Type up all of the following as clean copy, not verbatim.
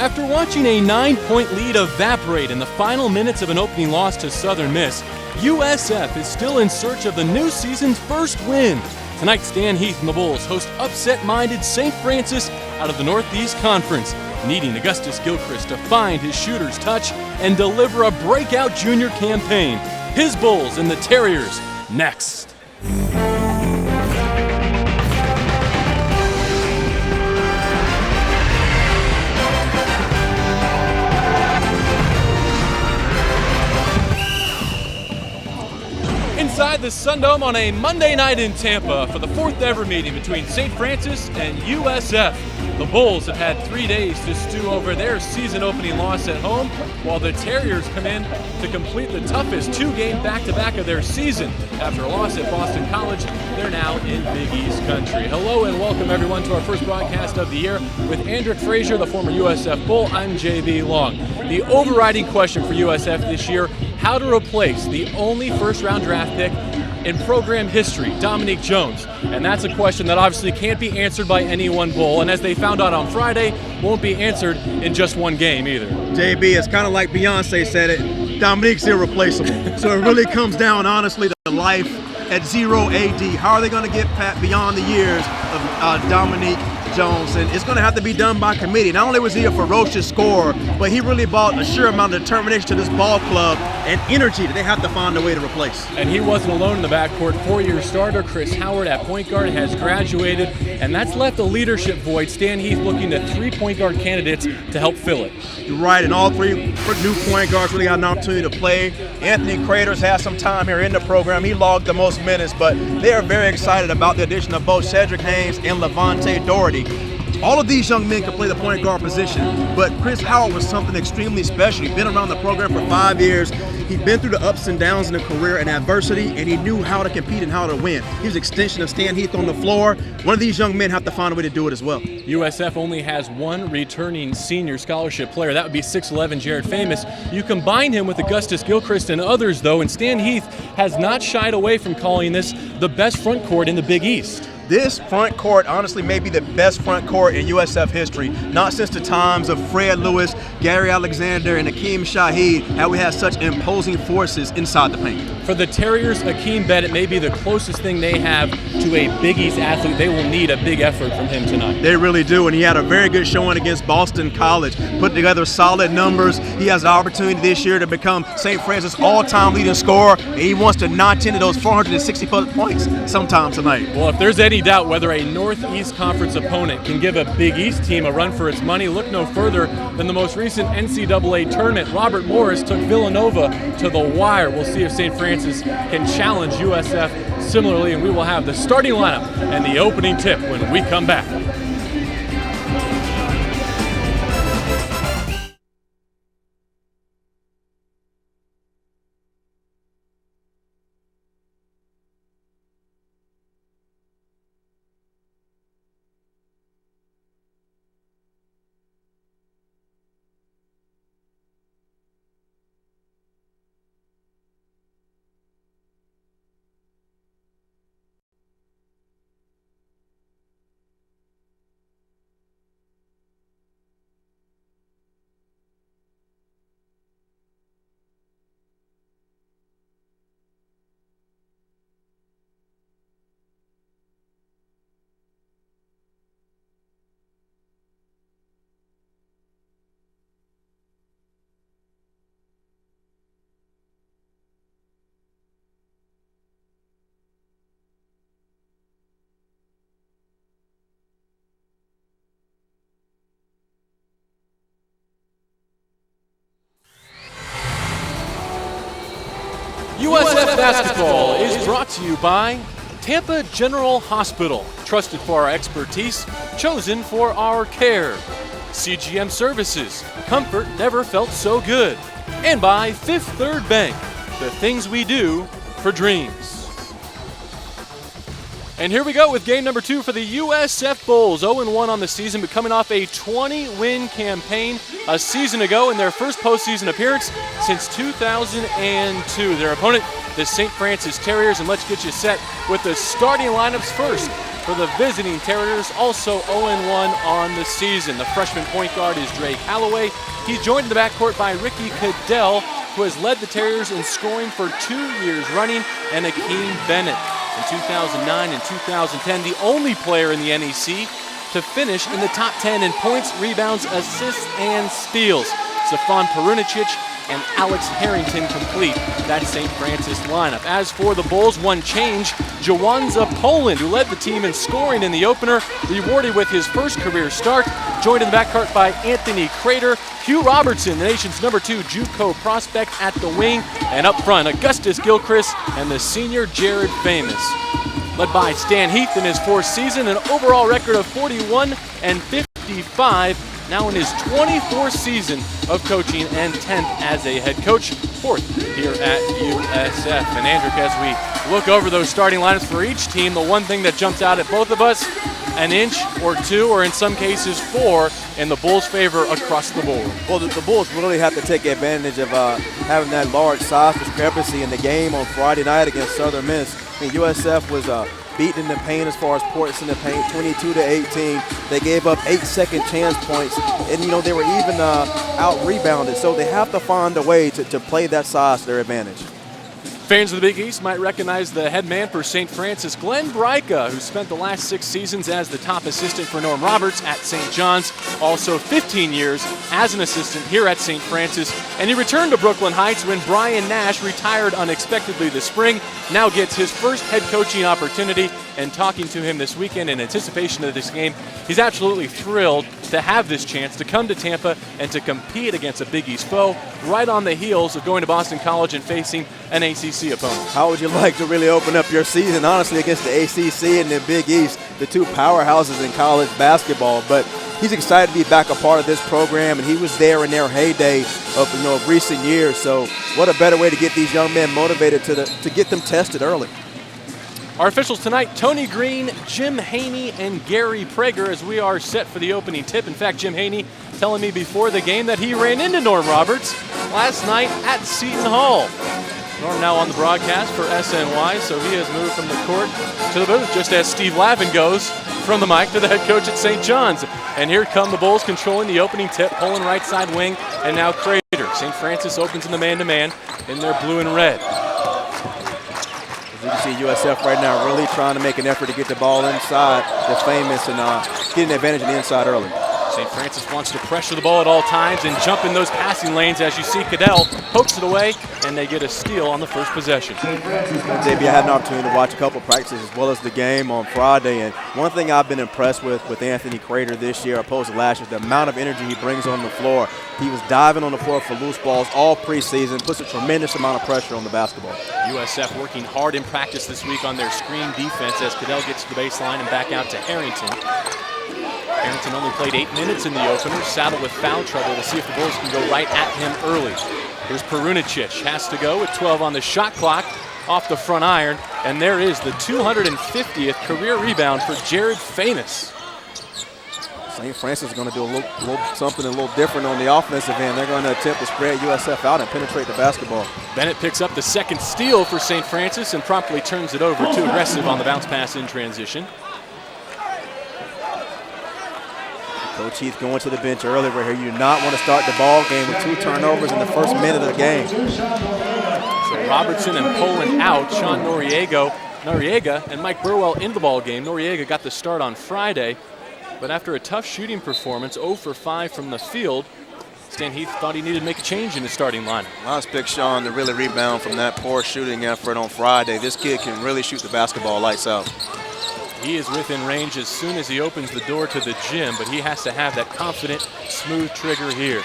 After watching a 9-point lead evaporate in the final minutes of an opening loss to Southern Miss, USF is still in search of the new season's first win. Tonight, Stan Heath and the Bulls host upset-minded St. Francis out of the Northeast Conference, needing Augustus Gilchrist to find his shooter's touch and deliver a breakout junior campaign. His Bulls and the Terriers, next. Inside the Sundome on a Monday night in Tampa for the fourth ever meeting between St. Francis and USF. The Bulls have had 3 days to stew over their season-opening loss at home, while the Terriers come in to complete the toughest two-game back-to-back of their season. After a loss at Boston College, they're now in Big East country. Hello and welcome everyone to our first broadcast of the year with Andrick Frazier, the former USF Bull. I'm JB Long. The overriding question for USF this year: how to replace the only first-round draft pick in program history, Dominique Jones. And that's a question that obviously can't be answered by any one Bull, and as they found out on Friday, won't be answered in just one game either. JB, it's kind of like Beyonce said it, Dominique's irreplaceable. So it really comes down, honestly, to life at 0 AD. How are they going to get beyond the years of Dominique Jones? And it's going to have to be done by committee. Not only was he a ferocious scorer, but he really brought a sure amount of determination to this ball club and energy that they have to find a way to replace. And he wasn't alone in the backcourt. Four-year starter Chris Howard at point guard has graduated, and that's left a leadership void. Stan Heath looking to 3 point guard candidates to help fill it. You're right, and all three new point guards really got an opportunity to play. Anthony Craters has some time here in the program. He logged the most minutes, but they are very excited about the addition of both Cedric Haynes and Levante Doherty. All of these young men can play the point guard position, but Chris Howard was something extremely special. He'd been around the program for 5 years. He'd been through the ups and downs in a career and adversity, and he knew how to compete and how to win. He was an extension of Stan Heath on the floor. One of these young men have to find a way to do it as well. USF only has one returning senior scholarship player. That would be 6'11" Jared Famous. You combine him with Augustus Gilchrist and others, though, and Stan Heath has not shied away from calling this the best front court in the Big East. This front court, honestly, may be the best front court in USF history. Not since the times of Fred Lewis, Gary Alexander, and Akeem Shaheed have we had such imposing forces inside the paint. For the Terriers, Akeem Bennett may be the closest thing they have to a Big East athlete. They will need a big effort from him tonight. They really do, and he had a very good showing against Boston College. Put together solid numbers. He has the opportunity this year to become St. Francis' all-time leading scorer, and he wants to notch into those 460 points sometime tonight. Well, if there's any doubt whether a Northeast Conference opponent can give a Big East team a run for its money, look no further than the most recent NCAA tournament. Robert Morris took Villanova to the wire. We'll see if St. Francis can challenge USF similarly, and we will have the starting lineup and the opening tip when we come back. USF Basketball is brought to you by Tampa General Hospital, trusted for our expertise, chosen for our care. CGM Services, comfort never felt so good. And by Fifth Third Bank, the things we do for dreams. And here we go with game number 2 for the USF Bulls. 0-1 on the season, but coming off a 20-win campaign a season ago in their first postseason appearance since 2002. Their opponent, the St. Francis Terriers, and let's get you set with the starting lineups first. For the visiting Terriers, also 0-1 on the season. The freshman point guard is Drake Calloway. He's joined in the backcourt by Ricky Cadell, who has led the Terriers in scoring for 2 years running, and Akeem Bennett. In 2009 and 2010, the only player in the NEC to finish in the top 10 in points, rebounds, assists, and steals. Stefan Perunicic and Alex Harrington complete that St. Francis lineup. As for the Bulls, one change. Jawanza Poland, who led the team in scoring in the opener, rewarded with his first career start, joined in the backcourt by Anthony Crater, Hugh Robertson, the nation's #2 JUCO prospect at the wing, and up front, Augustus Gilchrist and the senior Jared Famous. Led by Stan Heath in his 4th season, an overall record of 41 and 55, now in his 24th season of coaching and 10th as a head coach, 4th here at USF. And Andrew, as we look over those starting lineups for each team, the one thing that jumps out at both of us, an inch or 2, or in some cases 4, in the Bulls' favor across the board. Well, the Bulls really have to take advantage of having that large size discrepancy in the game on Friday night against Southern Miss. I mean, USF was beaten in the paint as far as points in the paint, 22-18. They gave up 8 second chance points, and they were even out-rebounded. So they have to find a way to play that size to their advantage. Fans of the Big East might recognize the head man for St. Francis, Glenn Bryka, who spent the last 6 seasons as the top assistant for Norm Roberts at St. John's, also 15 years as an assistant here at St. Francis, and he returned to Brooklyn Heights when Brian Nash retired unexpectedly this spring, now gets his first head coaching opportunity. And talking to him this weekend in anticipation of this game, he's absolutely thrilled to have this chance to come to Tampa and to compete against a Big East foe right on the heels of going to Boston College and facing an ACC opponent. How would you like to really open up your season, honestly, against the ACC and the Big East, the 2 powerhouses in college basketball? But he's excited to be back a part of this program, and he was there in their heyday of recent years. So what a better way to get these young men motivated to get them tested early. Our officials tonight, Tony Green, Jim Haney, and Gary Prager, as we are set for the opening tip. In fact, Jim Haney telling me before the game that he ran into Norm Roberts last night at Seton Hall. Norm now on the broadcast for SNY, so he has moved from the court to the booth, just as Steve Lavin goes from the mic to the head coach at St. John's. And here come the Bulls controlling the opening tip, pulling right side wing, and now Crater. St. Francis opens in the man-to-man in their blue and red. You can see USF right now really trying to make an effort to get the ball inside the Famous and getting an advantage on the inside early. St. Francis wants to pressure the ball at all times and jump in those passing lanes. As you see, Cadell pokes it away, and they get a steal on the first possession. JB, I had an opportunity to watch a couple of practices as well as the game on Friday, and one thing I've been impressed with Anthony Crater this year opposed to last year, the amount of energy he brings on the floor. He was diving on the floor for loose balls all preseason, puts a tremendous amount of pressure on the basketball. USF working hard in practice this week on their screen defense as Cadell gets to the baseline and back out to Harrington. Harrington only played 8 minutes in the opener, saddled with foul trouble. We'll see if the Bulls can go right at him early. Here's Perunicic, has to go with 12 on the shot clock off the front iron, and there is the 250th career rebound for Jared Famous. St. Francis is going to do something a little different on the offensive end. They're going to attempt to spread USF out and penetrate the basketball. Bennett picks up the second steal for St. Francis and promptly turns it over. Too aggressive on the bounce pass in transition. Coach Heath going to the bench early right here. You do not want to start the ball game with 2 turnovers in the first minute of the game. So Robertson and Poland out. Sean Noriega and Mike Burwell in the ball game. Noriega got the start on Friday, but after a tough shooting performance, 0 for 5 from the field, Stan Heath thought he needed to make a change in his starting lineup. Let's pick Sean to really rebound from that poor shooting effort on Friday. This kid can really shoot the basketball lights out. He is within range as soon as he opens the door to the gym, but he has to have that confident, smooth trigger here.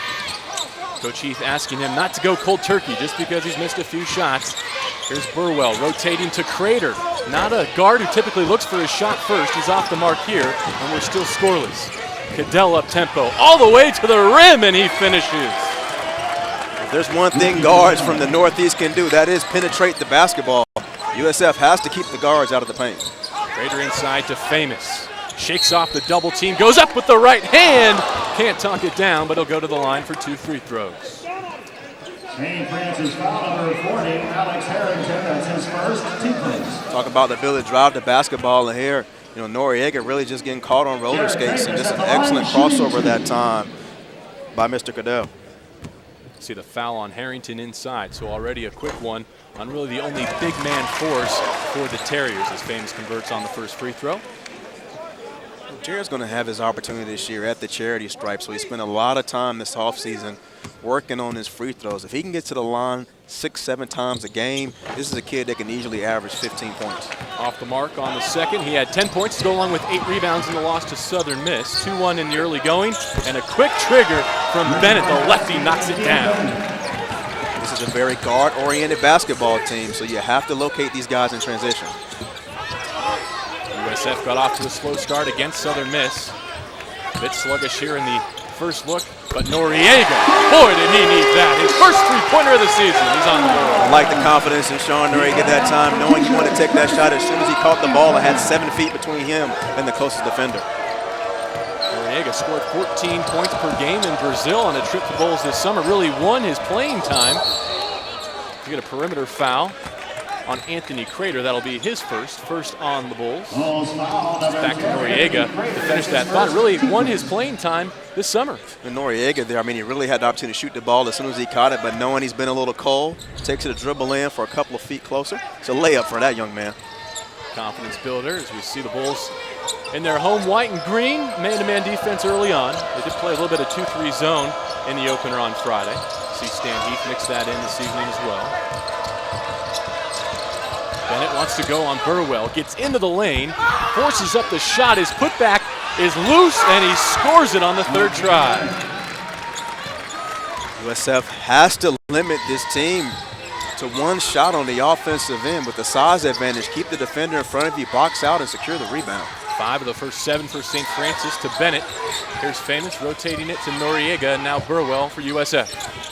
Coach Heath asking him not to go cold turkey just because he's missed a few shots. Here's Burwell rotating to Crater. Not a guard who typically looks for his shot first. He's off the mark here, and we're still scoreless. Cadell up tempo, all the way to the rim, and he finishes. If there's one thing guards from the Northeast can do, that is penetrate the basketball. USF has to keep the guards out of the paint. Crater inside to Famous. Shakes off the double team, goes up with the right hand. Can't talk it down, but he'll go to the line for 2 free throws. St. Francis foul number 40, Alex Harrington. That's his first, 2 points. Talk about the ability to drive the basketball in here. Noriega really just getting caught on roller skates, and just an excellent crossover that time by Mr. Cadell. See the foul on Harrington inside, so already a quick one on really the only big man force for the Terriers as Famous converts on the first free throw. Jared's going to have his opportunity this year at the charity stripe, so he spent a lot of time this offseason working on his free throws. If he can get to the line 6-7 times a game, this is a kid that can easily average 15 points. Off the mark on the second. He had 10 points to go along with 8 rebounds in the loss to Southern Miss. 2-1 in the early going, and a quick trigger from Bennett. The lefty knocks it down. This is a very guard-oriented basketball team, so you have to locate these guys in transition. USF got off to a slow start against Southern Miss. A bit sluggish here in the first look, but Noriega, boy, did he need that. His first three-pointer of the season. He's on the board. I like the confidence in Sean Noriega that time, knowing he wanted to take that shot as soon as he caught the ball and had 7 feet between him and the closest defender. Noriega scored 14 points per game in Brazil on a trip to Bulls this summer. Really won his playing time. You get a perimeter foul on Anthony Crater. That'll be his first on the Bulls. Back to Noriega to finish that thought. Really won his playing time this summer. And Noriega there, he really had the opportunity to shoot the ball as soon as he caught it, but knowing he's been a little cold, takes it a dribble in for a couple of feet closer. It's a layup for that young man. Confidence builder as we see the Bulls in their home white and green man-to-man defense early on. They did play a little bit of 2-3 zone in the opener on Friday. See Stan Heath mix that in this evening as well. Bennett wants to go on Burwell, gets into the lane, forces up the shot. His putback is loose, and he scores it on the third try. USF has to limit this team to one shot on the offensive end with the size advantage. Keep the defender in front of you, box out, and secure the rebound. 5 of the first 7 for St. Francis to Bennett. Here's Famous rotating it to Noriega, and now Burwell for USF.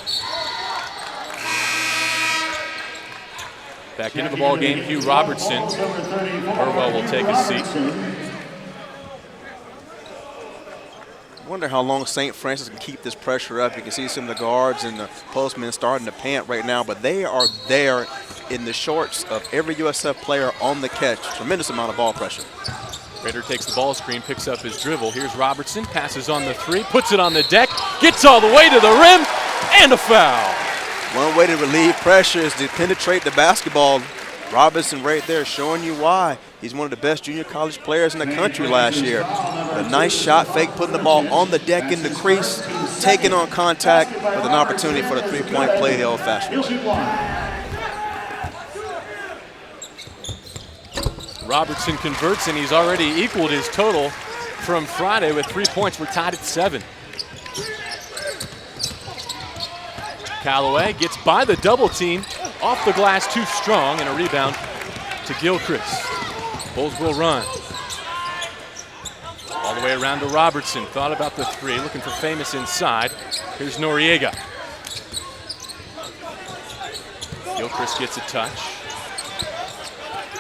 Back into the ball game, Hugh Robertson. Burwell will take his seat. I wonder how long St. Francis can keep this pressure up. You can see some of the guards and the postmen starting to pant right now, but they are there in the shorts of every USF player on the catch. Tremendous amount of ball pressure. Rader takes the ball screen, picks up his dribble. Here's Robertson, passes on the 3, puts it on the deck, gets all the way to the rim, and a foul. One way to relieve pressure is to penetrate the basketball. Robinson right there showing you why. He's one of the best junior college players in the country last year. A nice shot fake, putting the ball on the deck in the crease, taking on contact with an opportunity for the three-point play the old-fashioned way. Robertson converts, and he's already equaled his total from Friday with 3 points. We're tied at 7. Callaway gets by the double team, off the glass too strong, and a rebound to Gilchrist. Bulls will run. All the way around to Robertson, thought about the 3, looking for Famous inside. Here's Noriega. Gilchrist gets a touch.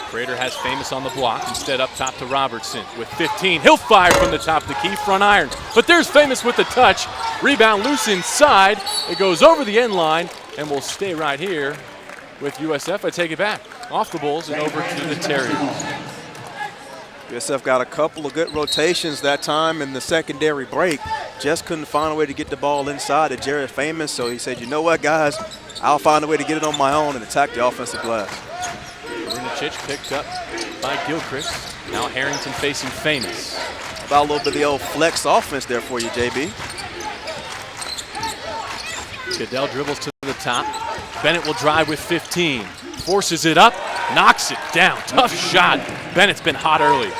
Crater has Famous on the block, instead up top to Robertson with 15. He'll fire from the top of the key, front iron. But there's Famous with the touch. Rebound loose inside. It goes over the end line and will stay right here with USF. I take it back off the Bulls and over to the Terriers. USF got a couple of good rotations that time in the secondary break. Just couldn't find a way to get the ball inside to Jared Famous, so he said, you know what, guys, I'll find a way to get it on my own and attack the offensive glass. Brunicic picked up by Gilchrist. Now Harrington facing Famous. About a little bit of the old flex offense there for you, JB. Cadell dribbles to the top. Bennett will drive with 15. Forces it up, knocks it down. Tough shot. Bennett's been hot early.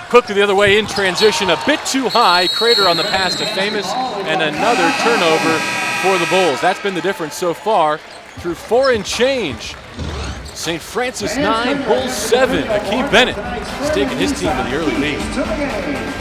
Quickly the other way in transition, a bit too high. Crater on the pass to Famous, and another turnover for the Bulls. That's been the difference so far through 4 and change. St. Francis 9, Bulls 7. Akeem Bennett is taking his team to the early lead.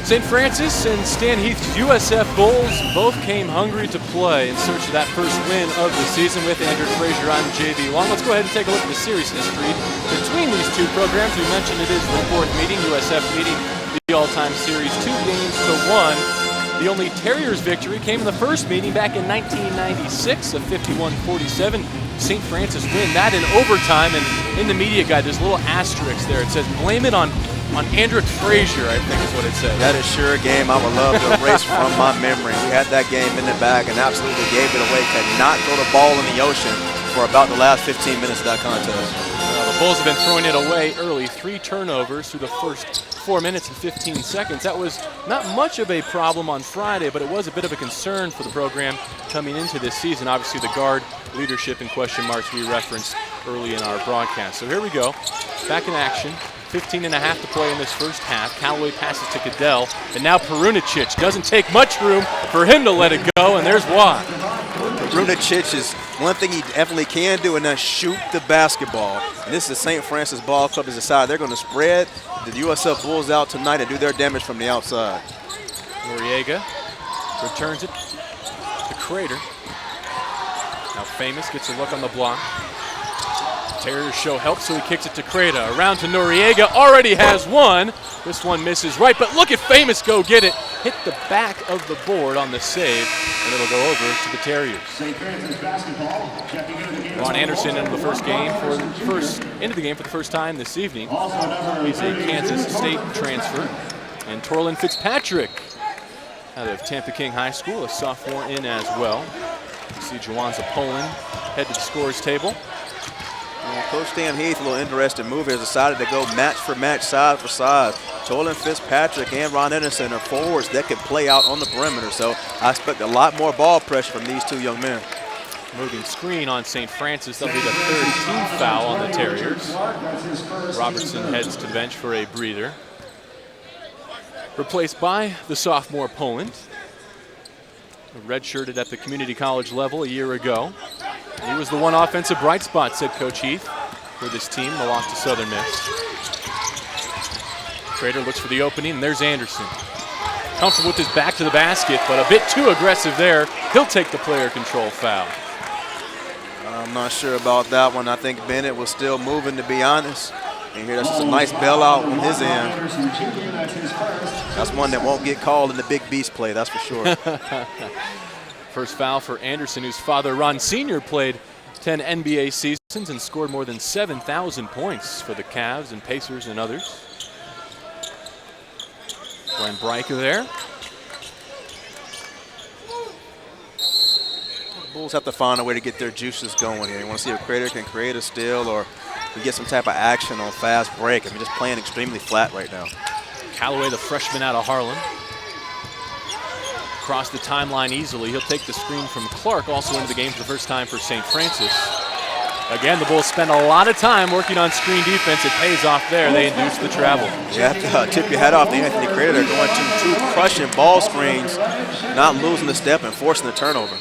St. Francis and Stan Heath's USF Bulls both came hungry to play in search of that first win of the season. With Andrew Frazier, I'm JB Long. Let's go ahead and take a look at the series history between these two programs. We mentioned it is the fourth meeting, USF leading the all-time series 2-1. The only Terriers victory came in the first meeting back in 1996, a 51-47 St. Francis win. That in overtime, and in the media guide there's a little asterisk there. It says blame it on Andrew Frazier, I think is what it says. That is sure a game I would love to erase from my memory. We had that game in the bag and absolutely gave it away. Could not throw the ball in the ocean for about the last 15 minutes of that contest. The Bulls have been throwing it away early. 3 turnovers through the first 4 minutes and 15 seconds. That was not much of a problem on Friday, but it was a bit of a concern for the program coming into this season. Obviously the guard leadership and question marks we referenced early in our broadcast. So here we go, back in action. 15 and a half to play in this first half. Callaway passes to Cadell, and now Perunicic. Doesn't take much room for him to let it go, and there's why. Perunicic is one thing he definitely can do, and that's shoot the basketball. And this is the St. Francis Ball Club has decided they're going to spread the USF Bulls out tonight and do their damage from the outside. Noriega returns it to Crater. Now Famous gets a look on the block. Terriers show help, so he kicks it to Creda. Around to Noriega, already has one. This one misses right, but look at Famous go get it. Hit the back of the board on the save, and it'll go over to the Terriers. Ron Anderson into the game for the first time this evening. He's a Kansas State transfer. And Torlin Fitzpatrick out of Tampa King High School, a sophomore in as well. You see Jawanza Poland head to the scorer's table. Well, Coach Stan Heath, a little interesting move here, has decided to go match for match, side for side. Torlin Fitzpatrick and Ron Anderson are forwards that can play out on the perimeter, so I expect a lot more ball pressure from these two young men. Moving screen on St. Francis. That'll be the third team foul on the Terriers. Robertson heads to the bench for a breather. Replaced by the sophomore Poland, redshirted at the community college level a year ago. He was the one offensive bright spot, said Coach Heath, for this team, the loss to Southern Miss. Crater looks for the opening, and there's Anderson. Comfortable with his back to the basket, but a bit too aggressive there. He'll take the player control foul. I'm not sure about that one. I think Bennett was still moving, to be honest. And here, that's just a nice bailout on his end. That's one that won't get called in the Big Beast play, that's for sure. First foul for Anderson, whose father, Ron Sr., played 10 NBA seasons and scored more than 7,000 points for the Cavs and Pacers and others. Glenn Breiker there. The Bulls have to find a way to get their juices going here. You want to see if Crater can create a steal or we get some type of action on fast break. I mean, just playing extremely flat right now. Callaway, the freshman out of Harlan. Across the timeline easily. He'll take the screen from Clark, also into the game for the first time for St. Francis. Again, the Bulls spend a lot of time working on screen defense. It pays off there. They induce the travel. You have to tip your hat off to Anthony Crater. They're going to two crushing ball screens, not losing the step and forcing the turnover.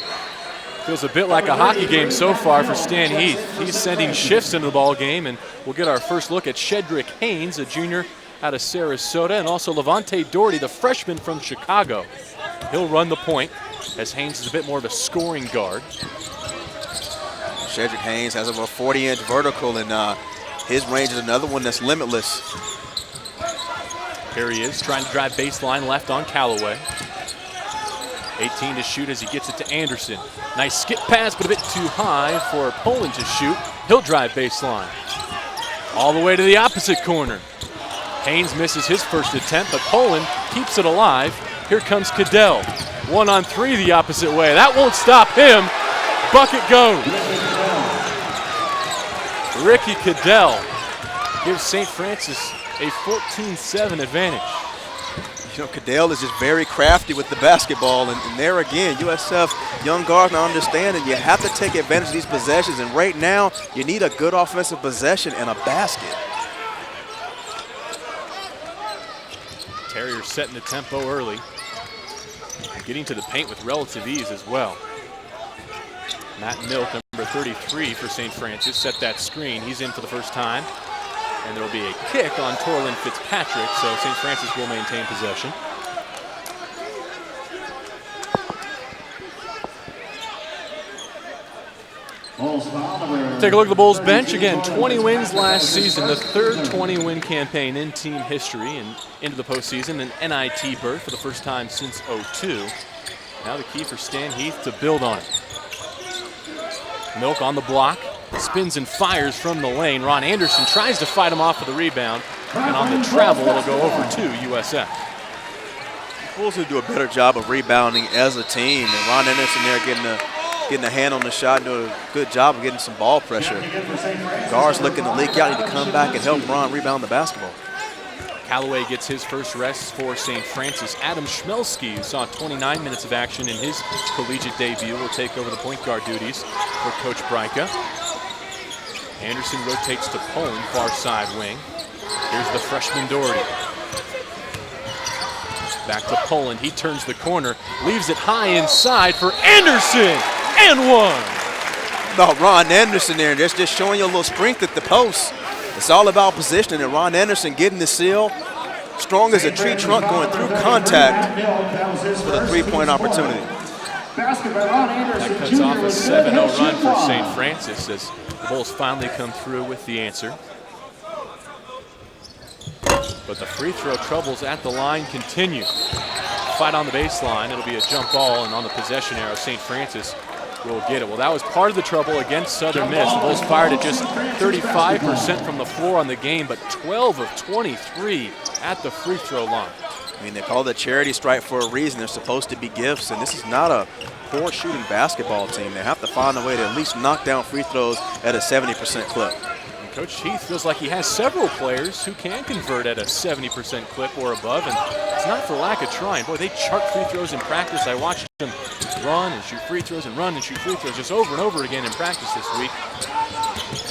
Feels a bit like a hockey game so far for Stan Heath. He's sending shifts into the ball game, and we'll get our first look at Shedrick Haynes, a junior out of Sarasota, and also Levante Doherty, the freshman from Chicago. He'll run the point, as Haynes is a bit more of a scoring guard. Shedrick Haynes has over a 40-inch vertical, and his range is another one that's limitless. Here he is, trying to drive baseline left on Callaway. 18 to shoot as he gets it to Anderson. Nice skip pass, but a bit too high for Poland to shoot. He'll drive baseline. All the way to the opposite corner. Haynes misses his first attempt, but Poland keeps it alive. Here comes Cadell. 1-on-3 the opposite way. That won't stop him. Bucket goes. Ricky Cadell gives St. Francis a 14-7 advantage. You know, Cadell is just very crafty with the basketball, and there again, USF young guards now understand that you have to take advantage of these possessions, and right now, you need a good offensive possession and a basket. Terriers setting the tempo early. Getting to the paint with relative ease as well. Matt Milk, number 33 for St. Francis, set that screen. He's in for the first time. And there will be a kick on Torlin Fitzpatrick, so St. Francis will maintain possession. Take a look at the Bulls bench. Again, 20 wins last season, the third 20-win campaign in team history and into the postseason, an NIT berth for the first time since '02. Now the key for Stan Heath to build on it. Milk on the block, spins and fires from the lane. Ron Anderson tries to fight him off with the rebound, and on the travel, it'll go over to USF. The Bulls will do a better job of rebounding as a team, and Ron Anderson there getting a hand on the shot, doing a good job of getting some ball pressure. Guards looking to leak out, need to come back and help Ron rebound the basketball. Callaway gets his first rest for St. Francis. Adam Schmelski, who saw 29 minutes of action in his collegiate debut, will take over the point guard duties for Coach Bryka. Anderson rotates to Poland, far side wing. Here's the freshman Doherty. Back to Poland, he turns the corner, leaves it high inside for Anderson, and one. No, Ron Anderson there, just showing you a little strength at the post. It's all about positioning, and Ron Anderson getting the seal. Strong as a tree trunk going through contact for the three-point opportunity. That cuts off a 7-0 run for St. Francis as the Bulls finally come through with the answer. But the free throw troubles at the line continue. Fight on the baseline, it'll be a jump ball, and on the possession arrow, St. Francis will get it. Well, that was part of the trouble against Southern Miss. The Bulls fired at just 35% from the floor on the game, but 12 of 23 at the free throw line. I mean, they call it a charity strike for a reason. They're supposed to be gifts, and this is not a poor shooting basketball team. They have to find a way to at least knock down free throws at a 70% clip. And Coach Heath feels like he has several players who can convert at a 70% clip or above, and it's not for lack of trying. Boy, they chart free throws in practice. I watched them run and shoot free throws and run and shoot free throws just over and over again in practice this week.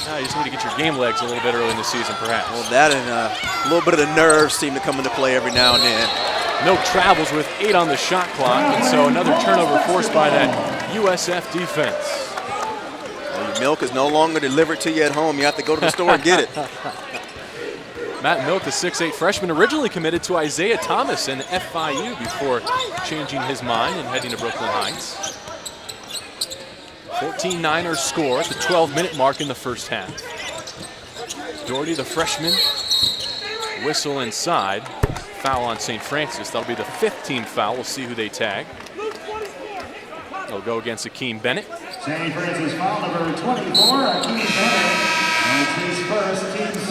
Now you just need to get your game legs a little bit early in the season, perhaps. Well, that and a little bit of the nerves seem to come into play every now and then. Milk travels with 8 on the shot clock, and so another turnover forced by that USF defense. Well, your milk is no longer delivered to you at home. You have to go to the store and get it. Matt Milk, the 6'8 freshman, originally committed to Isaiah Thomas and FIU before changing his mind and heading to Brooklyn Heights. 14-9 score at the 12-minute mark in the first half. Doherty, the freshman, whistle inside. Foul on St. Francis. That'll be the 15th foul. We'll see who they tag. They'll go against Akeem Bennett. St. Francis foul number 24, Akeem Bennett.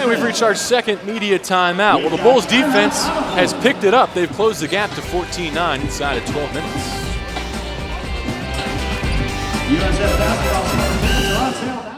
And we've reached our second media timeout. Well, the Bulls defense has picked it up. They've closed the gap to 14-9 inside of 12 minutes. USF basketball season are on sale now.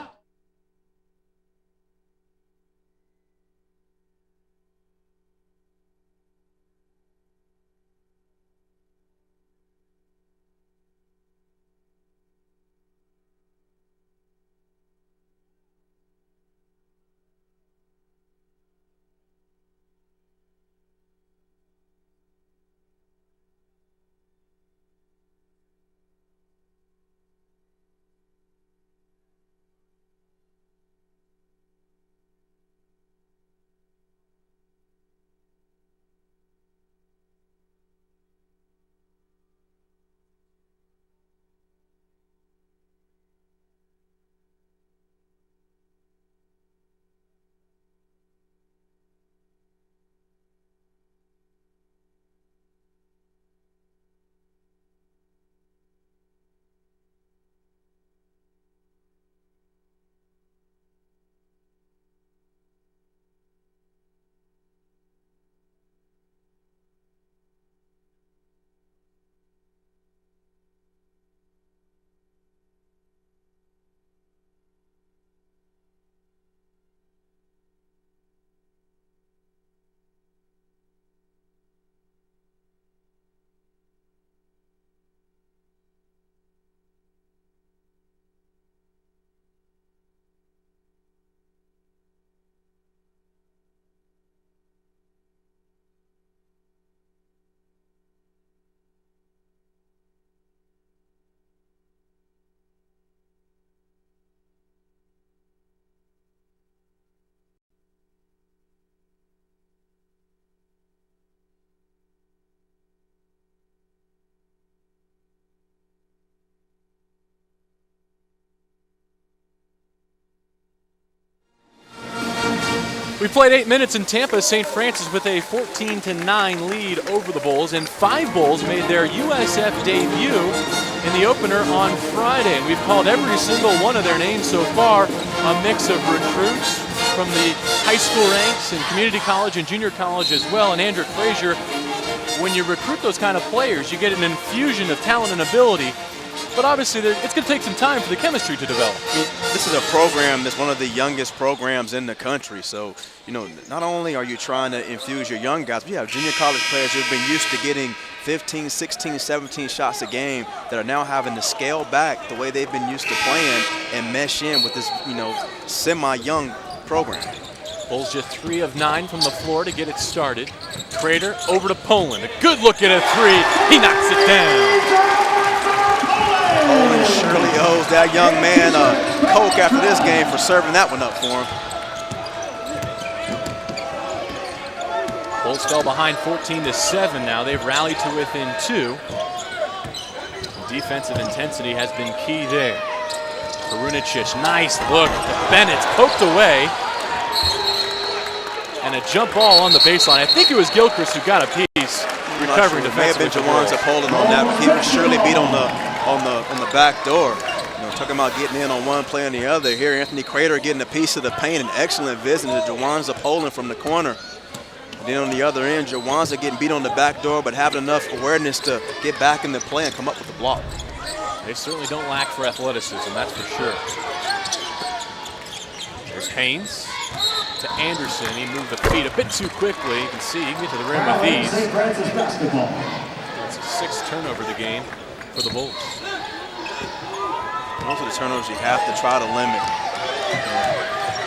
We played 8 minutes in Tampa. St. Francis with a 14-9 lead over the Bulls, and 5 Bulls made their USF debut in the opener on Friday. And we've called every single one of their names so far a mix of recruits from the high school ranks and community college and junior college as well. And Andrew Frazier, when you recruit those kind of players, you get an infusion of talent and ability. But obviously, it's going to take some time for the chemistry to develop. This is a program that's one of the youngest programs in the country. So, you know, not only are you trying to infuse your young guys, but you have junior college players who have been used to getting 15, 16, 17 shots a game that are now having to scale back the way they've been used to playing and mesh in with this, you know, semi-young program. Bulls just 3 of 9 from the floor to get it started. Crater over to Poland. A good look at a 3. He knocks it down. Poland surely owes that young man a Coke after this game for serving that one up for him. Bulls fell behind 14-7 now. They've rallied to within 2. Defensive intensity has been key there. Perunicic, nice look. Bennett's poked away. And a jump ball on the baseline. I think it was Gilchrist who got a piece. Recovering defensively. May have been Jawanza Poland on that, but he was surely beat on the back door. You know, talking about getting in on one play and the other. Here, Anthony Crater getting a piece of the paint. An excellent visit to Jawanza Poland from the corner. And then on the other end, Jawanza getting beat on the back door, but having enough awareness to get back in the play and come up with the block. They certainly don't lack for athleticism, that's for sure. There's Haynes to Anderson. He moved the feet a bit too quickly. You can see he can get to the rim with these. That's a 6th turnover of the game for the Bulls. Those are the turnovers you have to try to limit.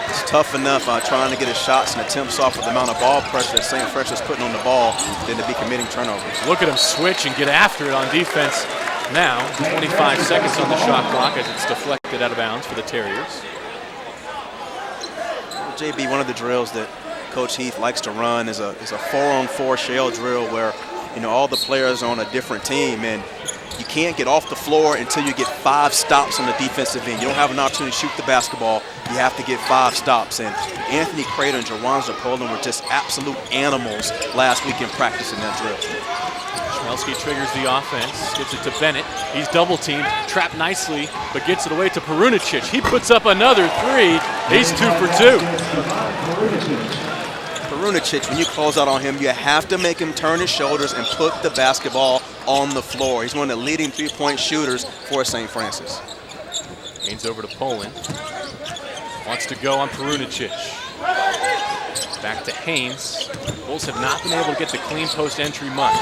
It's tough enough trying to get his shots and attempts off with the amount of ball pressure that St. Francis is putting on the ball than to be committing turnovers. Look at him switch and get after it on defense. Now, 25 seconds on the shot clock as it's deflected out of bounds for the Terriers. JB, one of the drills that Coach Heath likes to run is a 4-on-4 shell drill where, you know, all the players are on a different team, and you can't get off the floor until you get 5 stops on the defensive end. You don't have an opportunity to shoot the basketball. You have to get 5 stops. And Anthony Crater and Jawanza Poland were just absolute animals last week in practice in that drill. Chmielewski triggers the offense, gets it to Bennett. He's double teamed, trapped nicely, but gets it away to Perunicic. He puts up another 3. He's 2 for 2. Perunicic, when you close out on him, you have to make him turn his shoulders and put the basketball on the floor. He's one of the leading 3-point shooters for St. Francis. Haynes over to Poland. Wants to go on Perunicic. Back to Haynes. Bulls have not been able to get the clean post entry much.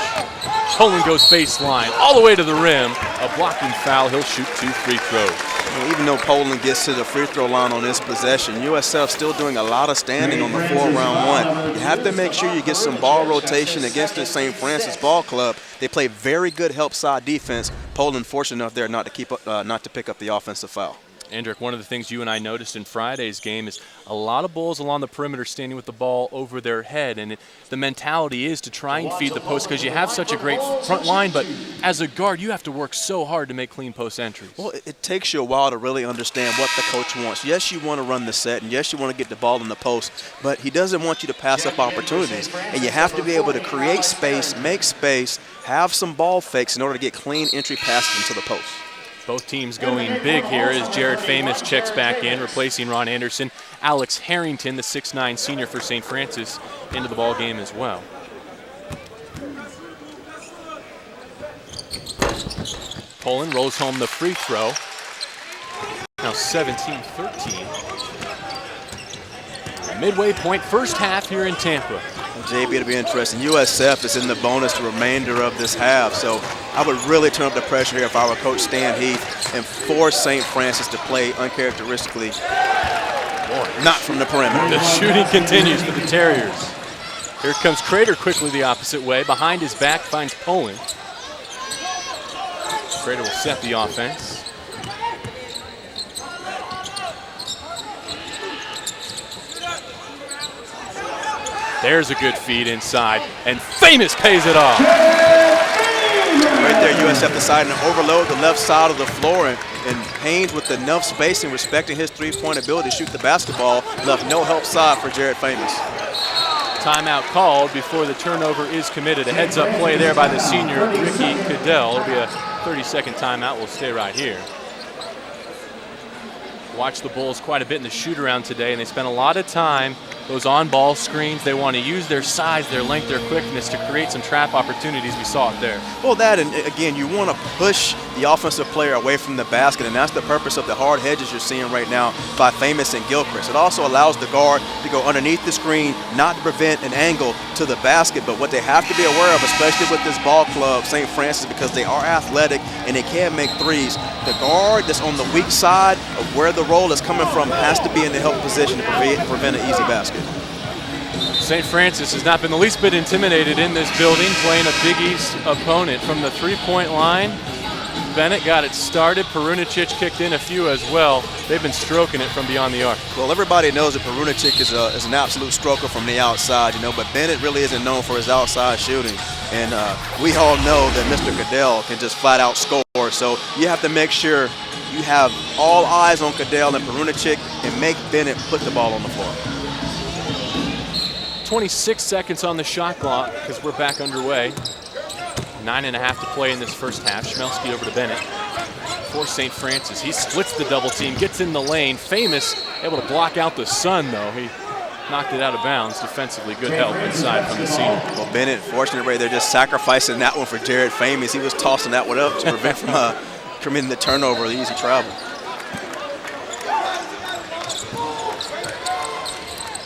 Poland goes baseline, all the way to the rim. A blocking foul, he'll shoot 2 free throws. Well, even though Poland gets to the free throw line on this possession, USF still doing a lot of standing on the 4-round 1. You have to make sure you get some ball rotation against the St. Francis ball club. They play very good help side defense. Poland fortunate enough there not to pick up the offensive foul. Andrick, one of the things you and I noticed in Friday's game is a lot of Bulls along the perimeter standing with the ball over their head, and the mentality is to try and feed the post because you have such a great front line, but as a guard, you have to work so hard to make clean post entries. Well, it takes you a while to really understand what the coach wants. Yes, you want to run the set, and yes, you want to get the ball in the post, but he doesn't want you to pass up opportunities, and you have to be able to create space, make space, have some ball fakes in order to get clean entry passes into the post. Both teams going big here as Jared Famous checks back in, replacing Ron Anderson. Alex Harrington, the 6'9 senior for St. Francis, into the ball game as well. Poland rolls home the free throw. Now 17-13. Midway point, first half here in Tampa. JB, it'll be interesting. USF is in the bonus the remainder of this half, so I would really turn up the pressure here if I were Coach Stan Heath and force St. Francis to play uncharacteristically, not from the perimeter. The shooting continues for the Terriers. Here comes Crater quickly the opposite way. Behind his back finds Poland. Crater will set the offense. There's a good feed inside, and Famous pays it off. Right there, USF deciding to overload the left side of the floor, and and Haynes, with enough spacing, respecting his three-point ability to shoot the basketball, left no help side for Jared Famous. Timeout called before the turnover is committed. A heads-up play there by the senior, Ricky Cadell. It'll be a 30-second timeout. We'll stay right here. Watched the Bulls quite a bit in the shoot-around today, and they spent a lot of time those on-ball screens. They want to use their size, their length, their quickness to create some trap opportunities. We saw it there. Well, that, and again, you want to push the offensive player away from the basket, and that's the purpose of the hard hedges you're seeing right now by Famous and Gilchrist. It also allows the guard to go underneath the screen, not to prevent an angle to the basket, but what they have to be aware of, especially with this ball club, St. Francis, because they are athletic and they can make threes, the guard that's on the weak side of where the roll is coming from has to be in the help position to prevent an easy basket. St. Francis has not been the least bit intimidated in this building, playing a Big East opponent from the three-point line. Bennett got it started. Perunicic kicked in a few as well. They've been stroking it from beyond the arc. Well, everybody knows that Perunicic is an absolute stroker from the outside, but Bennett really isn't known for his outside shooting. And we all know that Mr. Cadell can just flat out score. So you have to make sure you have all eyes on Cadell and Perunicic and make Bennett put the ball on the floor. 26 seconds on the shot clock because we're back underway. 9.5 to play in this first half. Schmelski over to Bennett for St. Francis. He splits the double team, gets in the lane. Famous able to block out the sun, though. He knocked it out of bounds defensively. Good help inside from the senior. Well, Bennett, fortunately, they're just sacrificing that one for Jared Famous. He was tossing that one up to prevent from committing the turnover, the easy travel.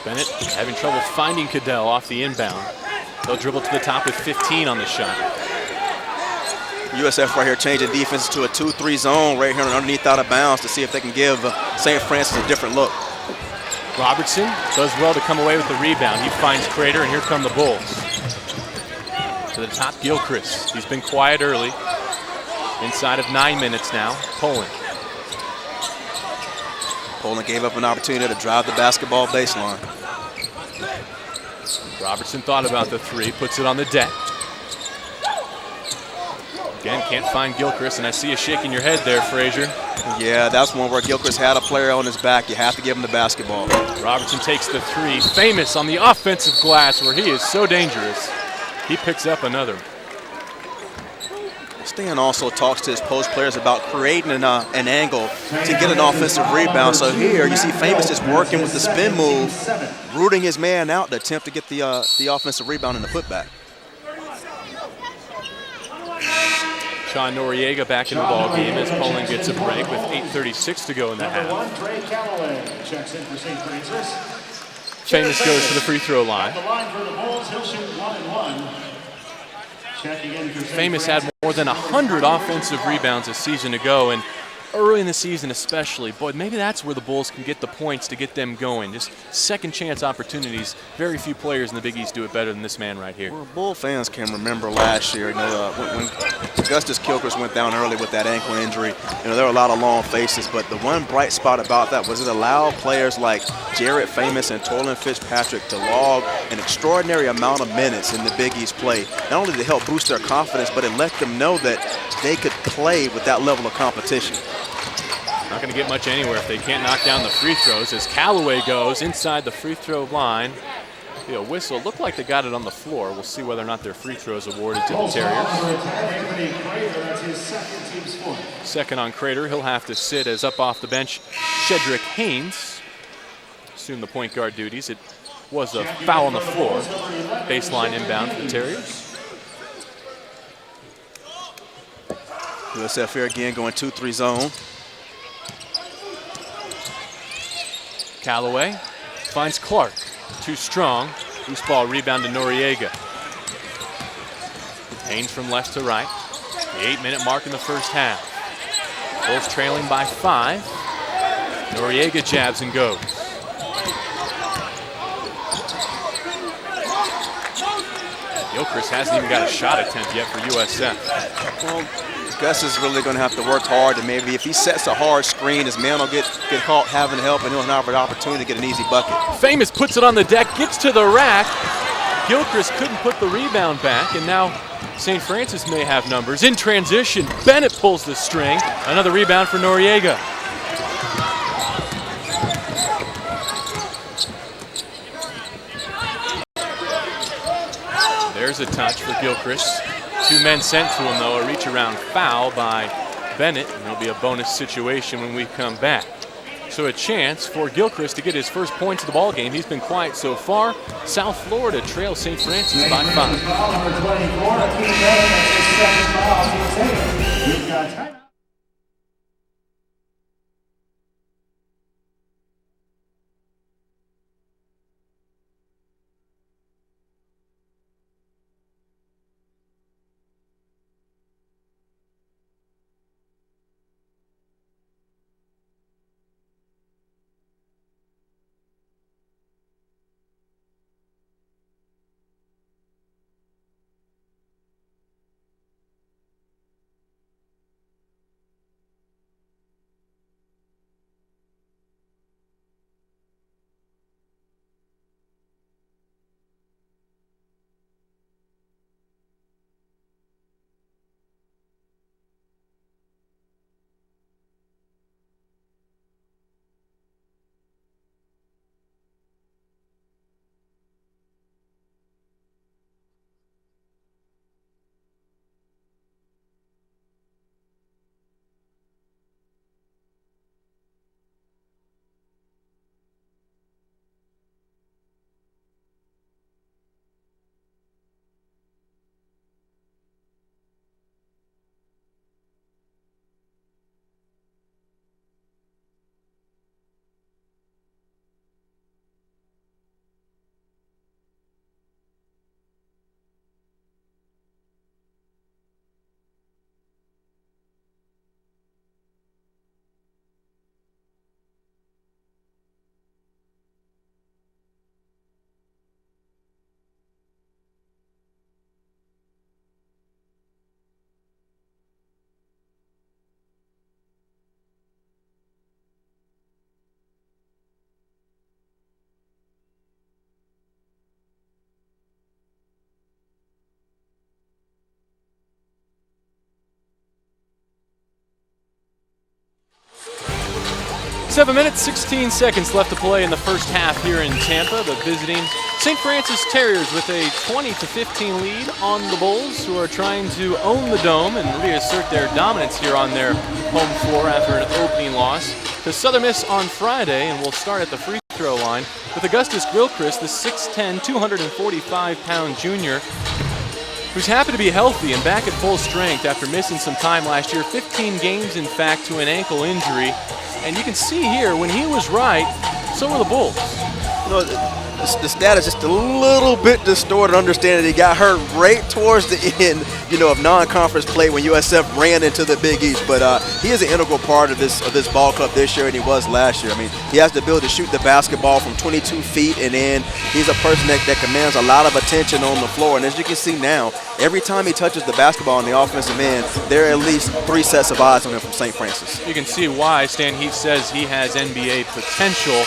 Bennett having trouble finding Cadell off the inbound. They'll dribble to the top with 15 on the shot. USF right here changing defense to a 2-3 zone right here underneath out of bounds to see if they can give St. Francis a different look. Robertson does well to come away with the rebound. He finds Crater, and here come the Bulls. To the top, Gilchrist. He's been quiet early. Inside of 9 minutes now, Poland. Poland gave up an opportunity to drive the basketball baseline. Robertson thought about the three, puts it on the deck. Again, can't find Gilchrist, and I see you shaking your head there, Frazier. Yeah, that's one where Gilchrist had a player on his back. You have to give him the basketball. Robertson takes the three. Famous on the offensive glass where he is so dangerous. He picks up another. Stan also talks to his post players about creating an angle to get an offensive rebound. So here you see Famous just working with the spin move, rooting his man out to attempt to get the offensive rebound in the putback. Sean Noriega back in the ball game as Poland gets a break with 8:36 to go in the half. Famous goes to the free throw line. Famous had more than 100 offensive rebounds a season ago, and early in the season especially. Boy, maybe that's where the Bulls can get the points to get them going. Just second chance opportunities. Very few players in the Big East do it better than this man right here. Well, Bull fans can remember last year, when Augustus Gilchrist went down early with that ankle injury. There were a lot of long faces, but the one bright spot about that was it allowed players like Jared Famous and Tolan Fitzpatrick to log an extraordinary amount of minutes in the Big East play. Not only to help boost their confidence, but it let them know that they could play with that level of competition. Not going to get much anywhere if they can't knock down the free throws as Callaway goes inside the free throw line. A whistle. Looked like they got it on the floor. We'll see whether or not their free throws awarded to the Terriers. Second on Crater. He'll have to sit as up off the bench Shedrick Haynes assume the point guard duties. It was a foul on the floor. Baseline inbound for the Terriers. USF here again going 2-3 zone. Callaway finds Clark. Too strong. Loose ball rebound to Noriega. Haynes from left to right. The 8-minute mark in the first half. Bulls trailing by 5. Noriega jabs and goes. Gilchrist hasn't even got a shot attempt yet for USF. Well, Gus is really going to have to work hard, and maybe if he sets a hard screen, his man will get caught having help, and he'll have an opportunity to get an easy bucket. Famous puts it on the deck, gets to the rack, Gilchrist couldn't put the rebound back, and now St. Francis may have numbers. In transition, Bennett pulls the string. Another rebound for Noriega. There's a touch for Gilchrist. 2 men sent to him, though. A reach-around foul by Bennett, and it'll be a bonus situation when we come back. So a chance for Gilchrist to get his first points of the ball game. He's been quiet so far. South Florida trails St. Francis by 5. Number 24, Bennett, that's his second foul. We've got timeout. Seven minutes, 16 seconds left to play in the first half here in Tampa. The visiting St. Francis Terriers with a 20-15 lead on the Bulls, who are trying to own the Dome and reassert their dominance here on their home floor after an opening loss to Southern Miss on Friday. And we'll start at the free throw line with Augustus Gilchrist, the 6'10", 245-pound junior, who's happy to be healthy and back at full strength after missing some time last year. 15 games, in fact, to an ankle injury. And you can see here, when he was right, so were the Bulls. You know, the stat is just a little bit distorted. Understanding he got hurt right towards the end, of non-conference play when USF ran into the Big East. But he is an integral part of this ball club this year, and he was last year. I mean, he has the ability to shoot the basketball from 22 feet, and then he's a person that commands a lot of attention on the floor. And as you can see now, every time he touches the basketball on the offensive end, there are at least 3 sets of eyes on him from St. Francis. You can see why Stan Heath says he has NBA potential.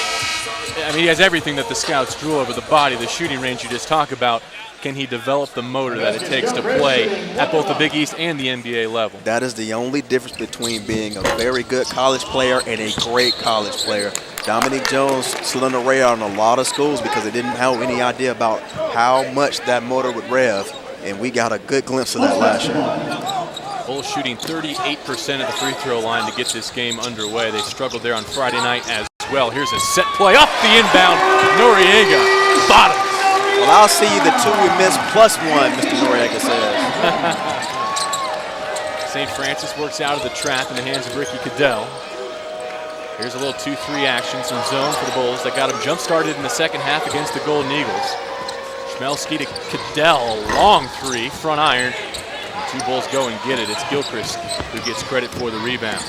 I mean, he has everything that the scouts drew over: the body, the shooting range you just talked about. Can he develop the motor that it takes to play at both the Big East and the NBA level? That is the only difference between being a very good college player and a great college player. Dominique Jones slid on the radar in a lot of schools because they didn't have any idea about how much that motor would rev, and we got a good glimpse of that last year. Bulls shooting 38% at the free throw line to get this game underway. They struggled there on Friday night as well. Here's a set play off the inbound. Noriega, bottom. Well, I'll see you the 2 we missed plus 1, Mr. Noriega says. St. Francis works out of the trap in the hands of Ricky Cadell. Here's a little 2-3 action, some zone for the Bulls that got him jump-started in the second half against the Golden Eagles. Schmelski to Cadell, long 3, front iron. And 2 Bulls go and get it. It's Gilchrist who gets credit for the rebound.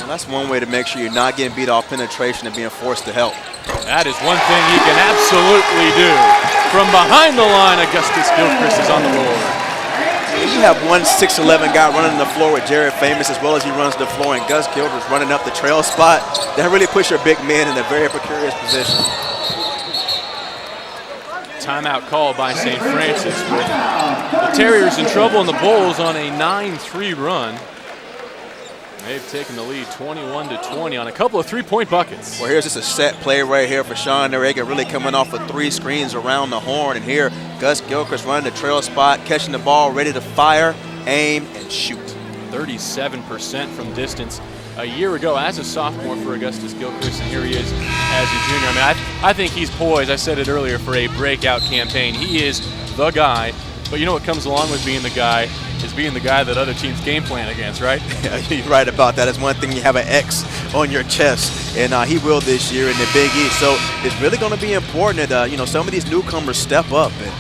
And that's one way to make sure you're not getting beat off penetration and being forced to help. That is one thing he can absolutely do. From behind the line, Augustus Gilchrist is on the board. You have one 6'11" guy running the floor with Jared Famous as well as he runs the floor, and Gus Gilchrist running up the trail spot. That really puts your big man in a very precarious position. timeout called by St. Francis. With the Terriers in trouble and the Bulls on a 9-3 run. They've taken the lead 21-20 on a couple of three-point buckets. Well, here's just a set play right here for Sean Noriega, really coming off of 3 screens around the horn. And here, Gus Gilchrist running the trail spot, catching the ball, ready to fire, aim, and shoot. 37% from distance a year ago as a sophomore for Augustus Gilchrist, and here he is as a junior. I mean, I think he's poised, I said it earlier, for a breakout campaign. He is the guy, but you know what comes along with being the guy is being the guy that other teams game plan against, right? Yeah, you're right about that. It's one thing you have an X on your chest, and he will this year in the Big East. So it's really going to be important that some of these newcomers step up. And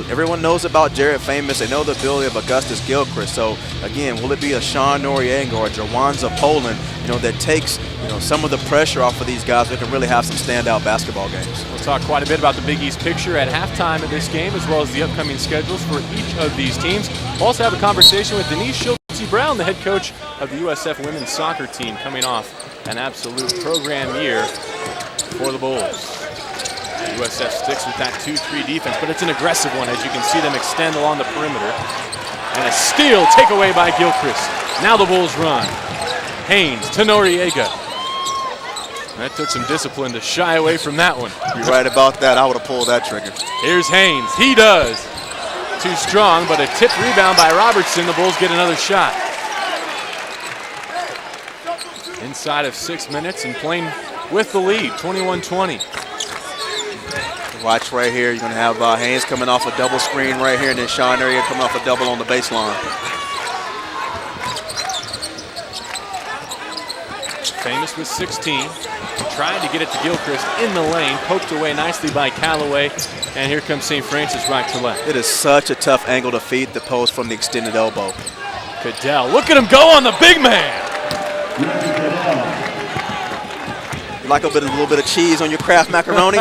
everyone knows about Jared Famous. They know the ability of Augustus Gilchrist. So again, will it be a Sean Noriega or a Jawanza Poland, that takes some of the pressure off of these guys that can really have some standout basketball games? We'll talk quite a bit about the Big East picture at halftime of this game, as well as the upcoming schedules for each of these teams. We'll also have a conversation with Denise Schultze-Brown, the head coach of the USF women's soccer team, coming off an absolute program year for the Bulls. USF sticks with that 2-3 defense, but it's an aggressive one as you can see them extend along the perimeter. And a steal takeaway by Gilchrist. Now the Bulls run. Haynes to Noriega. That took some discipline to shy away from that one. You're right about that. I would have pulled that trigger. Here's Haynes. He does. Too strong, but a tipped rebound by Robertson. The Bulls get another shot. Inside of 6 minutes and playing with the lead, 21-20. Watch right here. You're going to have Haynes coming off a double screen right here, and then Sean Noriega coming off a double on the baseline. Famous with 16. Trying to get it to Gilchrist in the lane. Poked away nicely by Callaway. And here comes St. Francis right to left. It is such a tough angle to feed the post from the extended elbow. Cadell, look at him go on the big man. You like a little bit of cheese on your Kraft macaroni?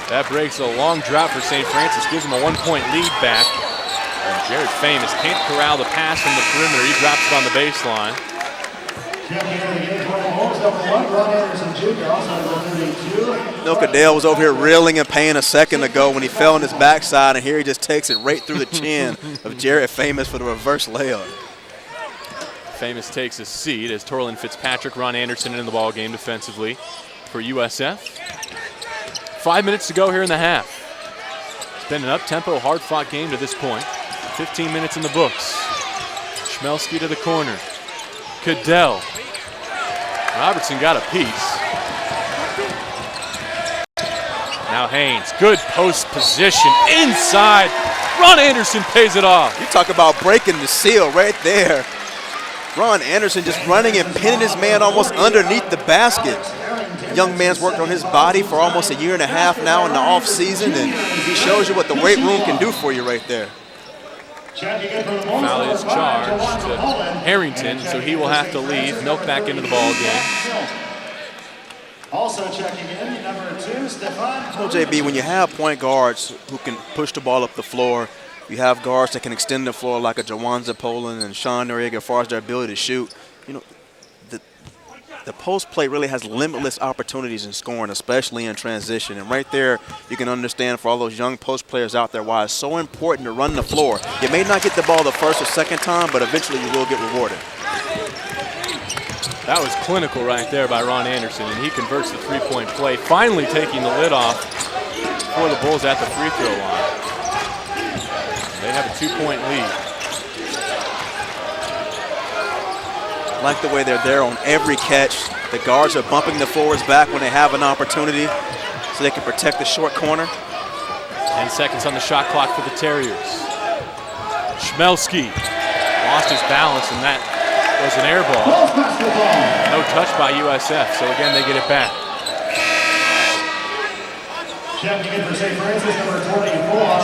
That breaks a long drop for St. Francis, gives him a 1-point lead back. And Jared Famous can't corral the pass from the perimeter. He drops it on the baseline. Cadell was over here reeling in pain a second ago when he fell on his backside, and here he just takes it right through the chin of Jared Famous for the reverse layup. Famous takes a seat as Torlin Fitzpatrick, Ron Anderson in the ball game defensively for USF. 5 minutes to go here in the half. It's been an up-tempo, hard-fought game to this point. 15 minutes in the books. Schmelski to the corner. Cadell. Robertson got a piece. Now Haynes, good post position inside. Ron Anderson pays it off. You talk about breaking the seal right there. Ron Anderson just running and pinning his man almost underneath the basket. Young man's worked on his body for almost a year and a half now in the off season, and he shows you what the weight room can do for you right there. Foul is charged to Harrington, so he will have to leave. Milk back into the ball game. Also checking in, number 2, Stefan. JB, when you have point guards who can push the ball up the floor, you have guards that can extend the floor like a Jawanza Poland and Sean Noriega as far as their ability to shoot. The post play really has limitless opportunities in scoring, especially in transition. And right there, you can understand for all those young post players out there why it's so important to run the floor. You may not get the ball the first or second time, but eventually you will get rewarded. That was clinical right there by Ron Anderson, and he converts the three-point play, finally taking the lid off for the Bulls at the free throw line. They have a 2-point lead. I like the way they're there on every catch. The guards are bumping the forwards back when they have an opportunity so they can protect the short corner. 10 seconds on the shot clock for the Terriers. Schmelski lost his balance, and that was an air ball. No touch by USF, so again they get it back.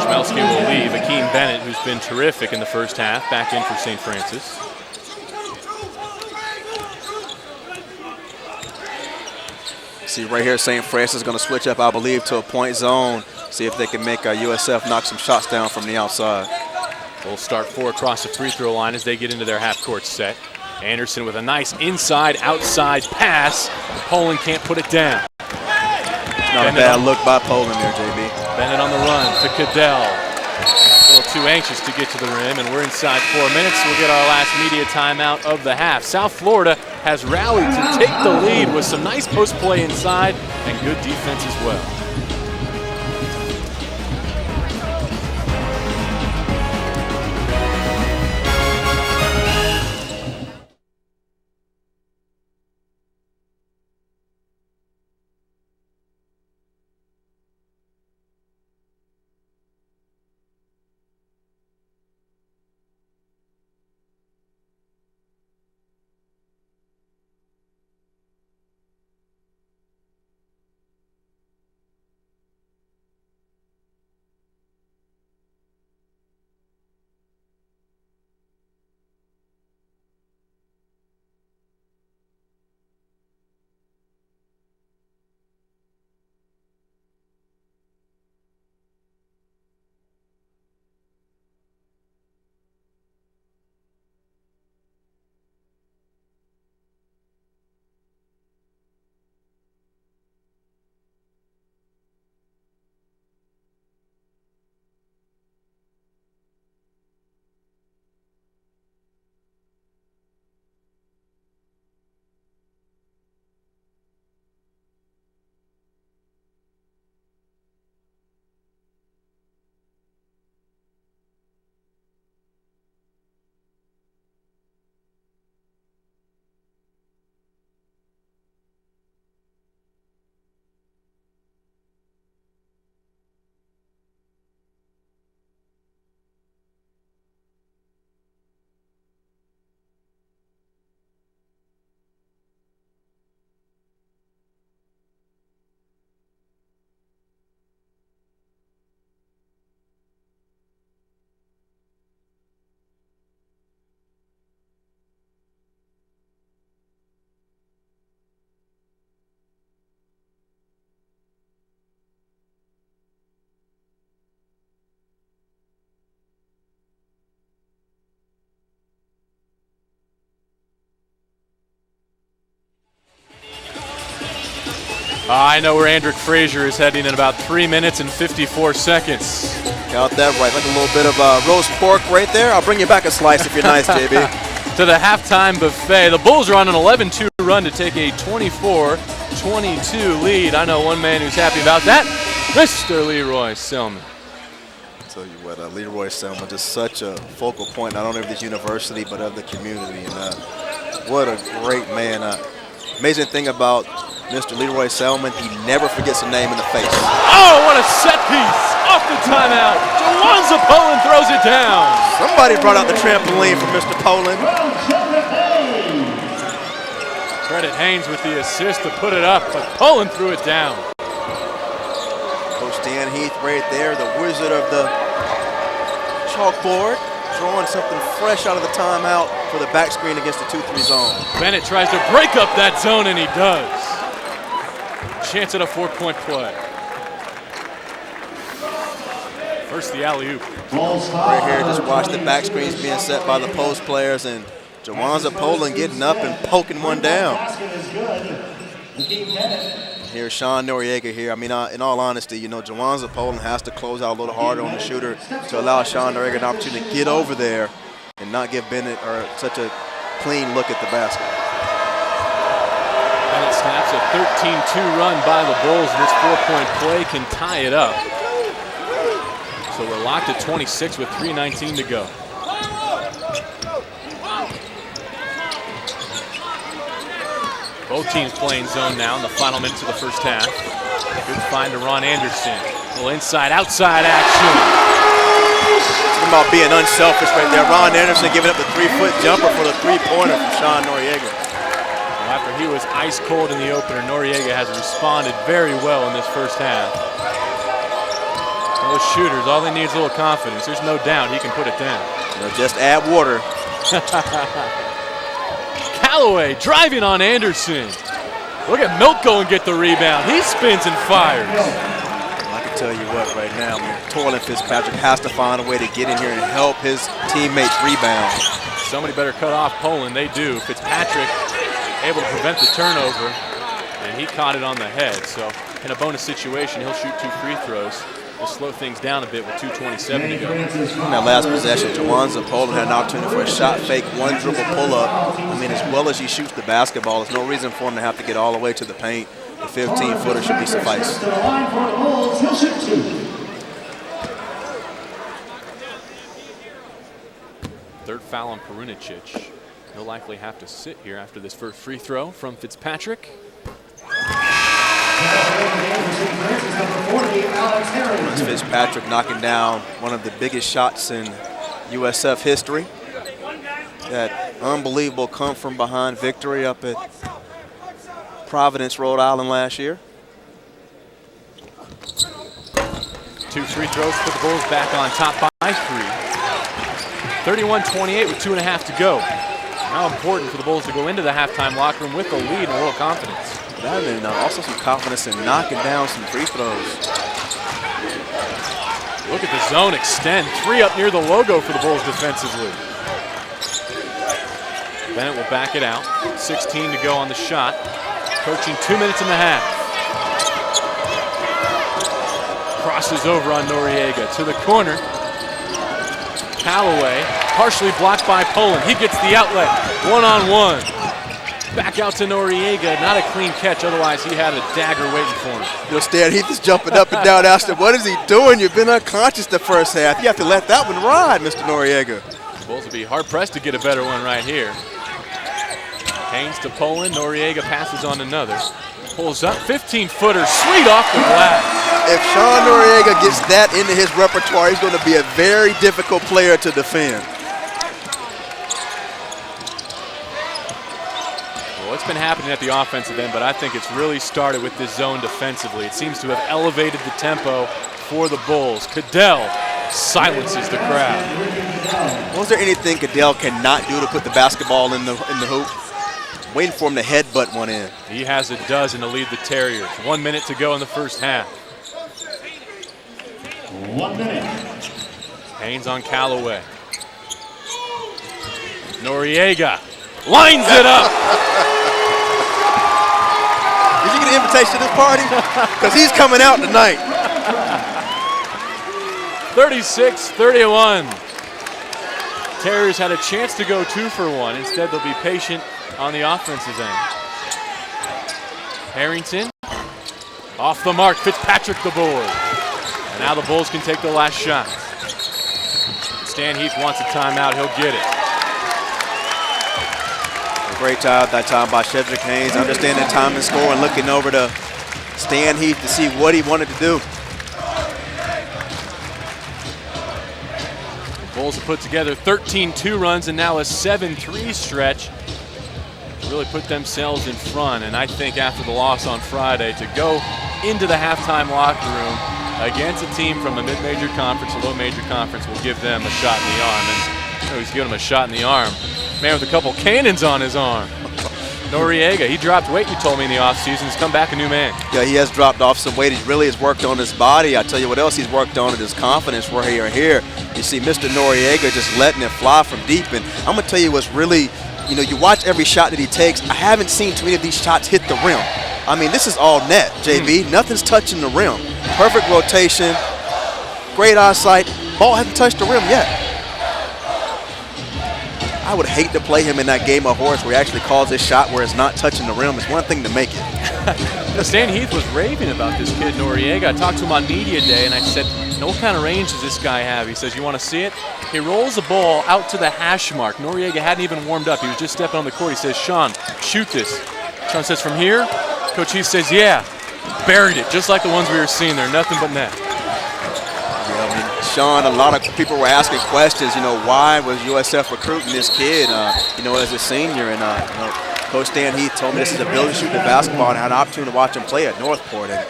Schmelski will leave. Akeem Bennett, who's been terrific in the first half, back in for St. Francis. See right here, St. Francis is going to switch up, I believe, to a point zone. See if they can make USF knock some shots down from the outside. We'll start 4 across the free throw line as they get into their half-court set. Anderson with a nice inside-outside pass. Poland can't put it down. Not a bad look by Poland there, JB. Bennett on the run to Cadell. A little too anxious to get to the rim, and we're inside 4 minutes. We'll get our last media timeout of the half. South Florida has rallied to take the lead with some nice post play inside and good defense as well. I know where Andrick Frazier is heading in about 3 minutes and 54 seconds. Got that right, like a little bit of roast pork right there. I'll bring you back a slice if you're nice, JB. To the halftime buffet. The Bulls are on an 11-2 run to take a 24-22 lead. I know one man who's happy about that, Mr. Leroy Selman. I'll tell you what, Leroy Selman, just such a focal point, not only of this university, but of the community. And what a great man. Amazing thing about Mr. Leroy Selman, he never forgets a name in the face. Oh, what a set piece! Off the timeout, Jawanza Poland throws it down. Somebody brought out the trampoline for Mr. Poland. Credit Haynes with the assist to put it up, but Poland threw it down. Coach Dan Heath right there, the wizard of the chalkboard, drawing something fresh out of the timeout for the back screen against the 2-3 zone. Bennett tries to break up that zone, and he does. Chance at a 4-point play. First the alley-oop. Right here, just watch the back screens being set by the post players, and Jawanza Poland getting up and poking one down. Here's Sean Noriega here. I mean, in all honesty, you know, Jawanza Poland has to close out a little harder on the shooter to allow Sean Noriega an opportunity to get over there and not give Bennett such a clean look at the basket. Bennett snaps a 13-2 run by the Bulls. This 4-point play can tie it up. So we're locked at 26 with 3:19 to go. Both teams playing zone now in the final minutes of the first half. Good find to Ron Anderson. A little inside-outside action. It's about being unselfish right there. Ron Anderson giving up the 3-foot jumper for the 3-pointer from Sean Noriega. Well, after he was ice cold in the opener, Noriega has responded very well in this first half. Those shooters, all they need is a little confidence. There's no doubt he can put it down. You know, just add water. Callaway driving on Anderson. Look at Milko and get the rebound. He spins and fires. I can tell you what right now, Torlin Fitzpatrick has to find a way to get in here and help his teammates rebound. Somebody better cut off Poland. They do. Fitzpatrick able to prevent the turnover, and he caught it on the head. So in a bonus situation, he'll shoot 2 free throws. We'll slow things down a bit with 2:27 to go. On that last possession, Jawanza Poland had an opportunity for a shot fake, 1 dribble pull-up. I mean, as well as he shoots the basketball, there's no reason for him to have to get all the way to the paint. The 15-footer should be suffice. Third foul on Perunicic. He'll likely have to sit here after this first free throw from Fitzpatrick. Fitzpatrick knocking down one of the biggest shots in USF history. That unbelievable come from behind victory up at Providence, Rhode Island last year. 2 free throws put the Bulls back on top by 3. 31-28 with 2.5 to go. How important for the Bulls to go into the halftime locker room with a lead and real confidence. That and also some confidence in knocking down some free throws. Look at the zone extend. 3 up near the logo for the Bulls defensively. Bennett will back it out. 16 to go on the shot. Coaching 2 minutes and a half. Crosses over on Noriega to the corner. Callaway, partially blocked by Poland. He gets the outlet, 1-on-1. Back out to Noriega, not a clean catch, otherwise he had a dagger waiting for him. You know, Stan Heath is jumping up and down, asking, what is he doing? You've been unconscious the first half. You have to let that one ride, Mr. Noriega. The Bulls will be hard-pressed to get a better one right here. Haynes to Poland, Noriega passes on another. Pulls up, 15-footer, sweet off the glass. If Sean Noriega gets that into his repertoire, he's going to be a very difficult player to defend. Well, it's been happening at the offensive end, but I think it's really started with this zone defensively. It seems to have elevated the tempo for the Bulls. Cadell silences the crowd. Was there anything Cadell cannot do to put the basketball in the hoop? Waiting for him to headbutt one in. He has a dozen to lead the Terriers. 1 minute to go in the first half. 1 minute. Haynes on Callaway. Noriega lines it up. Did you get an invitation to this party? Because he's coming out tonight. 36-31. Terriers had a chance to go 2 for 1. Instead, they'll be patient on the offensive end. Harrington off the mark. Fitzpatrick the board. And now the Bulls can take the last shot. Stan Heath wants a timeout. He'll get it. A great job that time by Shedrick Haynes, understanding time and score and looking over to Stan Heath to see what he wanted to do. The Bulls have put together 13-2 runs and now a 7-3 stretch to really put themselves in front. And I think after the loss on Friday, to go into the halftime locker room against a team from a mid-major conference, a low-major conference, will give them a shot in the arm. And he's giving them a shot in the arm. Man with a couple cannons on his arm. Noriega, he dropped weight, you told me, in the offseason. He's come back a new man. Yeah, he has dropped off some weight. He really has worked on his body. I tell you what else he's worked on, his confidence where he are here. You see Mr. Noriega just letting it fly from deep. And I'm going to tell you what's really, you watch every shot that he takes. I haven't seen too many of these shots hit the rim. I mean, this is all net, JB. Nothing's touching the rim. Perfect rotation, great eyesight. Ball hasn't touched the rim yet. I would hate to play him in that game of horse where he actually calls this shot where it's not touching the rim. It's one thing to make it. Stan Heath was raving about this kid, Noriega. I talked to him on media day, and I said, what kind of range does this guy have? He says, you want to see it? He rolls the ball out to the hash mark. Noriega hadn't even warmed up. He was just stepping on the court. He says, Sean, shoot this. Sean says, from here? Coach Heath says, yeah. Buried it, just like the ones we were seeing there. Nothing but net. Sean, a lot of people were asking questions, why was USF recruiting this kid, as a senior? And, Coach Stan Heath told me this is the ability to shoot the basketball, and I had an opportunity to watch him play at Northport. And,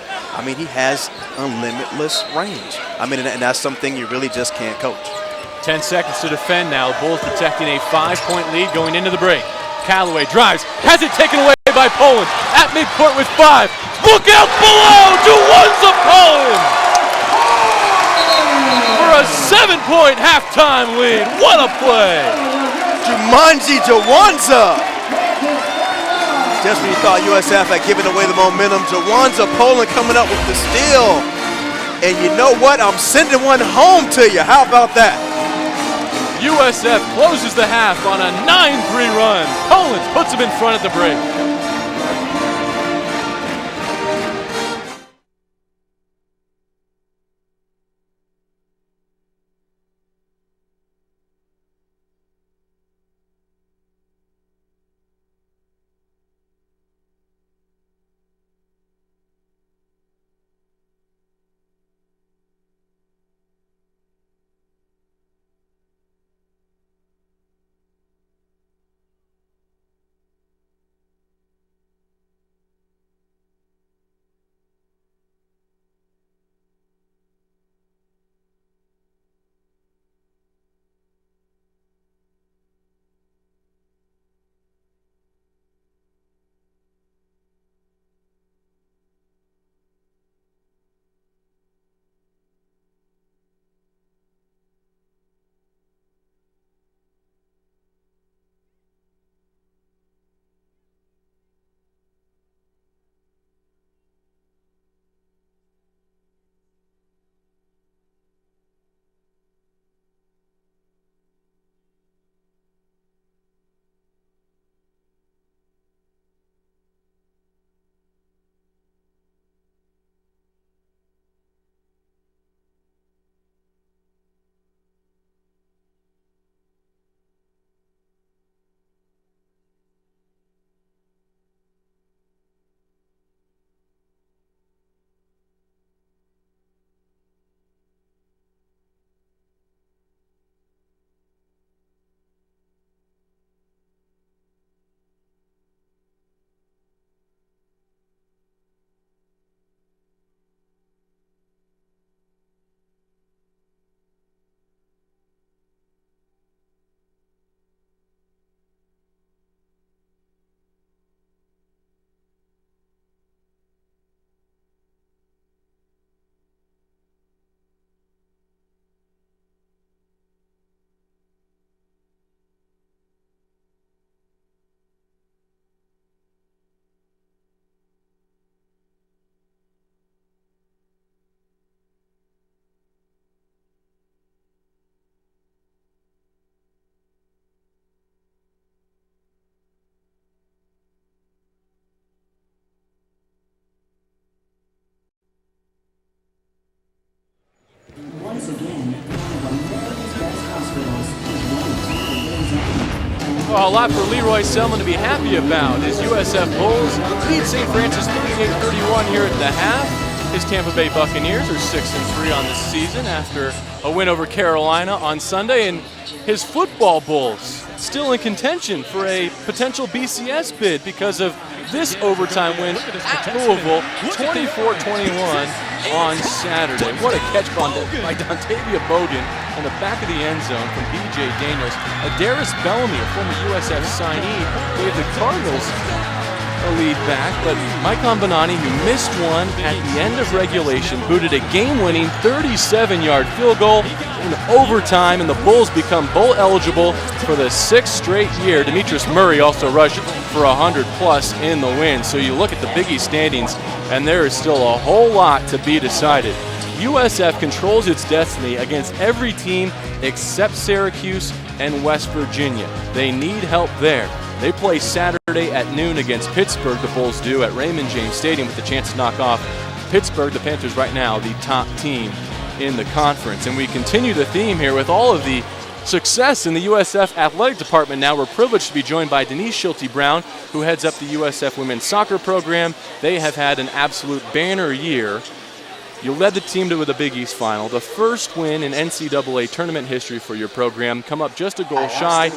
he has unlimitless range. And that's something you really just can't coach. 10 seconds to defend now. The Bulls protecting a 5-point lead going into the break. Callaway drives, has it taken away by Poland. At midcourt with 5. Look out below! Jawanza Poland! For a 7-point halftime lead. What a play! Jumanji Jawanza! Just when you thought USF had given away the momentum, Jawanza Poland coming up with the steal. And you know what? I'm sending one home to you. How about that? USF closes the half on a 9-3 run. Poland puts them in front at the break. Once again, one of America's best hospitals is one Well, a lot for Leroy Selman to be happy about. His USF Bulls lead St. Francis 38-31 here at the half. His Tampa Bay Buccaneers are 6-3 on the season after a win over Carolina on Sunday, and his football Bulls still in contention for a potential BCS bid because of this overtime win at Louisville, 24-21 on Saturday. What a catch by Dontavia Bogan in the back of the end zone from B.J. Daniels. Adaris Bellamy, a former USF signee, gave the Cardinals a lead back, but Mike Bonani, who missed one at the end of regulation, booted a game-winning 37-yard field goal in overtime, and the Bulls become bowl eligible for the 6th straight year. Demetrius Murray also rushed for 100+ in the win. So you look at the Big East standings, and there is still a whole lot to be decided. USF controls its destiny against every team except Syracuse and West Virginia. They need help there. They play Saturday at noon against Pittsburgh, the Bulls do, at Raymond James Stadium with a chance to knock off Pittsburgh. The Panthers right now the top team in the conference. And we continue the theme here with all of the success in the USF athletic department now. We're privileged to be joined by Denise Schulte-Brown, who heads up the USF women's soccer program. They have had an absolute banner year. You led the team to the Big East final, the first win in NCAA tournament history for your program. Come up just a goal shy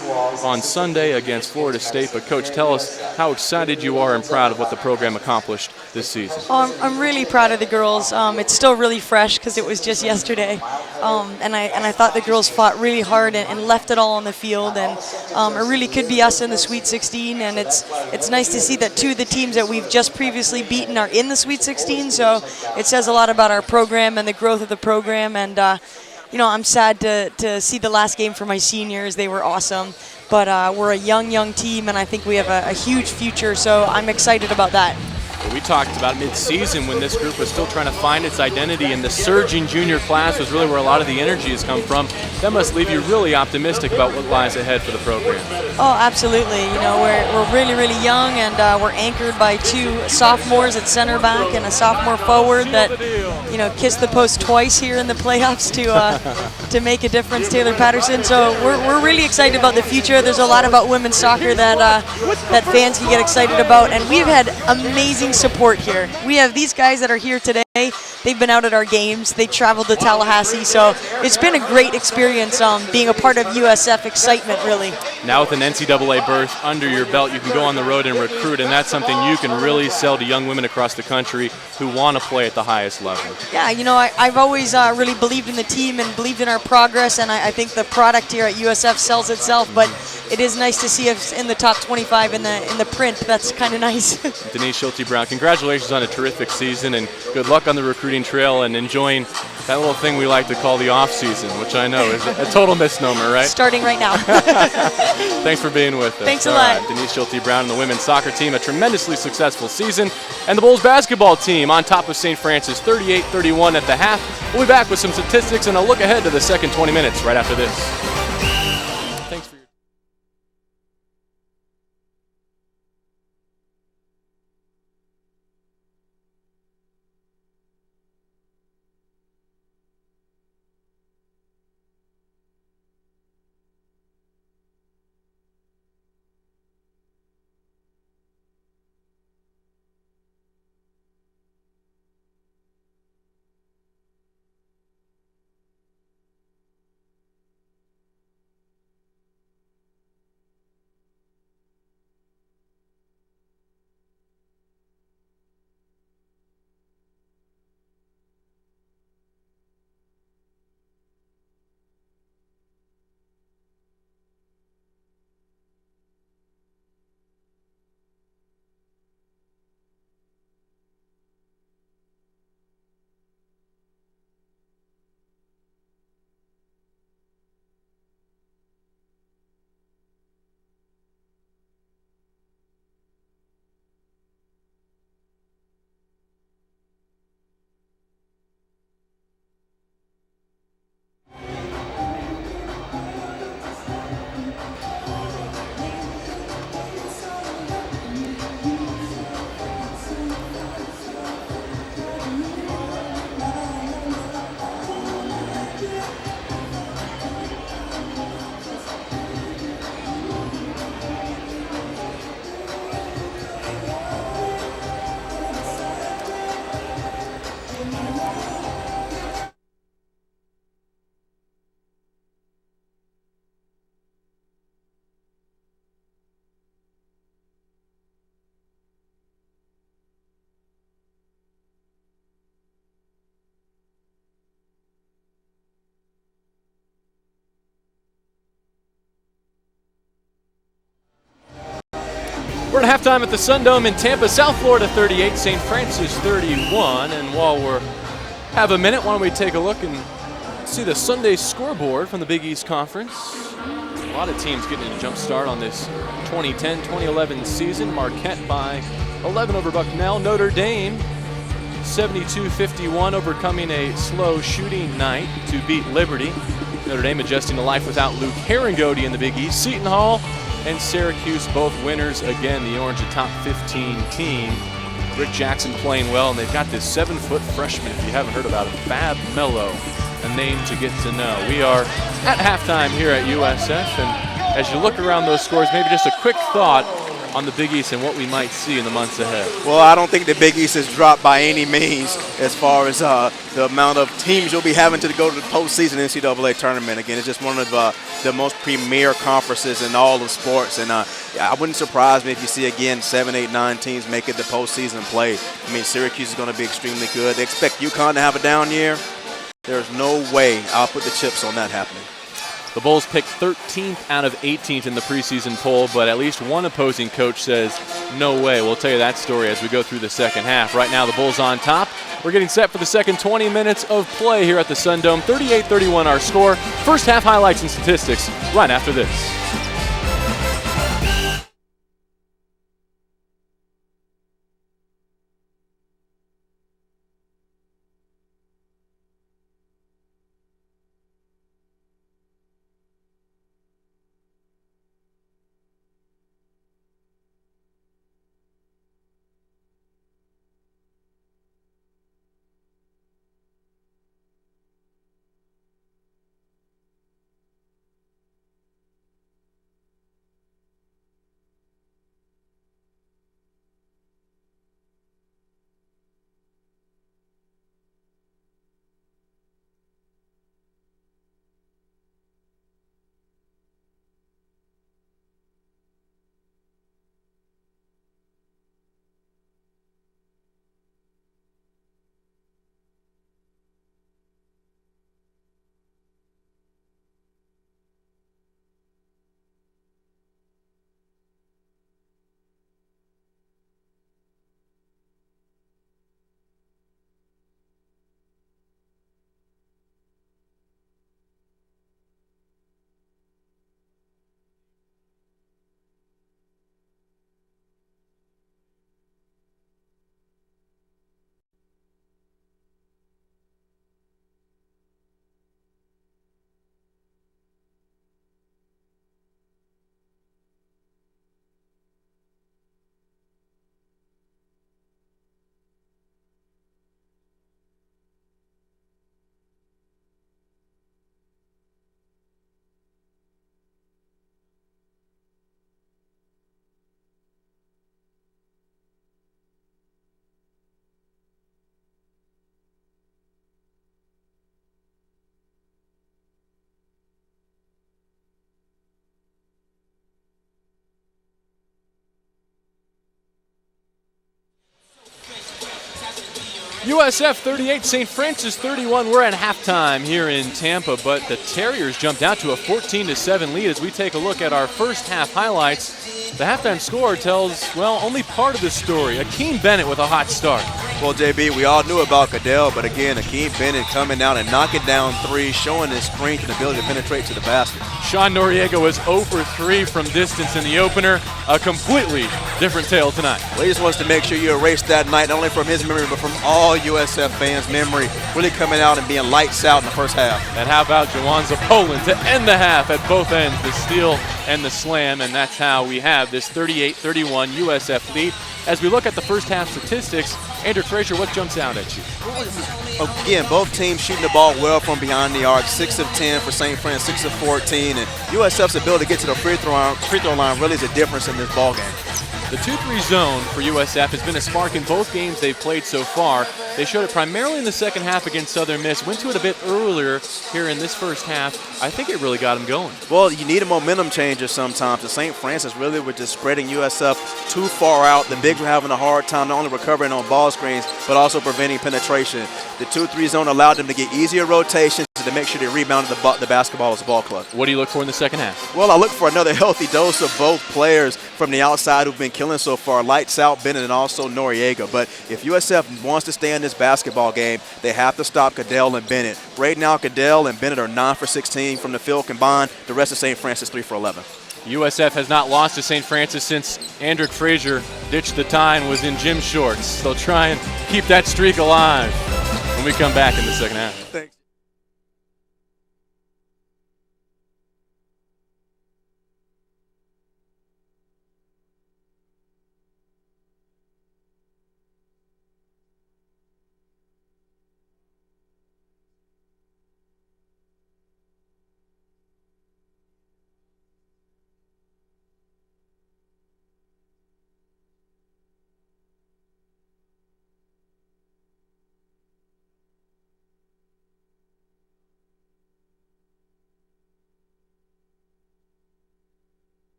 on Sunday against Florida State. But Coach, tell us how excited you are and proud of what the program accomplished this season. I'm really proud of the girls. It's still really fresh because it was just yesterday. And I thought the girls fought really hard and left it all on the field. And it really could be us in the Sweet 16. And it's nice to see that two of the teams that we've just previously beaten are in the Sweet 16. So it says a lot about our program and the growth of the program. And I'm sad to see the last game for my seniors. They were awesome. we're a young team, and I think we have a huge future, so I'm excited about that. We talked about mid-season when this group was still trying to find its identity, and the surging junior class was really where a lot of the energy has come from. That must leave you really optimistic about what lies ahead for the program. Oh, absolutely. You know, we're really young, and we're anchored by 2 sophomores at center back and a sophomore forward that, you know, kissed the post twice here in the playoffs to make a difference, Taylor Patterson. So we're really excited about the future. There's a lot about women's soccer that fans can get excited about, and we've had amazing support here. We have these guys that are here today. They've been out at our games. They traveled to Tallahassee, so it's been a great experience being a part of USF excitement, really. Now with an NCAA berth under your belt, you can go on the road and recruit, and that's something you can really sell to young women across the country who want to play at the highest level. Yeah, you know, I've always really believed in the team and believed in our progress, and I think the product here at USF sells itself, but it is nice to see us in the top 25 in the print. That's kind of nice. Denise Schulte-Brown, congratulations on a terrific season, and good luck on the recruiting trail and enjoying that little thing we like to call the off season, which I know is a total misnomer, right? Starting right now. Thanks for being with us. Thanks a lot. Denise Schulte-Brown and the women's soccer team, a tremendously successful season, and the Bulls basketball team on top of St. Francis, 38-31 at the half. We'll be back with some statistics and a look ahead to the second 20 minutes right after this. Thanks for your We're at halftime at the Sundome in Tampa, South Florida 38, St. Francis 31. And while we have a minute, why don't we take a look and see the Sunday scoreboard from the Big East Conference. A lot of teams getting a jump start on this 2010-2011 season. Marquette by 11 over Bucknell. Notre Dame 72-51, overcoming a slow shooting night to beat Liberty. Notre Dame adjusting to life without Luke Herringody in the Big East. Seton Hall and Syracuse both winners. Again, the Orange a top 15 team. Rick Jackson playing well, and they've got this 7-foot freshman, if you haven't heard about him, Fab Mello, a name to get to know. We are at halftime here at USF, and as you look around those scores, maybe just a quick thought on the Big East and what we might see in the months ahead. Well, I don't think the Big East has dropped by any means as far as the amount of teams you'll be having to go to the postseason NCAA tournament. Again, it's just one of the most premier conferences in all of sports, and I wouldn't surprise me if you see, again, 7, 8, 9 teams make it to postseason play. I mean, Syracuse is going to be extremely good. They expect UConn to have a down year. There's no way I'll put the chips on that happening. The Bulls picked 13th out of 18th in the preseason poll, but at least one opposing coach says, no way. We'll tell you that story as we go through the second half. Right now, the Bulls on top. We're getting set for the second 20 minutes of play here at the Sundome. 38-31 our score. First half highlights and statistics right after this. USF 38, St. Francis 31. We're at halftime here in Tampa, but the Terriers jumped out to a 14-7 lead. As we take a look at our first half highlights, the halftime score tells, well, only part of the story. Akeem Bennett with a hot start. Well, JB, we all knew about Cadell, but again, Akeem Bennett coming out and knocking down threes, showing his strength and ability to penetrate to the basket. Sean Noriega was 0 for 3 from distance in the opener. A completely different tale tonight. Well, he just wants to make sure you erase that night, not only from his memory, but from all USF fans' memory, really coming out and being lights out in the first half. And how about Jawanza Poland to end the half at both ends, the steal and the slam, and that's how we have this 38-31 USF lead. As we look at the first half statistics, Andrew Frazier, what jumps out at you? Again, both teams shooting the ball well from behind the arc. 6 of 10 for St. Francis, 6 of 14, and USF's ability to get to the free throw line really is a difference in this ball game. The 2-3 zone for USF has been a spark in both games they've played so far. They showed it primarily in the second half against Southern Miss. Went to it a bit earlier here in this first half. I think it really got them going. Well, you need a momentum changer sometimes. The St. Francis really were just spreading USF too far out. The bigs were having a hard time not only recovering on ball screens, but also preventing penetration. The 2-3 zone allowed them to get easier rotations to make sure they rebounded the basketball as a ball club. What do you look for in the second half? Well, I look for another healthy dose of both players from the outside who've been killing so far. Lights out Bennett and also Noriega. But if USF wants to stay in this basketball game, they have to stop Cadell and Bennett. Right now, Cadell and Bennett are 9 for 16 from the field combined. The rest of St. Francis 3 for 11. USF has not lost to St. Francis since Andrew Frazier ditched the tie and was in gym shorts. They'll try and keep that streak alive when we come back in the second half. Thanks.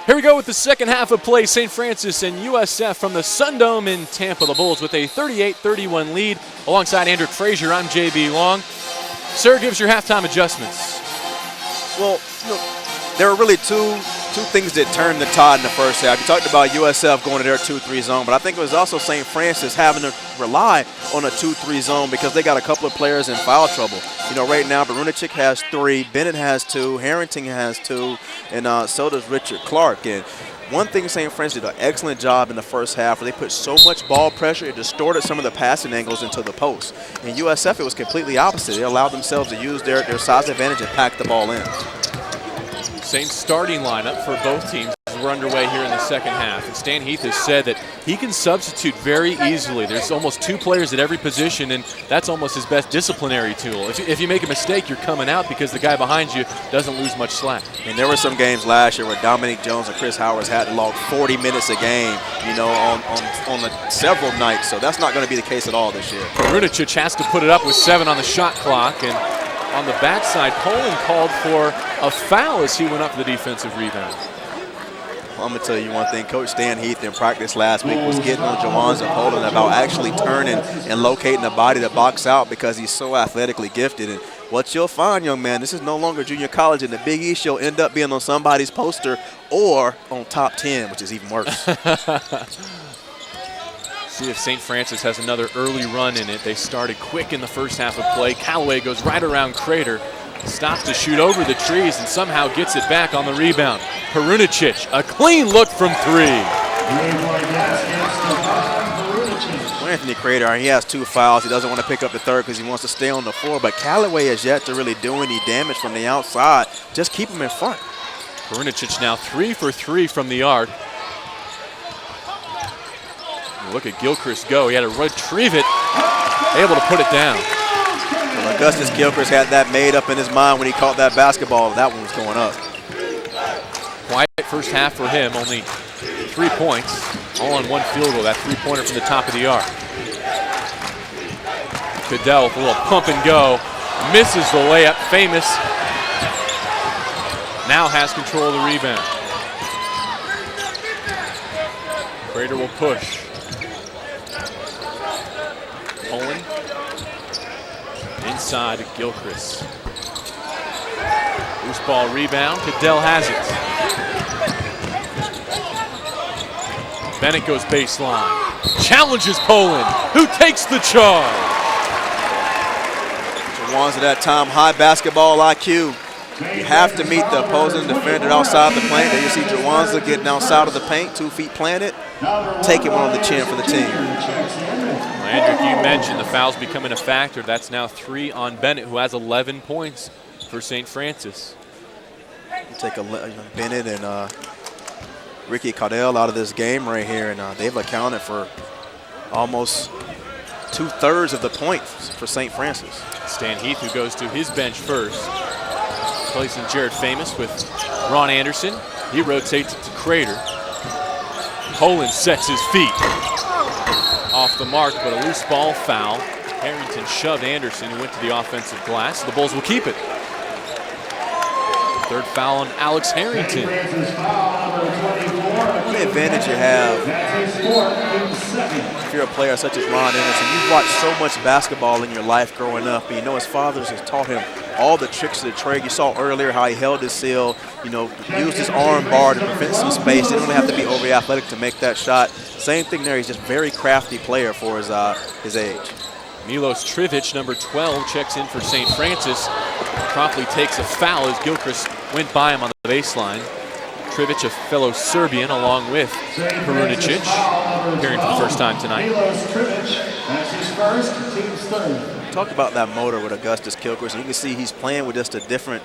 Here we go with the second half of play. St. Francis and USF from the Sundome in Tampa. The Bulls with a 38-31 lead. Alongside Andrew Frazier, I'm JB Long. Sir, gives your halftime adjustments. Well, there were really two things that turned the tide in the first half. You talked about USF going to their 2-3 zone, but I think it was also St. Francis having to rely on a 2-3 zone because they got a couple of players in foul trouble. You know, right now, Barunicic has 3, Bennett has 2, Harrington has 2, and so does Richard Clark. And one thing St. Francis did an excellent job in the first half where they put so much ball pressure, it distorted some of the passing angles into the post. In USF, it was completely opposite. They allowed themselves to use their size advantage and pack the ball in. Same starting lineup for both teams as we're underway here in the second half. And Stan Heath has said that he can substitute very easily. There's almost 2 players at every position, and that's almost his best disciplinary tool. If you make a mistake, you're coming out because the guy behind you doesn't lose much slack. And there were some games last year where Dominique Jones and Chris Howard had to log 40 minutes a game, you know, on on several nights, so that's not going to be the case at all this year. Perunicic has to put it up with 7 on the shot clock, and on the backside, Poland called for a foul as he went up for the defensive rebound. I'm going to tell you one thing. Coach Stan Heath in practice last week was getting on Jawanza Poland about actually turning and locating the body to box out because he's so athletically gifted. And what you'll find, young man, this is no longer junior college. In the Big East, you'll end up being on somebody's poster or on top 10, which is even worse. See if St. Francis has another early run in it. They started quick in the first half of play. Callaway goes right around Crater, stops to shoot over the trees and somehow gets it back on the rebound. Perunicic, a clean look from 3. Anthony Crater, he has 2 fouls. He doesn't want to pick up the third because he wants to stay on the floor, but Callaway has yet to really do any damage from the outside. Just keep him in front. Perunicic now 3 for 3 from the arc. Look at Gilchrist go. He had to retrieve it, able to put it down. Well, Augustus Gilchrist had that made up in his mind when he caught that basketball. That one was going up. Quiet first half for him, only 3 points, all on 1 field goal, that 3-pointer from the top of the arc. Cadell with a little pump and go, misses the layup, famous. Now has control of the rebound. Crater will push. Poland inside to Gilchrist. Loose ball rebound. Cadell has it. Bennett goes baseline. Challenges Poland, who takes the charge. Jawanza that time, high basketball IQ. You have to meet the opposing defender outside the paint. There you see Jawanza getting outside of the paint, 2 feet planted, taking one on the chin for the team. Well, Andrew, you mentioned the fouls becoming a factor. That's now 3 on Bennett, who has 11 points for St. Francis. You take Bennett and Ricky Cadell out of this game right here, and they've accounted for almost 2/3 of the points for St. Francis. Stan Heath, who goes to his bench first, placing Jared Famous with Ron Anderson. He rotates it to Crater. Poland sets his feet. Off the mark, but a loose ball foul. Harrington shoved Anderson, who went to the offensive glass. The Bulls will keep it. 3rd foul on Alex Harrington. What advantage you have if you're a player such as Ron Anderson. You've watched so much basketball in your life growing up, and you know his father has taught him all the tricks of the trade. You saw earlier how he held his seal, used his arm bar to prevent some space. He didn't have to be overly athletic to make that shot. Same thing there. He's just a very crafty player for his age. Milos Trivic, number 12, checks in for St. Francis. Promptly takes a foul as Gilchrist went by him on the baseline. Trivic, a fellow Serbian, along with Perunicic, appearing for the first time tonight. Talk about that motor with Augustus Gilchrist. You can see he's playing with just a different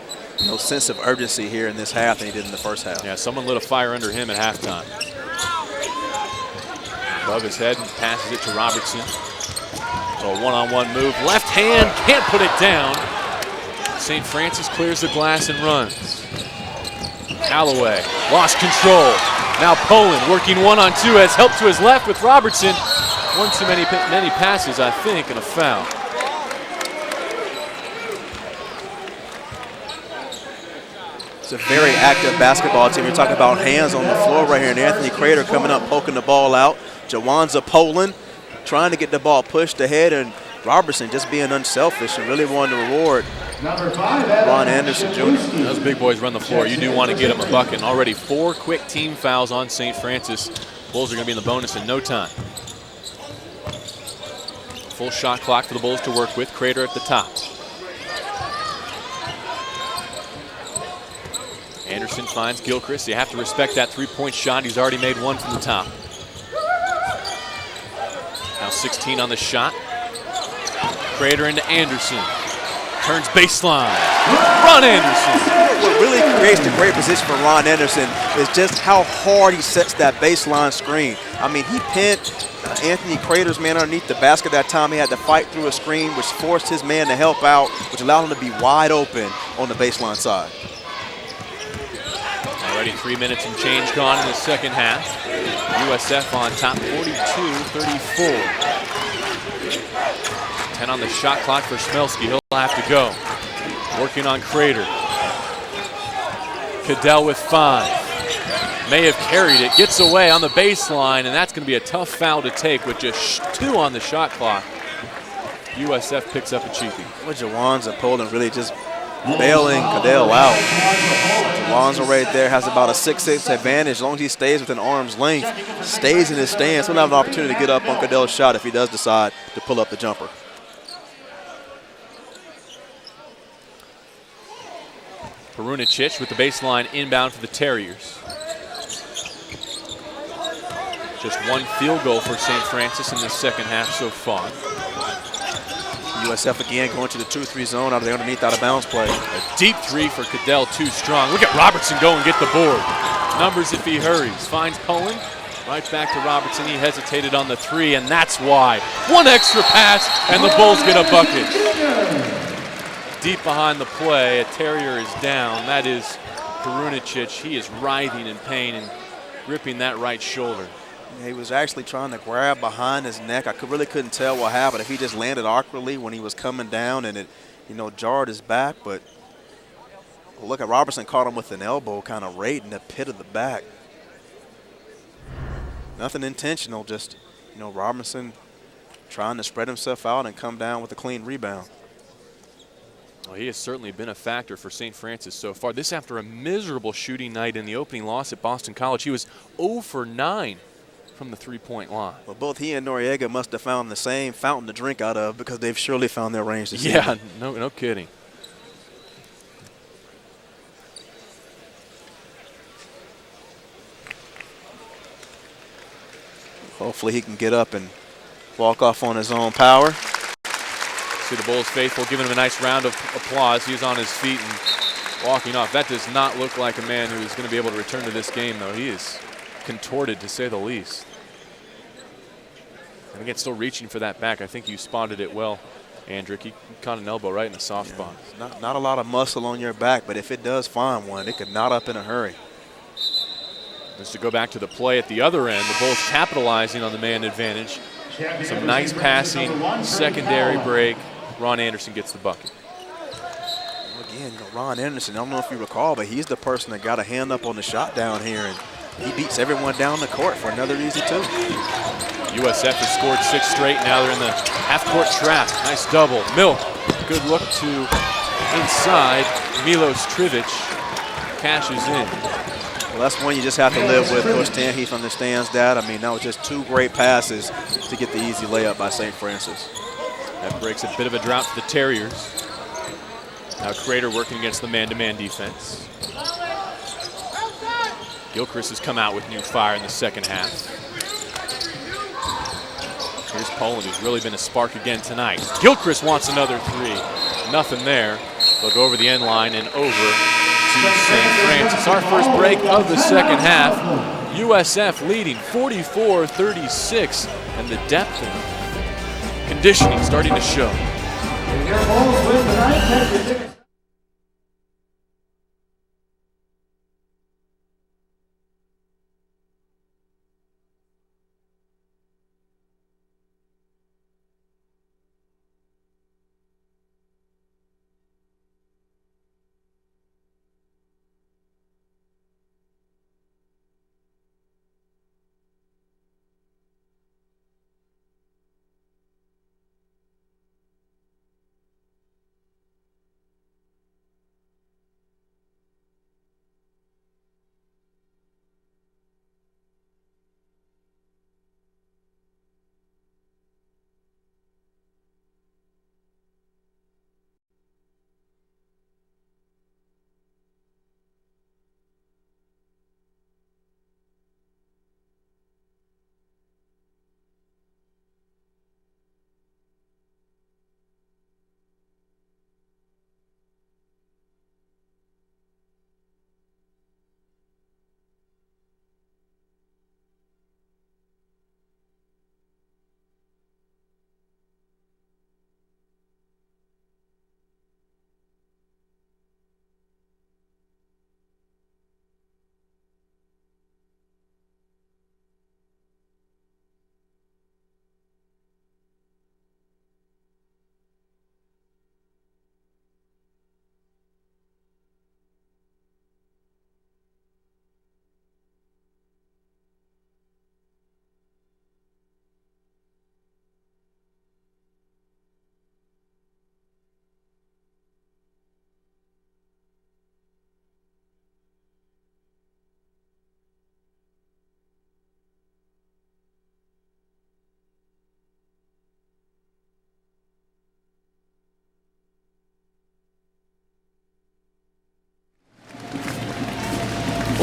sense of urgency here in this half than he did in the first half. Yeah, someone lit a fire under him at halftime. Above his head and passes it to Robertson. So a one-on-one move. Left hand, can't put it down. St. Francis clears the glass and runs. Callaway lost control. Now Poland working 1-on-2, has help to his left with Robertson. One too many passes, I think, and a foul. It's a very active basketball team. You're talking about hands on the floor right here, and Anthony Crater coming up, poking the ball out. Jawanza Poland trying to get the ball pushed ahead, and Robertson just being unselfish and really wanting to reward Ron Anderson Jr. Those big boys run the floor. You do want to get them a bucket. And already 4 quick team fouls on St. Francis. Bulls are going to be in the bonus in no time. Full shot clock for the Bulls to work with. Crater at the top. Anderson finds Gilchrist. You have to respect that 3-point shot. He's already made 1 from the top. Now 16 on the shot. Crater into Anderson. Turns baseline. Ron Anderson. What really creates the great position for Ron Anderson is just how hard he sets that baseline screen. I mean, he pinned Anthony Crater's man underneath the basket that time. He had to fight through a screen, which forced his man to help out, which allowed him to be wide open on the baseline side. Now Already 3 minutes and change gone in the second half. USF on top 42-34. 10 on the shot clock for Schmelski. He'll have to go. Working on Crater. Cadell with 5. May have carried it. Gets away on the baseline, and that's going to be a tough foul to take with just 2 on the shot clock. USF picks up a cheapie. Well, Jawanza Poland really just bailing Cadell out. Jawanza right there has about a 6'6" advantage. As long as he stays within arm's length, stays in his stance, he'll have an opportunity to get up on Cadell's shot if he does decide to pull up the jumper. Perunicic with the baseline inbound for the Terriers. Just 1 field goal for St. Francis in the second half so far. USF again going to the 2-3 zone out of the underneath out of bounds play. A deep 3 for Cadell, too strong. Look at Robertson go and get the board. Numbers if he hurries. Finds Poland. Right back to Robertson. He hesitated on the 3, and that's why. 1 extra pass, and the Bulls get a bucket. Deep behind the play, a Terrier is down. That is Perunicic. He is writhing in pain and gripping that right shoulder. He was actually trying to grab behind his neck. I really couldn't tell what happened. If he just landed awkwardly when he was coming down and it, jarred his back. But look at Robertson caught him with an elbow, kind of right in the pit of the back. Nothing intentional, just Robertson trying to spread himself out and come down with a clean rebound. Well, he has certainly been a factor for St. Francis so far. This after a miserable shooting night in the opening loss at Boston College. He was 0 for 9 from the 3-point line. Well, both he and Noriega must have found the same fountain to drink out of because they've surely found their range this Yeah, season. no kidding. Hopefully he can get up and walk off on his own power. See the Bulls faithful giving him a nice round of applause. He is on his feet and walking off. That does not look like a man who is going to be able to return to this game, though. He is contorted, to say the least. And again, still reaching for that back. I think you spotted it well, Andrick. He caught an elbow right in the soft spot. Not a lot of muscle on your back, but if it does find one, it could knot up in a hurry. Just to go back to the play at the other end, the Bulls capitalizing on the man advantage. Some nice passing, secondary break. Ron Anderson gets the bucket. Again, Ron Anderson, I don't know if you recall, but he's the person that got a hand up on the shot down here, and he beats everyone down the court for another easy 2. USF has scored 6 straight. Now they're in the half-court trap. Nice double. Milk, good look to inside. Milos Trivic cashes in. Well, that's one you just have to live with. Coach Tanheath understands that. I mean, that was just 2 great passes to get the easy layup by St. Francis. That breaks a bit of a drought for the Terriers. Now Crater working against the man-to-man defense. Gilchrist has come out with new fire in the second half. Here's Poland, who's really been a spark again tonight. Gilchrist wants another 3. Nothing there. They'll go over the end line and over to St. Francis. Our first break of the second half. USF leading 44-36, and the depth and conditioning starting to show. Your Bulls win tonight. Take your tickets.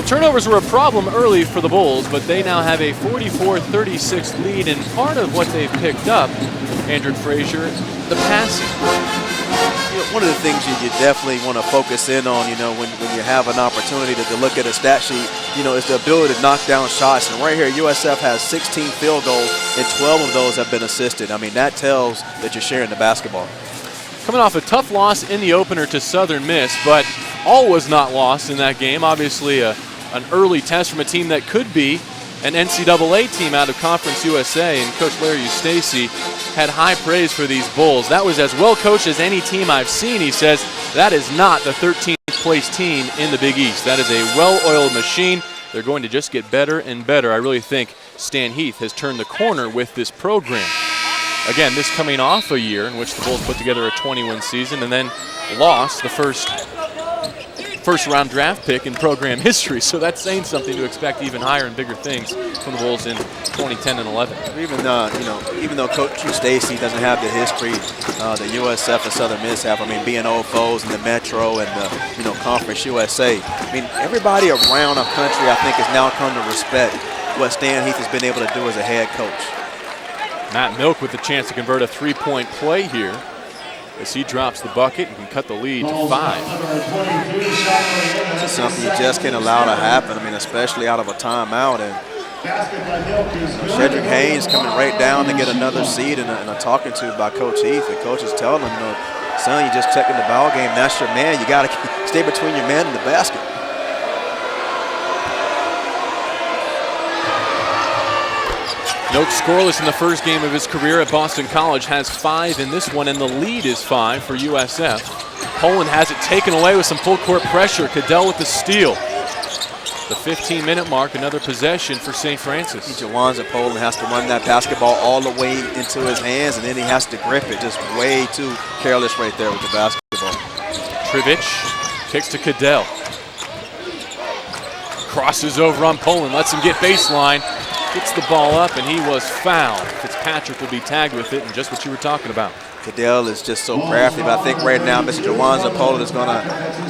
turnovers were a problem early for the Bulls, but they now have a 44-36 lead, and part of what they've picked up, Andrew Frazier, the passing. One of the things you definitely want to focus in on, when you have an opportunity to look at a stat sheet, is the ability to knock down shots. And right here, USF has 16 field goals, and 12 of those have been assisted. I mean, that tells that you're sharing the basketball. Coming off a tough loss in the opener to Southern Miss, but all was not lost in that game. Obviously, an early test from a team that could be an NCAA team out of Conference USA, and Coach Larry Eustace had high praise for these Bulls. That was as well coached as any team I've seen. He says that is not the 13th place team in the Big East. That is a well-oiled machine. They're going to just get better and better. I really think Stan Heath has turned the corner with this program. Again, this coming off a year in which the Bulls put together a 20-win season and then lost the first-round draft pick in program history. So that's saying something, to expect even higher and bigger things from the Bulls in 2010 and 11. Even though Coach Eustace doesn't have the history that USF and Southern Miss have, I mean, being old foes in the Metro and the Conference USA, I mean, everybody around our country, I think, has now come to respect what Stan Heath has been able to do as a head coach. Matt Milk with the chance to convert a three-point play here as he drops the bucket and can cut the lead to 5. This is something you just can't allow to happen. I mean, especially out of a timeout. And Cedric Haynes coming right down to get another seed and a talking to by Coach Heath. And Coach is telling him, son, you're just checking the ball game. That's your man. You got to stay between your man and the basket. Milk scoreless in the first game of his career at Boston College, has 5 in this one, and the lead is 5 for USF. Poland has it taken away with some full court pressure. Cadell with the steal. The 15-minute mark, another possession for St. Francis. Jawanza Poland has to run that basketball all the way into his hands, and then he has to grip it. Just way too careless right there with the basketball. Trivic kicks to Cadell. Crosses over on Poland, lets him get baseline. Gets the ball up, and he was fouled. Fitzpatrick will be tagged with it, and just what you were talking about. Cadell is just so crafty, but I think right now Mr. Jawanza Poland is going to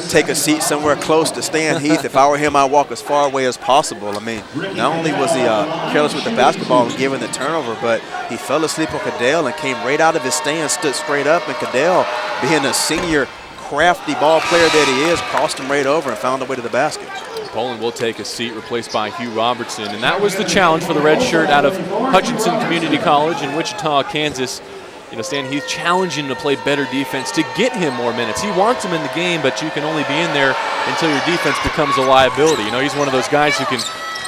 take a seat somewhere close to Stan Heath. If I were him, I'd walk as far away as possible. I mean, not only was he careless with the basketball and giving the turnover, but he fell asleep on Cadell and came right out of his stand, stood straight up, and Cadell, being a senior crafty ball player that he is, crossed him right over and found a way to the basket. Poland will take a seat, replaced by Hugh Robertson. And that was the challenge for the red shirt out of Hutchinson Community College in Wichita, Kansas. Stan Heath challenging him to play better defense to get him more minutes. He wants him in the game, but you can only be in there until your defense becomes a liability. He's one of those guys who can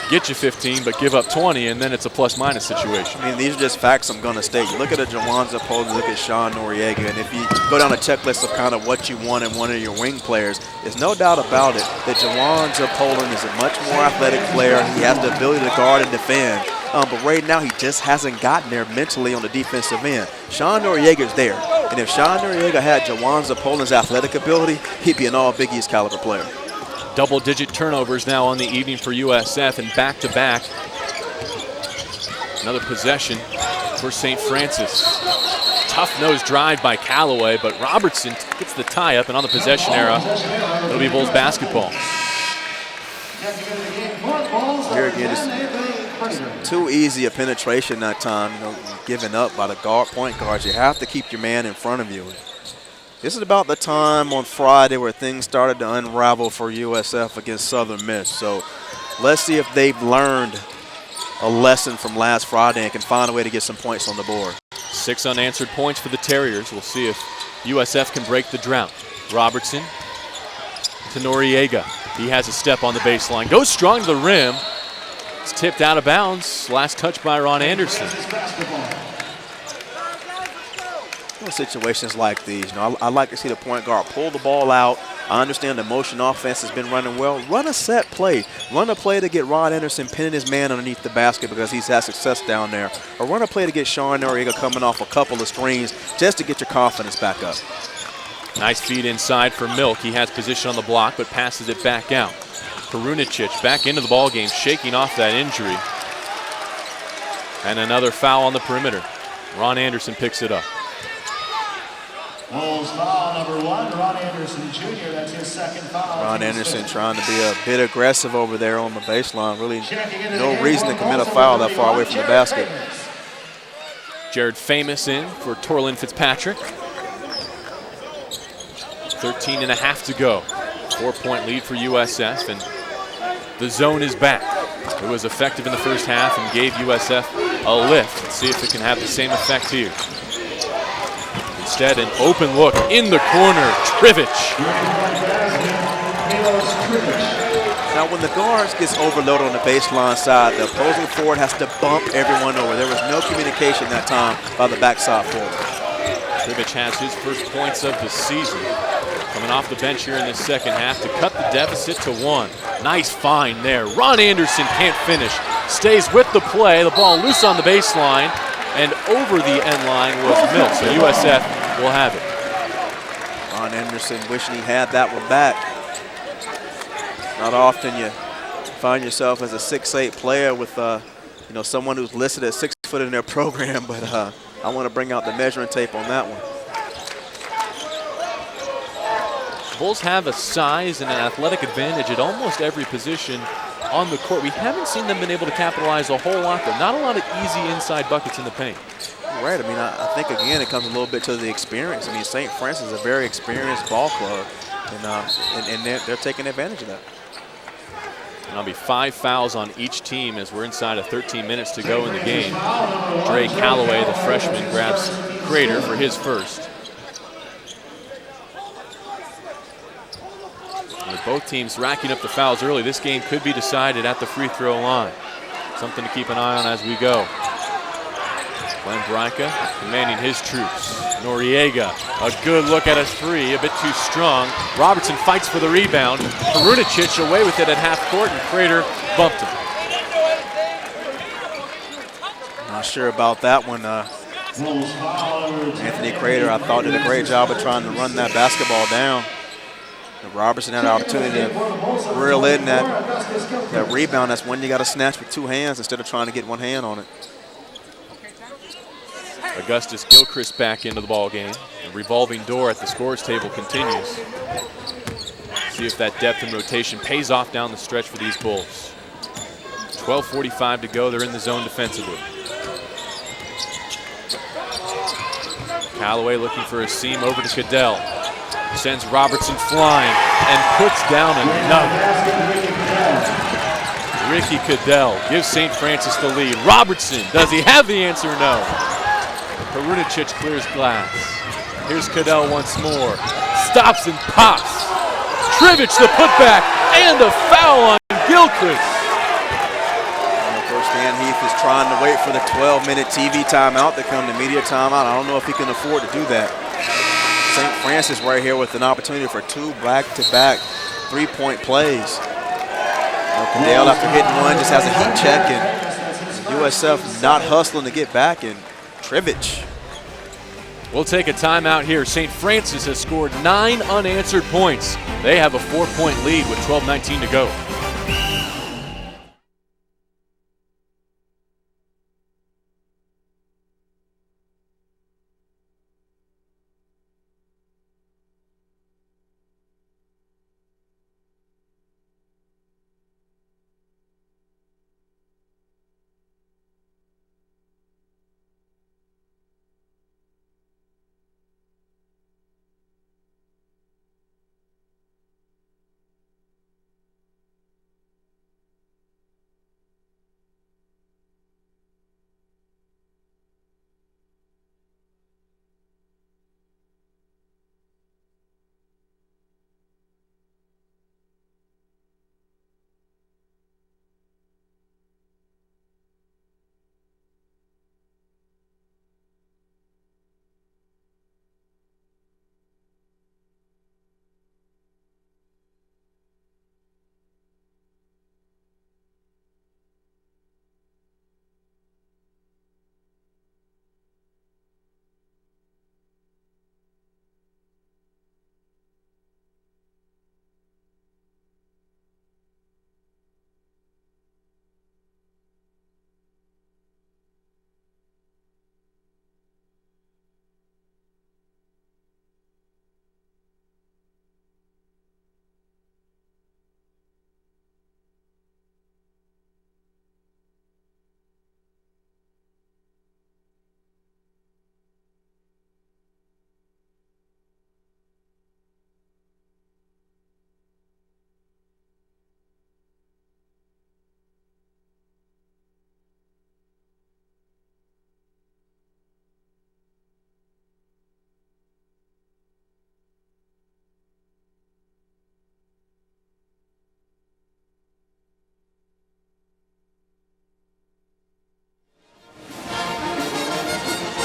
get you 15 but give up 20, and then it's a plus-minus situation. I mean, these are just facts I'm going to state. You look at a Jawanza Poland, look at Sean Noriega, and if you go down a checklist of kind of what you want in one of your wing players, there's no doubt about it that Jawanza Poland is a much more athletic player. He has the ability to guard and defend. But right now, he just hasn't gotten there mentally on the defensive end. Sean Noriega's there. And if Sean Noriega had Jawanza Poland's athletic ability, he'd be an all Big East caliber player. Double-digit turnovers now on the evening for USF, and back-to-back. Another possession for St. Francis. Tough nose drive by Callaway, but Robertson gets the tie-up, and on the possession era, it'll be Bulls basketball. Here again, it's too easy a penetration that time, given up by the point guards. You have to keep your man in front of you. This is about the time on Friday where things started to unravel for USF against Southern Miss. So let's see if they've learned a lesson from last Friday and can find a way to get some points on the board. 6 unanswered points for the Terriers. We'll see if USF can break the drought. Robertson to Noriega. He has a step on the baseline. Goes strong to the rim. It's tipped out of bounds. Last touch by Ron Anderson. Situations like these, I like to see the point guard pull the ball out. I understand the motion offense has been running well. Run a set play. Run a play to get Ron Anderson pinning his man underneath the basket because he's had success down there. Or run a play to get Sean Noriega coming off a couple of screens just to get your confidence back up. Nice feed inside for Milk. He has position on the block but passes it back out. Perunicic back into the ball game, shaking off that injury. And another foul on the perimeter. Ron Anderson picks it up. Bulls foul number 1, Ron Anderson Jr. That's his second foul. Ron Anderson trying to be a bit aggressive over there on the baseline. Really no reason to commit a foul that far away from the basket. Jared Famous in for Torlin Fitzpatrick. 13 and a half to go. 4-point lead for USF, and the zone is back. It was effective in the first half and gave USF a lift. Let's see if it can have the same effect here. Instead, an open look in the corner. Trivich. Now, when the guards gets overloaded on the baseline side, the opposing forward has to bump everyone over. There was no communication that time by the backside forward. Trivich has his first points of the season. Coming off the bench here in this second half to cut the deficit to 1. Nice find there. Ron Anderson can't finish. Stays with the play. The ball loose on the baseline, and over the end line was Milt. So USF will have it. Ron Anderson wishing he had that one back. Not often you find yourself as a 6'8" player with someone who's listed at 6 foot in their program, but I want to bring out the measuring tape on that one. Bulls have a size and an athletic advantage at almost every position on the court. We haven't seen them been able to capitalize a whole lot, though. Not a lot of easy inside buckets in the paint. Right. I mean, I think, again, it comes a little bit to the experience. I mean, St. Francis is a very experienced ball club, and they're taking advantage of that. And there'll be 5 fouls on each team as we're inside of 13 minutes to go in the game. Dre Calloway, the freshman, grabs Crater for his first. With both teams racking up the fouls early, this game could be decided at the free throw line. Something to keep an eye on as we go. Glenn Bryka commanding his troops. Noriega, a good look at a 3, a bit too strong. Robertson fights for the rebound. Perunicic away with it at half court, and Crater bumped him. Not sure about that one. Anthony Crater, I thought, did a great job of trying to run that basketball down. And Robertson had an opportunity to reel in that rebound. That's one you got to snatch with 2 hands instead of trying to get 1 hand on it. Augustus Gilchrist back into the ball game. The revolving door at the scores table continues. See if that depth and rotation pays off down the stretch for these Bulls. 12:45 to go. They're in the zone defensively. Callaway looking for a seam over to Cadell. Sends Robertson flying and puts down another. Ricky Cadell gives St. Francis the lead. Robertson, does he have the answer? No. Perunicic clears glass. Here's Cadell once more. Stops and pops. Trivich the putback and a foul on Gilchrist. Of course, Dan Heath is trying to wait for the 12-minute TV timeout to come to media timeout. I don't know if he can afford to do that. St. Francis right here with an opportunity for 2 back-to-back 3-point plays. Cadell, after hitting one, just has a heat check, and USF not hustling to get back, and Trivich. We'll take a timeout here. St. Francis has scored 9 unanswered points. They have a 4-point lead with 12:19 to go.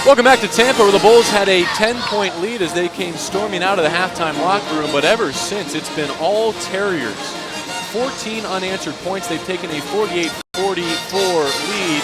Welcome back to Tampa, where the Bulls had a 10-point lead as they came storming out of the halftime locker room. But ever since, it's been all Terriers. 14 unanswered points. They've taken a 48-44 lead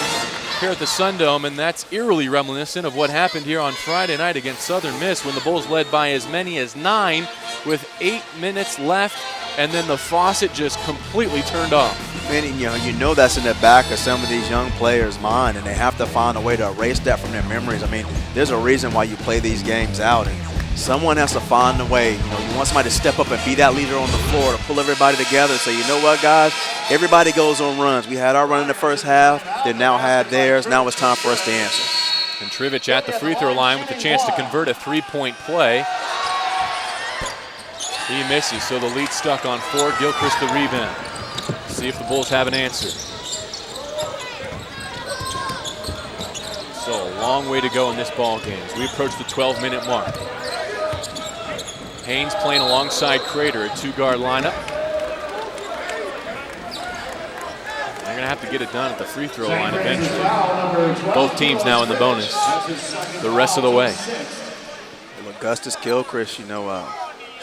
here at the Sundome, and that's eerily reminiscent of what happened here on Friday night against Southern Miss when the Bulls led by as many as 9 with 8 minutes left, and then the faucet just completely turned off. And you know that's in the back of some of these young players' mind, and they have to find a way to erase that from their memories. I mean, there's a reason why you play these games out, and someone has to find a way. You want somebody to step up and be that leader on the floor, to pull everybody together and say, you know what, guys, everybody goes on runs. We had our run in the first half, they now had theirs. Now it's time for us to answer. And Trivich at the free throw line with the chance to convert a three-point play. He misses, so the lead stuck on 4. Gilchrist the rebound. See if the Bulls have an answer. So a long way to go in this ball game as we approach the 12-minute mark. Haynes playing alongside Crater, a 2-guard lineup. They're going to have to get it done at the free throw line eventually. Both teams now in the bonus the rest of the way. Well, Augustus Gilchrist,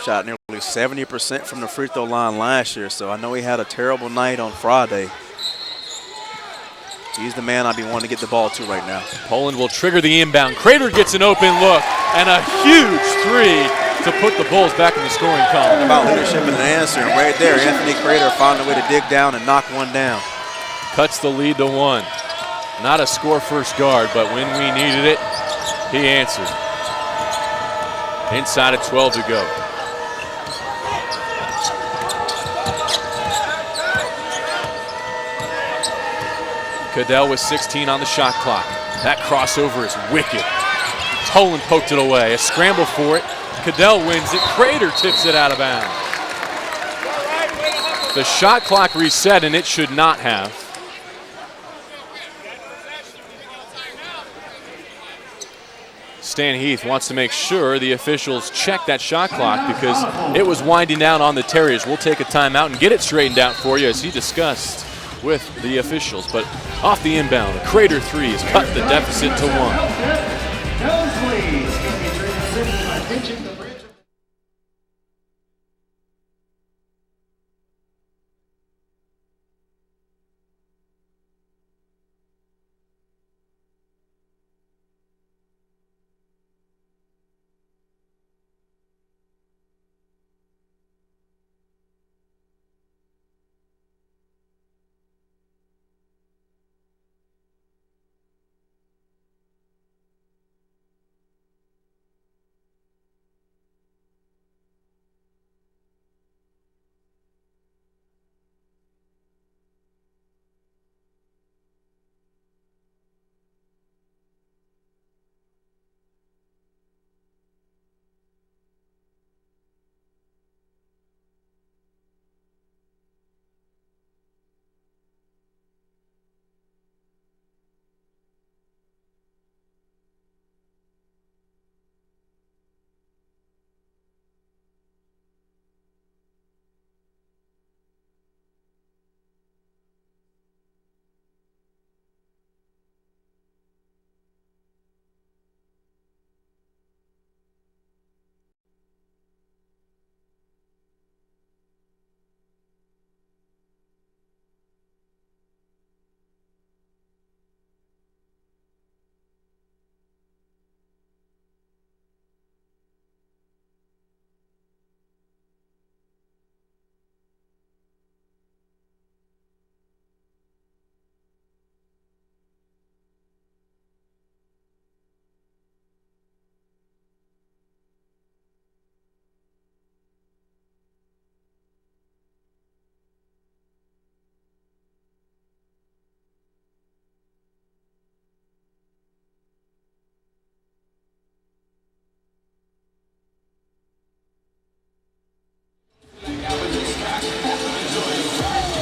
shot nearly 70% from the free throw line last year, so I know he had a terrible night on Friday. He's the man I'd be wanting to get the ball to right now. Poland will trigger the inbound. Crater gets an open look and a huge three to put the Bulls back in the scoring column. About leadership and an answer, and right there, Anthony Crater found a way to dig down and knock one down. Cuts the lead to 1. Not a score-first guard, but when we needed it, he answered. Inside of 12 to go. Cadell with 16 on the shot clock. That crossover is wicked. Tolan poked it away. A scramble for it. Cadell wins it. Crater tips it out of bounds. The shot clock reset, and it should not have. Stan Heath wants to make sure the officials check that shot clock because it was winding down on the Terriers. We'll take a timeout and get it straightened out for you as he discussed with the officials. But off the inbound, a Crater 3 has cut the deficit to 1.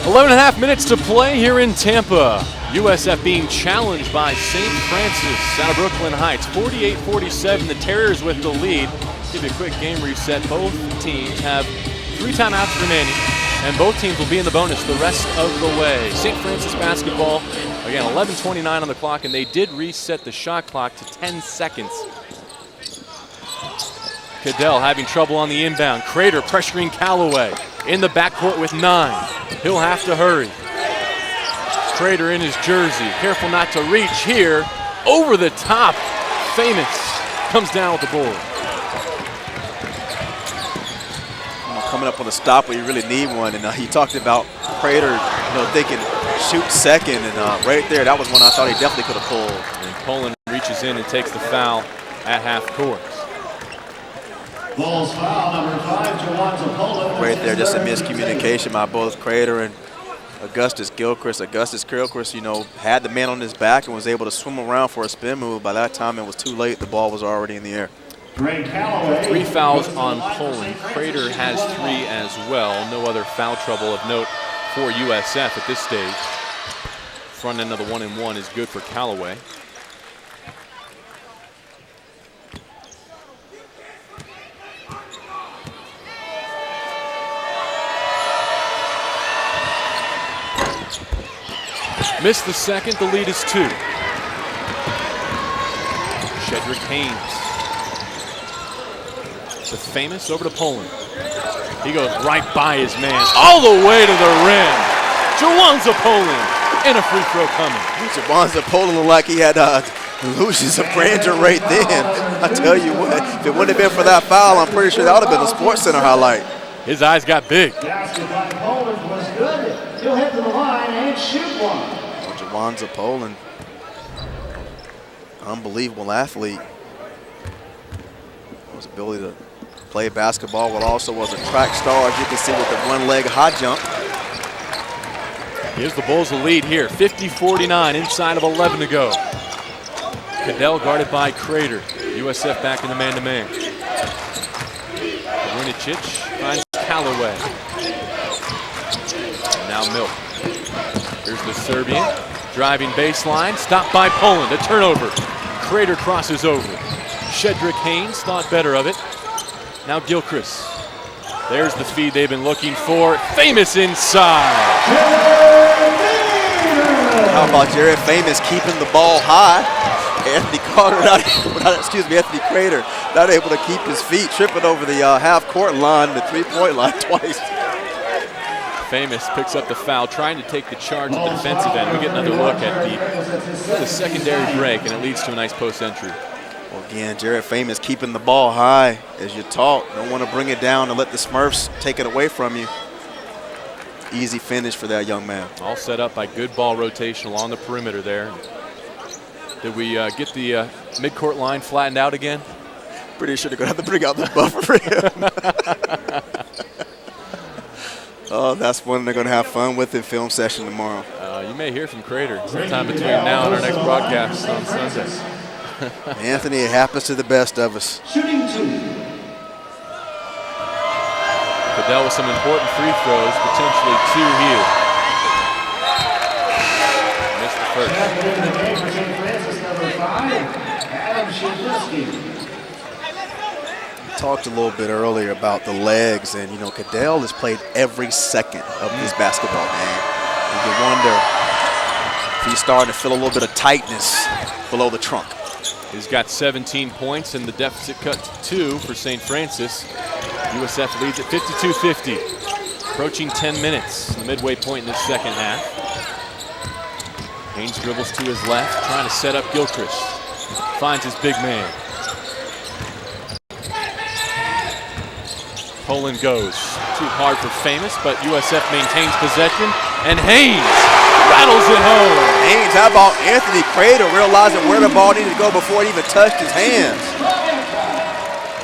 11.5 minutes to play here in Tampa. USF being challenged by St. Francis out of Brooklyn Heights. 48-47, the Terriers with the lead. Give you a quick game reset. Both teams have 3 timeouts remaining. And both teams will be in the bonus the rest of the way. St. Francis basketball, again, 11:29 on the clock, and they did reset the shot clock to 10 seconds. Cadell having trouble on the inbound. Crater pressuring Callaway in the backcourt with 9. He'll have to hurry. Crater in his jersey, careful not to reach here. Over the top, Famous comes down with the board. Coming up on a stop where you really need one, and he talked about Crater, thinking shoot second, and right there, that was one I thought he definitely could have pulled. And Poland reaches in and takes the foul at half court. Bulls foul number 5, Jawanza Poland. Right there, just a miscommunication by both Crater and Augustus Gilchrist. Augustus Gilchrist, had the man on his back and was able to swim around for a spin move. By that time, it was too late. The ball was already in the air. 3 fouls on Poland. Crater has 3 as well. No other foul trouble of note for USF at this stage. Front end of the 1-and-1 is good for Callaway. Missed the second, the lead is 2. Shedrick Haynes. The Famous over to Poland. He goes right by his man, all the way to the rim. Jawanza Poland, and a free throw coming. Jawanza Poland looked like he had illusions of grandeur right then. I tell you what, if it wouldn't have been for that foul, I'm pretty sure that would have been a Sports Center highlight. His eyes got big. Basket by Poland was good. He'll head to the line and shoot one. Jawanza Poland, unbelievable athlete. His ability to play basketball, but also was a track star, as you can see with the one-leg high jump. Gives the Bulls the lead here, 50-49, inside of 11 to go. Cadell guarded by Crater. USF back in the man-to-man. Vujicic finds Callaway. Now Milk. Here's the Serbian. Driving baseline, stopped by Poland, a turnover. Crater crosses over. Shedrick Haynes thought better of it. Now Gilchrist. There's the feed they've been looking for. Famous inside. How about Jared Famous keeping the ball high? Anthony Crater not able to keep his feet, tripping over the half-court line, the three-point line twice. Famous picks up the foul, trying to take the charge at the defensive end. We get another look at the secondary break, and it leads to a nice post entry. Well, again, Jared Famous keeping the ball high, as you taught. Don't want to bring it down and let the Smurfs take it away from you. Easy finish for that young man. All set up by good ball rotation along the perimeter there. Did we get the midcourt line flattened out again? Pretty sure they're going to have to bring out the buffer for him. Oh, that's one they're going to have fun with in film session tomorrow. You may hear from Crater sometime between now and our next broadcast on Sunday. Anthony, it happens to the best of us. Shooting 2. Cadell with some important free throws, potentially 2 here. Missed the first. In the game for St. Francis, number 5, Adam Shedrick. Talked a little bit earlier about the legs, and Cadell has played every second of this basketball game. And you wonder if he's starting to feel a little bit of tightness below the trunk. He's got 17 points, and the deficit cut to 2 for St. Francis. USF leads at 52-50. Approaching 10 minutes, the midway point in the second half. Haynes dribbles to his left, trying to set up Gilchrist. Finds his big man. Poland goes. Too hard for Famous, but USF maintains possession, and Haynes rattles it home. Haynes, how about Anthony Crater realizing where the ball needed to go before it even touched his hands?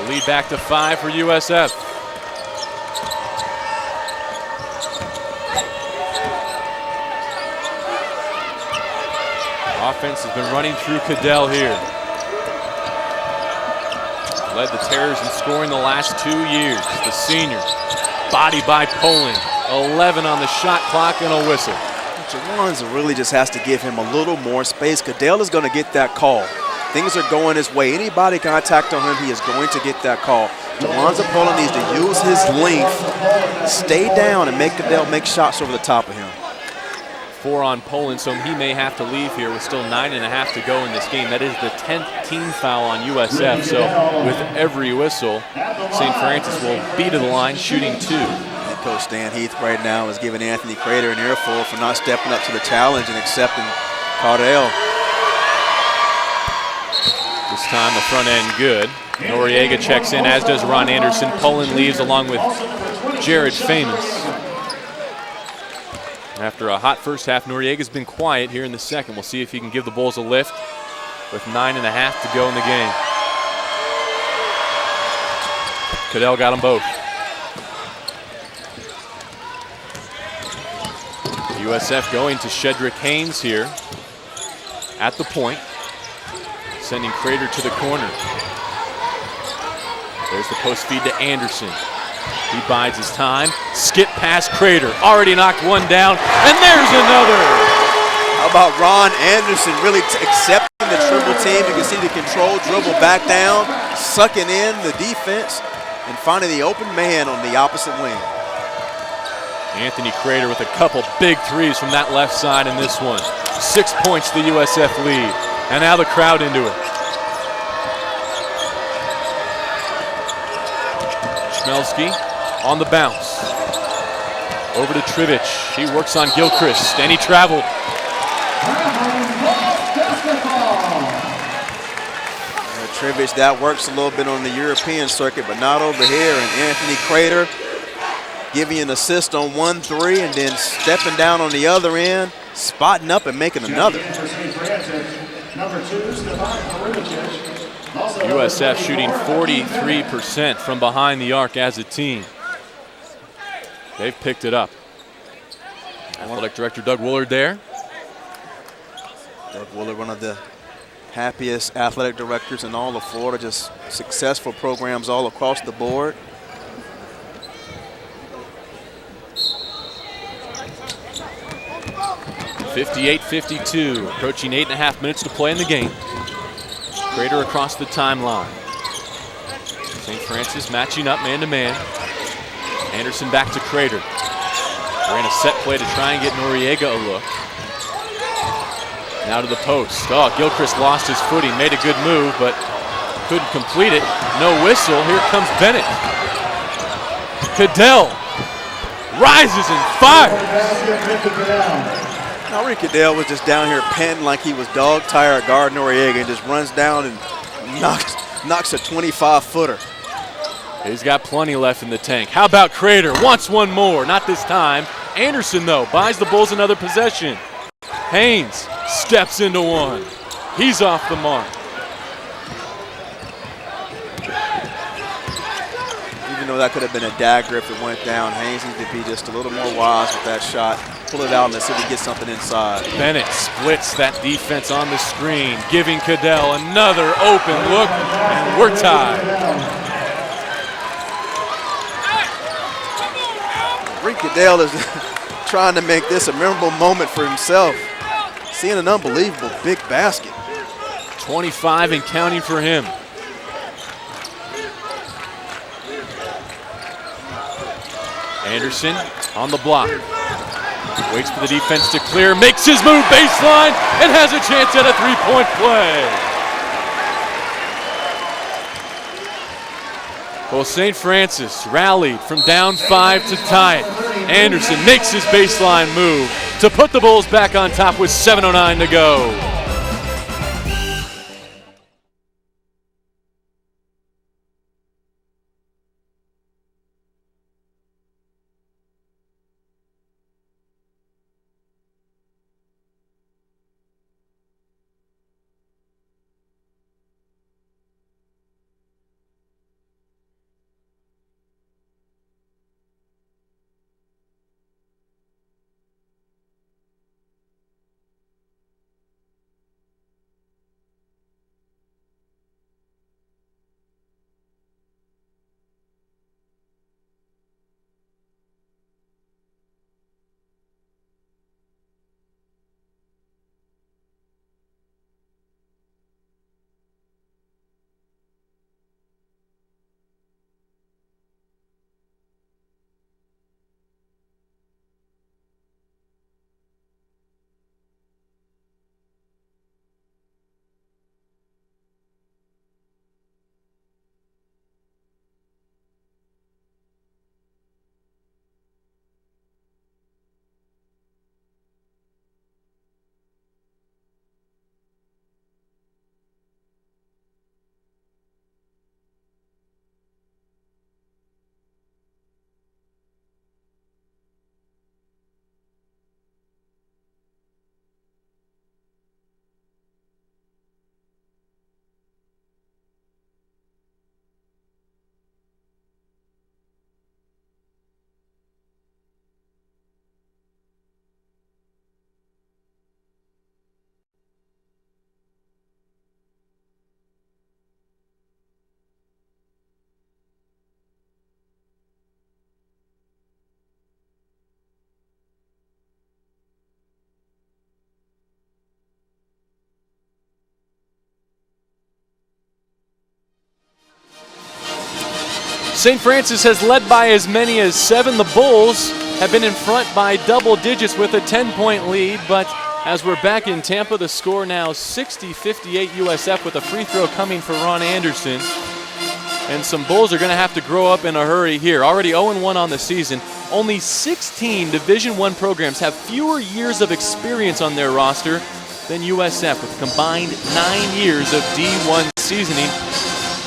The lead back to 5 for USF. Offense has been running through Cadell here. Led the Terrors in scoring the last 2 years. The senior, bodied by Poland. 11 on the shot clock and a whistle. Jawanza really just has to give him a little more space. Cadell is going to get that call. Things are going his way. Any body contact on him, he is going to get that call. Alonzo Poland needs to use his length, stay down, and make Cadell make shots over the top of him. 4 on Poland, so he may have to leave here with still 9.5 to go in this game. That is the 10th team foul on USF, so with every whistle, St. Francis will be to the line shooting 2. Head coach Stan Heath right now is giving Anthony Crater an earful for not stepping up to the challenge and accepting Cadell. This time the front end good. Noriega checks in, as does Ron Anderson. Poland leaves along with Jared Famous. After a hot first half, Noriega's been quiet here in the second. We'll see if he can give the Bulls a lift with 9.5 to go in the game. Cadell got them both. USF going to Shedrick Haynes here at the point, sending Crater to the corner. There's the post feed to Anderson. He bides his time. Skip past Crater. Already knocked one down, and there's another. How about Ron Anderson really accepting the triple team? You can see the control, dribble back down, sucking in the defense, and finding the open man on the opposite wing. Anthony Crater with a couple big threes from that left side in this one. 6 points the USF lead, and now the crowd into it. Schmelski on the bounce. Over to Trivich. He works on Gilchrist, and he traveled. Trivich, that works a little bit on the European circuit, but not over here. And Anthony Crater giving you an assist on 1-3 and then stepping down on the other end, spotting up and making another. USF shooting 43% from behind the arc as a team. They've picked it up. Athletic Director Doug Woolard there. Doug Woolard, one of the happiest athletic directors in all of Florida, just successful programs all across the board. (58-52), approaching 8.5 minutes to play in the game. Crater across the timeline. St. Francis matching up man-to-man. Anderson back to Crater. Ran a set play to try and get Noriega a look. Now to the post. Oh, Gilchrist lost his footing, made a good move, but couldn't complete it. No whistle. Here comes Bennett. Cadell rises and fires. Henry Cadell was just down here panting like he was dog tired guard Noriega and just runs down and knocks a 25-footer. He's got plenty left in the tank. How about Crater? Wants one more. Not this time. Anderson, though, buys the Bulls another possession. Haynes steps into one. He's off the mark. Even though that could have been a dagger if it went down, Haynes needs to be just a little more wise with that shot. Pull it out and let's see if we get something inside. Bennett splits that defense on the screen, giving Cadell another open look, and we're tied. Rick Cadell is trying to make this a memorable moment for himself. Seeing an unbelievable big basket. 25 and counting for him. Anderson on the block. Waits for the defense to clear, makes his move baseline, and has a chance at a three-point play. Well, St. Francis rallied from down 5 to tie it. Anderson makes his baseline move to put the Bulls back on top with 7:09 to go. St. Francis has led by as many as 7. The Bulls have been in front by double digits with a 10-point lead, but as we're back in Tampa, the score now 60-58 USF with a free throw coming for Ron Anderson. And some Bulls are going to have to grow up in a hurry here. Already 0-1 on the season. Only 16 Division I programs have fewer years of experience on their roster than USF, with a combined 9 years of D1 seasoning.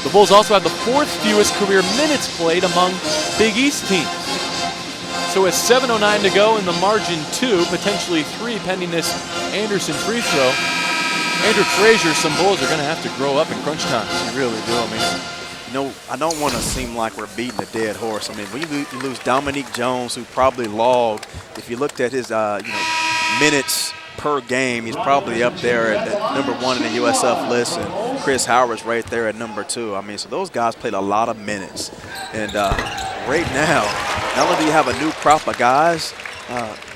The Bulls also have the 4th fewest career minutes played among Big East teams. So with 7:09 to go in the margin 2, potentially 3 pending this Anderson free throw. Andrew Frazier, some Bulls are going to have to grow up in crunch time. You really do. I mean, you know, I don't want to seem like we're beating a dead horse. I mean, when you lose Dominique Jones, who probably logged, if you looked at his minutes per game, he's probably up there at #1 in the USF list, and Chris Howard's right there at #2. I mean, so those guys played a lot of minutes. And right now, not only do you have a new crop of guys,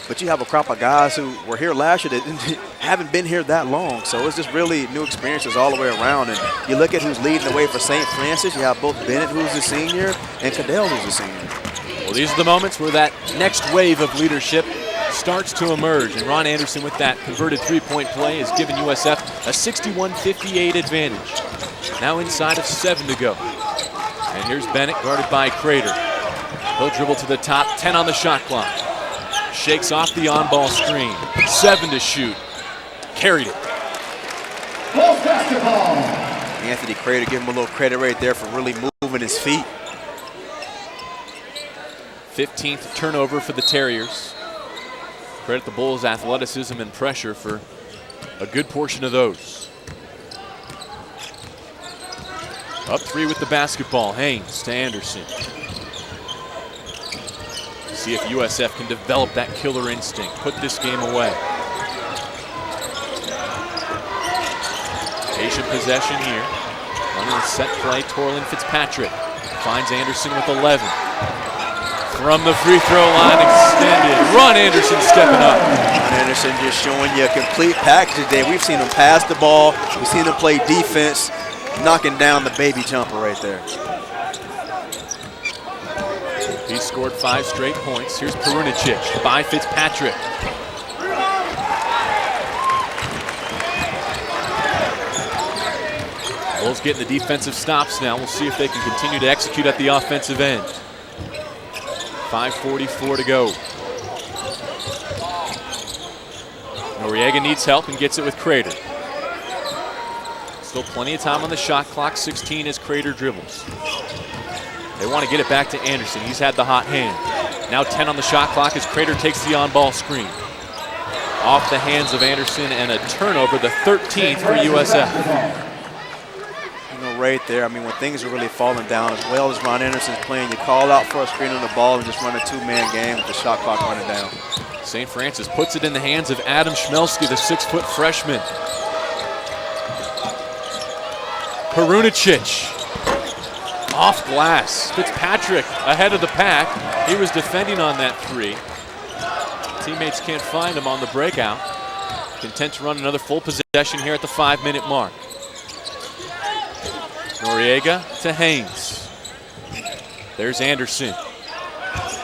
but you have a crop of guys who were here last year that haven't been here that long. So it's just really new experiences all the way around. And you look at who's leading the way for St. Francis. You have both Bennett, who's a senior, and Cadell, who's a senior. Well, these are the moments where that next wave of leadership starts to emerge. And Ron Anderson, with that converted three-point play, has given USF a 61-58 advantage. Now inside of 7 to go. And here's Bennett guarded by Crater. He'll dribble to the top, 10 on the shot clock. Shakes off the on-ball screen. 7 to shoot. Carried it. Anthony Crater, give him a little credit right there for really moving his feet. 15th turnover for the Terriers. Credit the Bulls' athleticism and pressure for a good portion of those. Up 3 with the basketball. Haynes to Anderson. See if USF can develop that killer instinct, put this game away. Patient possession here. Running a set play, Torlin Fitzpatrick finds Anderson with 11. From the free throw line extended. Ron Anderson stepping up. Ron Anderson just showing you a complete package today. We've seen him pass the ball. We've seen him play defense, knocking down the baby jumper right there. He scored 5 straight points. Here's Perunicic by Fitzpatrick. Bulls getting the defensive stops now. We'll see if they can continue to execute at the offensive end. 5:44 to go. Noriega needs help and gets it with Crater. Still plenty of time on the shot clock. 16 as Crater dribbles. They want to get it back to Anderson. He's had the hot hand. Now 10 on the shot clock as Crater takes the on-ball screen. Off the hands of Anderson, and a turnover, the 13th for USF. You know, right there, I mean, when things are really falling down, as well as Ron Anderson's playing, you call out for a screen on the ball and just run a 2-man game with the shot clock running down. St. Francis puts it in the hands of Adam Schmelski, the 6-foot freshman. Perunicic. Off glass. Fitzpatrick ahead of the pack. He was defending on that 3. Teammates can't find him on the breakout. Content to run another full possession here at the 5-minute mark. Noriega to Haynes. There's Anderson.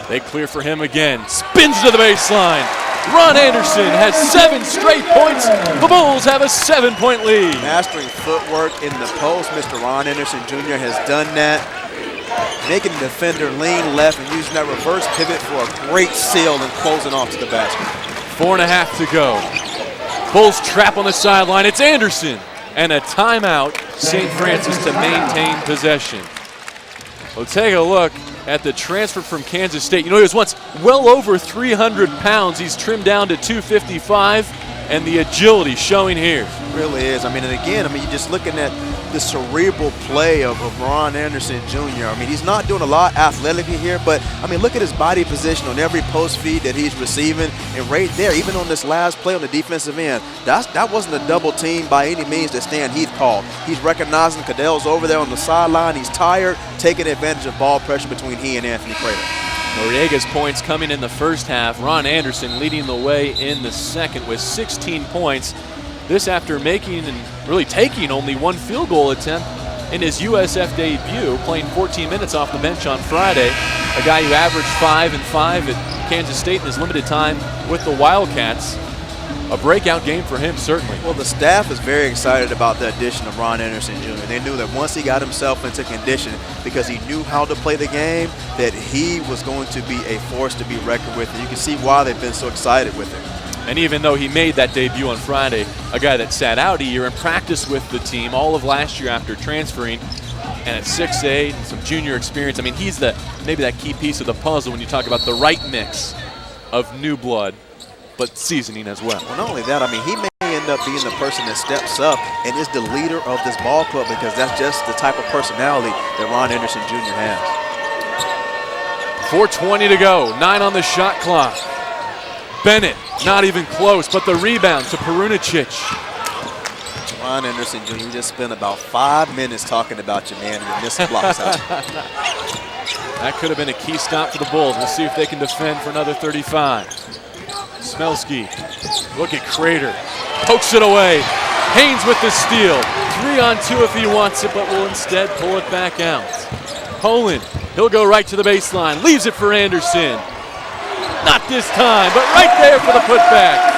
They clear for him again. Spins to the baseline. Ron Anderson has 7 straight points. The Bulls have a 7-point lead. Mastering footwork in the post. Mr. Ron Anderson Jr. has done that. Making the defender lean left and using that reverse pivot for a great seal and closing off to the basket. 4.5 to go. Bulls trap on the sideline. It's Anderson. And a timeout, St. Francis, to maintain possession. We'll take a look at the transfer from Kansas State. You know, he was once well over 300 pounds. He's trimmed down to 255, and the agility showing here. It really is. I mean, and again, you're just looking at the cerebral play of Ron Anderson Jr. I mean, he's not doing a lot athletically here, but, I mean, look at his body position on every post feed that he's receiving. And right there, even on this last play on the defensive end, that wasn't a double team by any means that Stan Heath called. He's recognizing Cadell's over there on the sideline. He's tired, taking advantage of ball pressure between he and Anthony Crater. Noriega's points coming in the first half. Ron Anderson leading the way in the second with 16 points. This after making and really taking only 1 field goal attempt in his USF debut, playing 14 minutes off the bench on Friday. A guy who averaged 5 and 5 at Kansas State in his limited time with the Wildcats. A breakout game for him, certainly. Well, the staff is very excited about the addition of Ron Anderson Jr. They knew that once he got himself into condition, because he knew how to play the game, that he was going to be a force to be reckoned with. And you can see why they've been so excited with him. And even though he made that debut on Friday, a guy that sat out a year and practiced with the team all of last year after transferring, and at 6'8", some junior experience. I mean, he's maybe that key piece of the puzzle when you talk about the right mix of new blood, but seasoning as well. Well, not only that, I mean, he may end up being the person that steps up and is the leader of this ball club, because that's just the type of personality that Ron Anderson Jr. has. 4:20 to go, 9 on the shot clock. Bennett, not even close, but the rebound to Perunicic. Ron Anderson Jr., we just spent about 5 minutes talking about you, man, and you missed the blocks out. That could have been a key stop for the Bulls. We'll see if they can defend for another 35. Smelsky, look at Crater, pokes it away. Haynes with the steal. 3-on-2 if he wants it, but will instead pull it back out. Poland, he'll go right to the baseline, leaves it for Anderson. Not this time, but right there for the putback.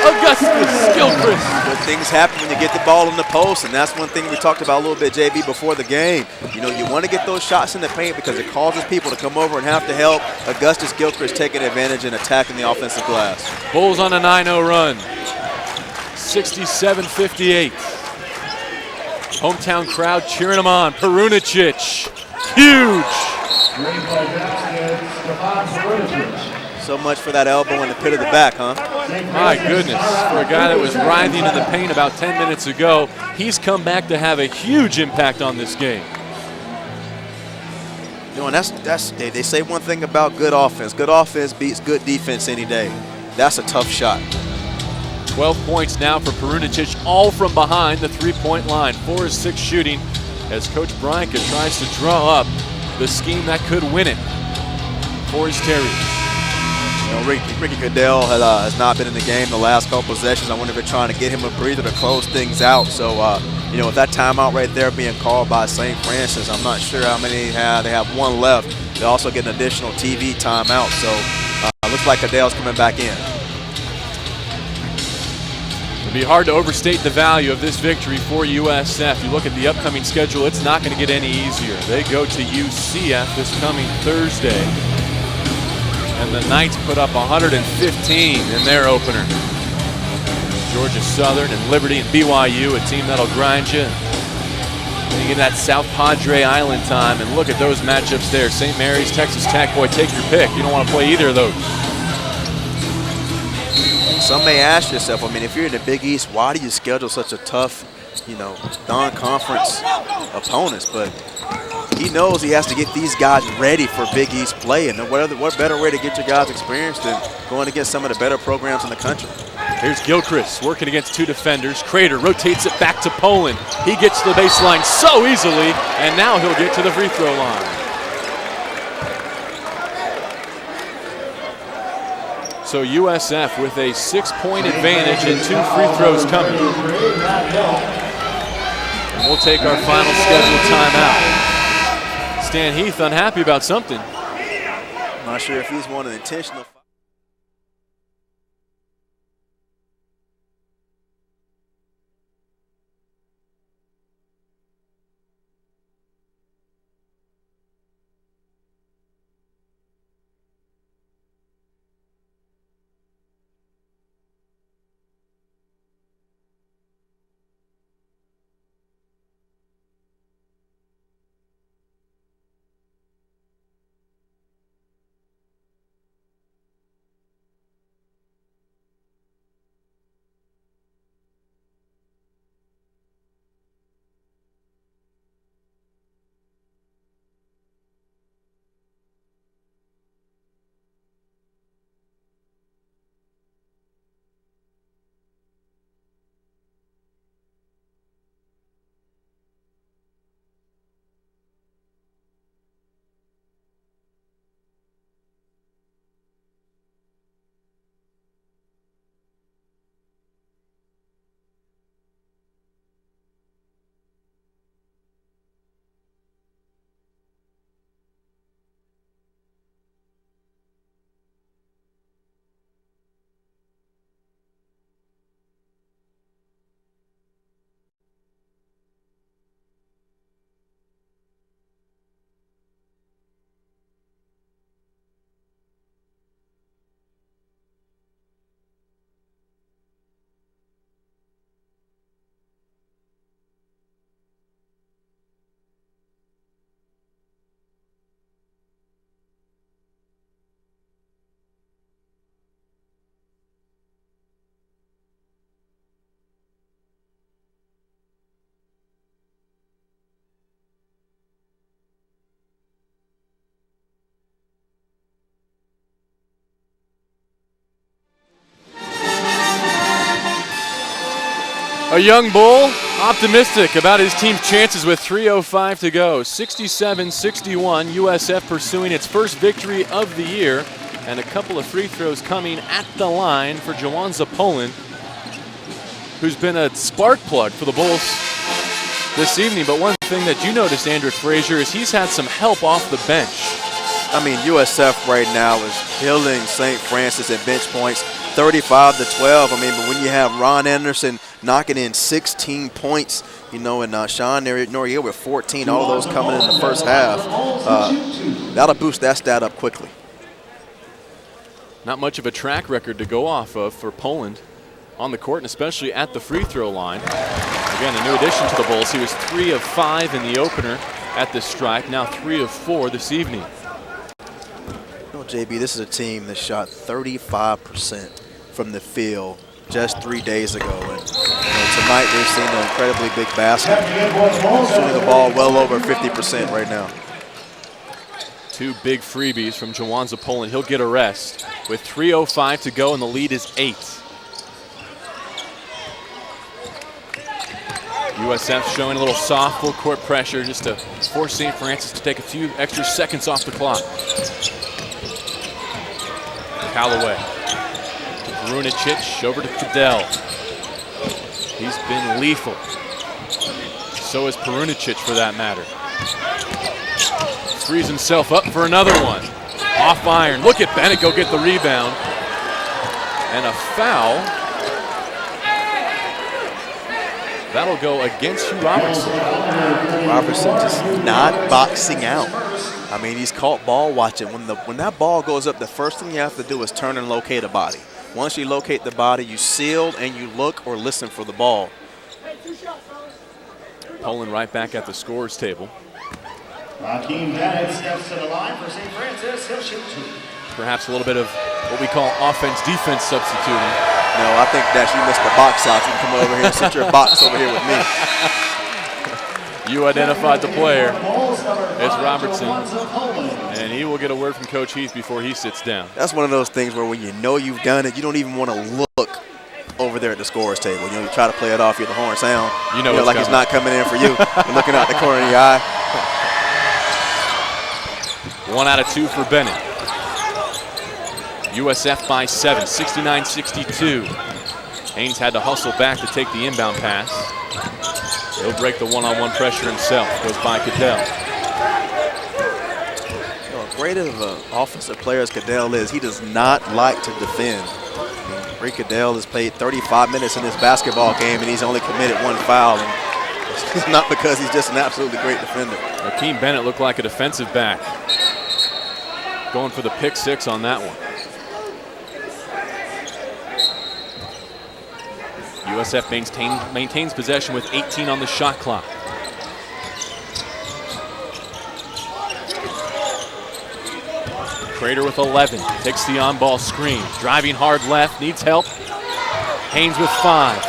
Augustus Gilchrist. Good things happen when you get the ball in the post, and that's one thing we talked about a little bit, JB, before the game. You know, you want to get those shots in the paint because it causes people to come over and have to help. Augustus Gilchrist taking advantage and attacking the offensive glass. Bulls on a 9-0 run. 67-58. Hometown crowd cheering him on. Perunicic, huge. So much for that elbow in the pit of the back, huh? My goodness, for a guy that was writhing in the paint about 10 minutes ago, he's come back to have a huge impact on this game. You know, and they say one thing about good offense. Good offense beats good defense any day. That's a tough shot. 12 points now for Perunicic, all from behind the three-point line. 4 of 6 shooting as Coach Bryanka tries to draw up the scheme that could win it for his Terriers. You know, Ricky Cadell has not been in the game the last couple possessions. I wonder if they're trying to get him a breather to close things out. So, you know, with that timeout right there being called by St. Francis, I'm not sure how many they have. They have 1 left. They also get an additional TV timeout. So, looks like Cadell's coming back in. It'll be hard to overstate the value of this victory for USF. You look at the upcoming schedule, it's not going to get any easier. They go to UCF this coming Thursday. And the Knights put up 115 in their opener. Georgia Southern and Liberty and BYU, a team that'll grind you. And you get that South Padre Island time, and look at those matchups there. St. Mary's, Texas Tech, boy, take your pick. You don't want to play either of those. Some may ask yourself, I mean, if you're in the Big East, why do you schedule such a tough, you know, non-conference opponents? But he knows he has to get these guys ready for Big East play, and what better way to get your guys experienced than going against some of the better programs in the country. Here's Gilchrist working against 2 defenders. Crater rotates it back to Poland. He gets to the baseline so easily, and now he'll get to the free throw line. So USF with a 6-point advantage and 2 free throws coming. And we'll take our final scheduled timeout. Stan Heath unhappy about something. I'm not sure if he's one of the intentional. A young bull, optimistic about his team's chances with 3:05 to go. 67-61, USF pursuing its first victory of the year, and a couple of free throws coming at the line for Jawanza Poland, who's been a spark plug for the Bulls this evening. But one thing that you noticed, Andrew Frazier, is he's had some help off the bench. I mean, USF right now is killing St. Francis at bench points, 35-12. I mean, but when you have Ron Anderson knocking in 16 points, you know, and Sean Noriega with 14, all of those coming in the first half, that'll boost that stat up quickly. Not much of a track record to go off of for Poland on the court, and especially at the free throw line. Again, a new addition to the Bulls. He was 3 of 5 in the opener at this strike, now 3 of 4 this evening. You know, JB, this is a team that shot 35% from the field just 3 days ago. And tonight they've seen an incredibly big basket. Shooting the ball well over 50% right now. 2 big freebies from Jawanza Poland. He'll get a rest with 3:05 to go, and the lead is 8. USF showing a little soft full court pressure just to force St. Francis to take a few extra seconds off the clock. Callaway to Brunicic, over to Cadell. He's been lethal. So is Perunicic, for that matter. Frees himself up for another one. Off iron. Look at Bennett go get the rebound. And a foul. That'll go against Hugh Robertson. Robertson just not boxing out. I mean, he's caught ball watching. When that ball goes up, the first thing you have to do is turn and locate a body. Once you locate the body, you seal and you look or listen for the ball. Poland right back at the scorer's table. Hakeem Bennett steps to the line for St. Francis. He'll shoot 2. Perhaps a little bit of what we call offense-defense substituting. No, I think that you missed the box out. You can come over here and sit your box over here with me. You identified the player. It's Robertson, and he will get a word from Coach Heath before he sits down. That's one of those things where when you know you've done it, you don't even want to look over there at the scorer's table. You know, you try to play it off, you hear the horn sound. You know like it's not coming in for you. You're looking out the corner of your eye. 1 out of 2 for Bennett. USF by 7, 69-62. Haynes had to hustle back to take the inbound pass. He'll break the one-on-one pressure himself. Goes by Cadell. You know, great of an offensive player as Cadell is, he does not like to defend. Rick Cadell has played 35 minutes in this basketball game, and he's only committed 1 foul. And it's not because he's just an absolutely great defender. Hakeem Bennett looked like a defensive back. Going for the pick 6 on that one. USF maintains possession with 18 on the shot clock. Crater with 11, takes the on-ball screen. Driving hard left, needs help. Haynes with 5.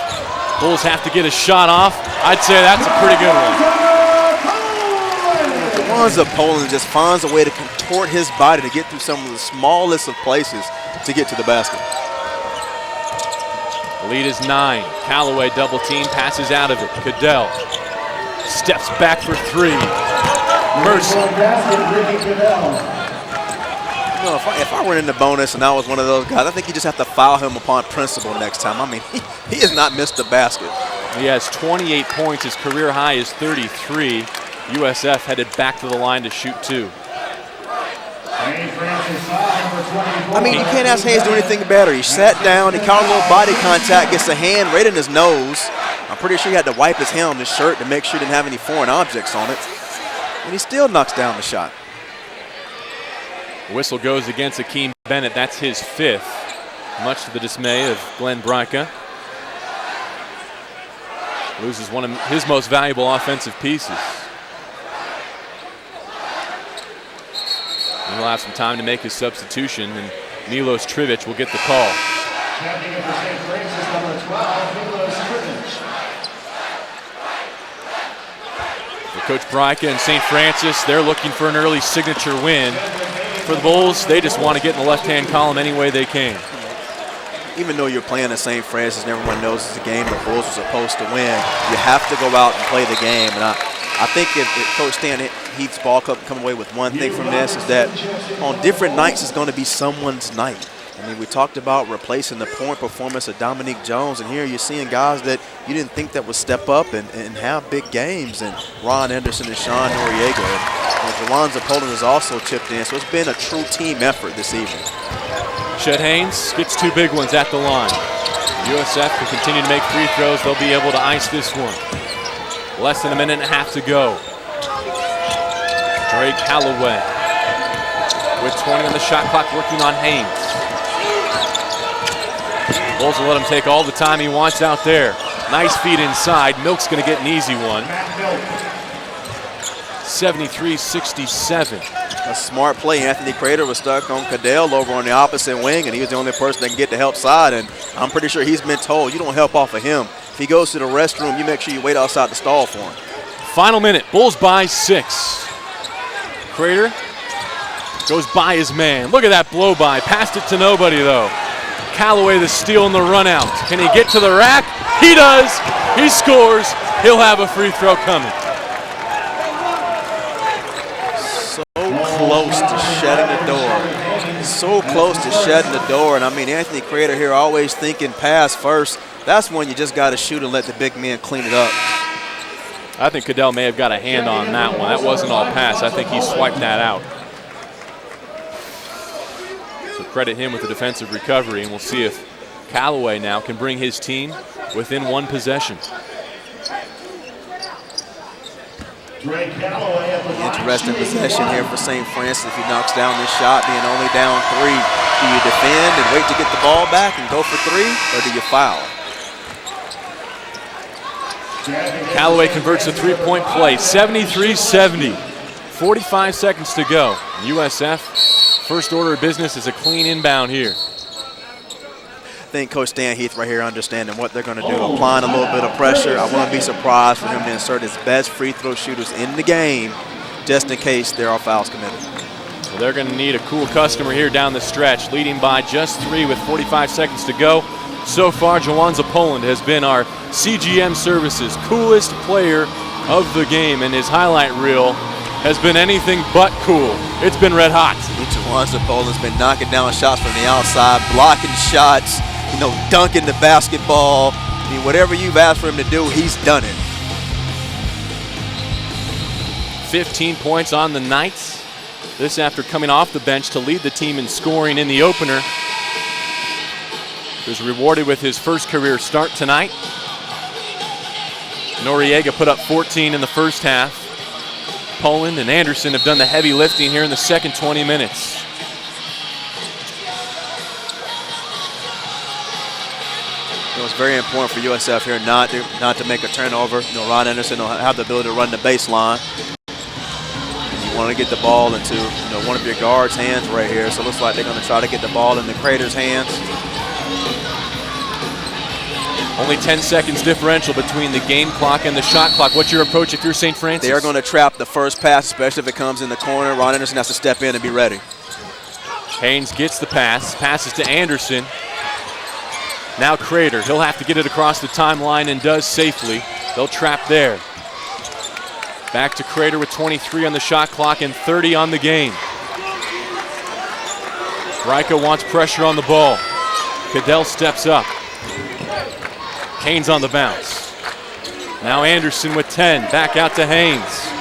Bulls have to get a shot off. I'd say that's a pretty good one. Jawanza Poland just finds a way to contort his body to get through some of the smallest of places to get to the basket. Lead is 9. Callaway double team, passes out of it. Cadell steps back for 3. Mercer. You know, if I were in the bonus and I was one of those guys, I think you just have to foul him upon principle next time. I mean, he has not missed a basket. He has 28 points. His career high is 33. USF headed back to the line to shoot 2. I mean, you can't ask Haynes to do anything better. He sat down, he caught a little body contact, gets a hand right in his nose. I'm pretty sure he had to wipe his hand on his shirt to make sure he didn't have any foreign objects on it. And he still knocks down the shot. Whistle goes against Hakeem Bennett. That's his 5th, much to the dismay of Glenn Bryka. Loses one of his most valuable offensive pieces. And he'll have some time to make his substitution, and Milos Trivic will get the call. For Coach Bryka and St. Francis, they're looking for an early signature win. For the Bulls, they just want to get in the left-hand column any way they can. even though you're playing at St. Francis and everyone knows it's a game the Bulls are supposed to win, you have to go out and play the game. And I think if Coach Stan Heath's ball club can come away with one thing from this is that on different nights it's going to be someone's night. I mean, we talked about replacing the point performance of Dominique Jones, and here you're seeing guys that you didn't think that would step up and have big games, and Ron Anderson and Sean Noriega. And Jawanza Poland has also chipped in, so it's been a true team effort this evening. Chet Haynes gets 2 big ones at the line. USF can continue to make free throws. They'll be able to ice this one. Less than a minute and a half to go. Drake Calloway with 20 on the shot clock, working on Haynes. Bulls will let him take all the time he wants out there. Nice feed inside. Milk's going to get an easy one. 73-67. A smart play. Anthony Crater was stuck on Cadell over on the opposite wing, and he was the only person that can get the help side. And I'm pretty sure he's been told, you don't help off of him. If he goes to the restroom, you make sure you wait outside the stall for him. Final minute. Bulls by 6. Crater goes by his man. Look at that blow by. Passed it to nobody, though. Calloway the steal and the run out. Can he get to the rack? He does. He scores. He'll have a free throw coming. So close to shutting the door. So close to shutting the door. And I mean, Anthony Crater here always thinking pass first. That's when you just got to shoot and let the big man clean it up. I think Cadell may have got a hand on that one. That wasn't all pass. I think he swiped that out. So credit him with the defensive recovery, and we'll see if Calloway now can bring his team within 1 possession. Interesting possession here for St. Francis if he knocks down this shot, being only down 3. Do you defend and wait to get the ball back and go for 3, or do you foul? Calloway converts a 3-point play, 73-70. 45 seconds to go. USF, first order of business is a clean inbound here. I think Coach Stan Heath right here understanding what they're going to do, applying a little bit of pressure. I wouldn't be surprised for him to insert his best free throw shooters in the game just in case there are fouls committed. Well, they're going to need a cool customer here down the stretch, leading by just 3 with 45 seconds to go. So far, Jawanza Poland has been our CGM Services coolest player of the game, and his highlight reel has been anything but cool. It's been red hot. Jawanza Poland's been knocking down shots from the outside, blocking shots, dunking the basketball. I mean, whatever you've asked for him to do, he's done it. 15 points on the night. This after coming off the bench to lead the team in scoring in the opener. He was rewarded with his first career start tonight. Noriega put up 14 in the first half. Poland and Anderson have done the heavy lifting here in the second 20 minutes. It's very important for USF here not to make a turnover. Ron Anderson will have the ability to run the baseline. You want to get the ball into one of your guards' hands right here. So it looks like they're going to try to get the ball in the Crater's hands. Only 10 seconds differential between the game clock and the shot clock. What's your approach if you're St. Francis? They are going to trap the first pass, especially if it comes in the corner. Ron Anderson has to step in and be ready. Haynes gets the pass, passes to Anderson. Now Crater, he'll have to get it across the timeline and does safely. They'll trap there. Back to Crater with 23 on the shot clock and 30 on the game. Ryko wants pressure on the ball. Cadell steps up. Haynes on the bounce. Now Anderson with 10, back out to Haynes.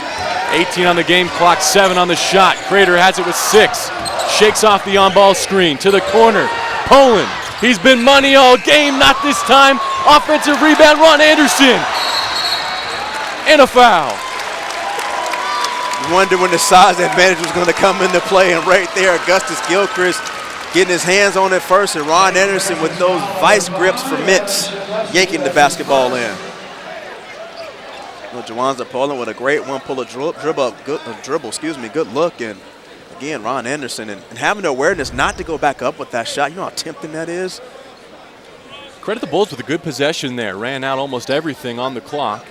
18 on the game clock, 7 on the shot. Crater has it with 6. Shakes off the on-ball screen to the corner. Poland, he's been money all game, not this time. Offensive rebound, Ron Anderson. And a foul. You wonder when the size advantage was going to come into play, and right there, Augustus Gilchrist getting his hands on it first, and Ron Anderson with those vice grips for mitts, yanking the basketball in. Jawanza Poland with a great one-puller dribble, good look, and again, Ron Anderson, and having the awareness not to go back up with that shot. You know how tempting that is? Credit the Bulls with a good possession there. Ran out almost everything on the clock.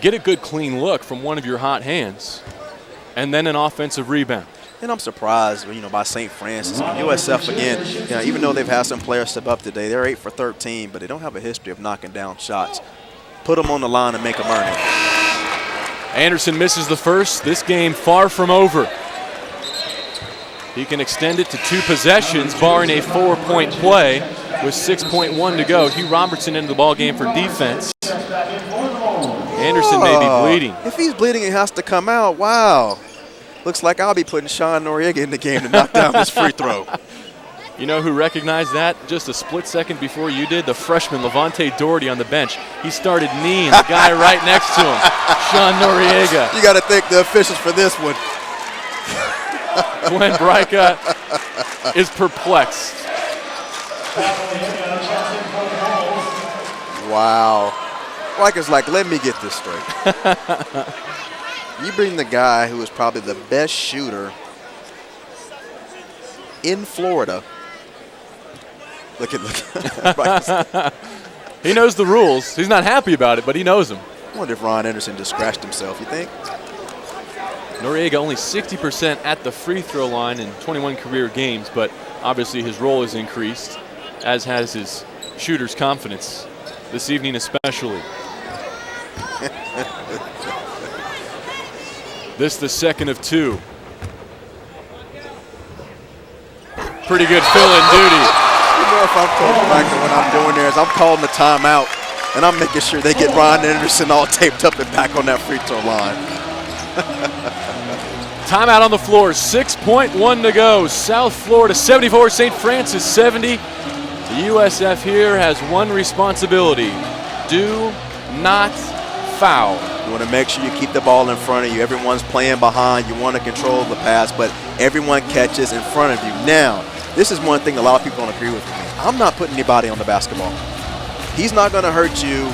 Get a good clean look from one of your hot hands, and then an offensive rebound. And I'm surprised, by St. Francis. USF, again, even though they've had some players step up today, they're 8 for 13, but they don't have a history of knocking down shots. Put them on the line and make them earn it. Anderson misses the first. This game far from over. He can extend it to 2 possessions, barring a 4-point play with 6.1 to go. Hugh Robertson into the ball game for defense. Anderson may be bleeding. If he's bleeding, it has to come out. Wow. Looks like I'll be putting Sean Noriega in the game to knock down this free throw. You know who recognized that just a split second before you did? The freshman, Levante Doherty, on the bench. He started kneeing the guy right next to him, Sean Noriega. You got to thank the officials for this one. Glenn Bryka is perplexed. Wow. Bryka's like, let me get this straight. You bring the guy who is probably the best shooter in Florida. Look. He knows the rules. He's not happy about it, but he knows them. I wonder if Ron Anderson just scratched himself, you think? Noriega only 60% at the free throw line in 21 career games, but obviously his role has increased, as has his shooter's confidence, this evening especially. This the second of 2. Pretty good fill-in duty. You know, if I'm Coach Bryka, what I'm doing there is I'm calling the timeout, and I'm making sure they get Ron Anderson all taped up and back on that free throw line. Timeout on the floor, 6.1 to go. South Florida 74, St. Francis 70. The USF here has one responsibility. Do not foul. You want to make sure you keep the ball in front of you. Everyone's playing behind. You want to control the pass, but everyone catches in front of you. Now, this is one thing a lot of people don't agree with me. I'm not putting anybody on the basketball. He's not going to hurt you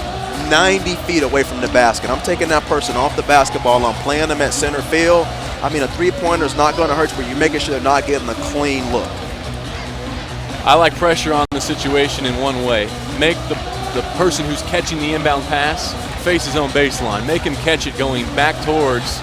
90 feet away from the basket. I'm taking that person off the basketball. I'm playing them at center field. I mean, a three-pointer is not going to hurt you, but you're making sure they're not getting a clean look. I like pressure on the situation in one way. Make the person who's catching the inbound pass face his own baseline. Make him catch it going back towards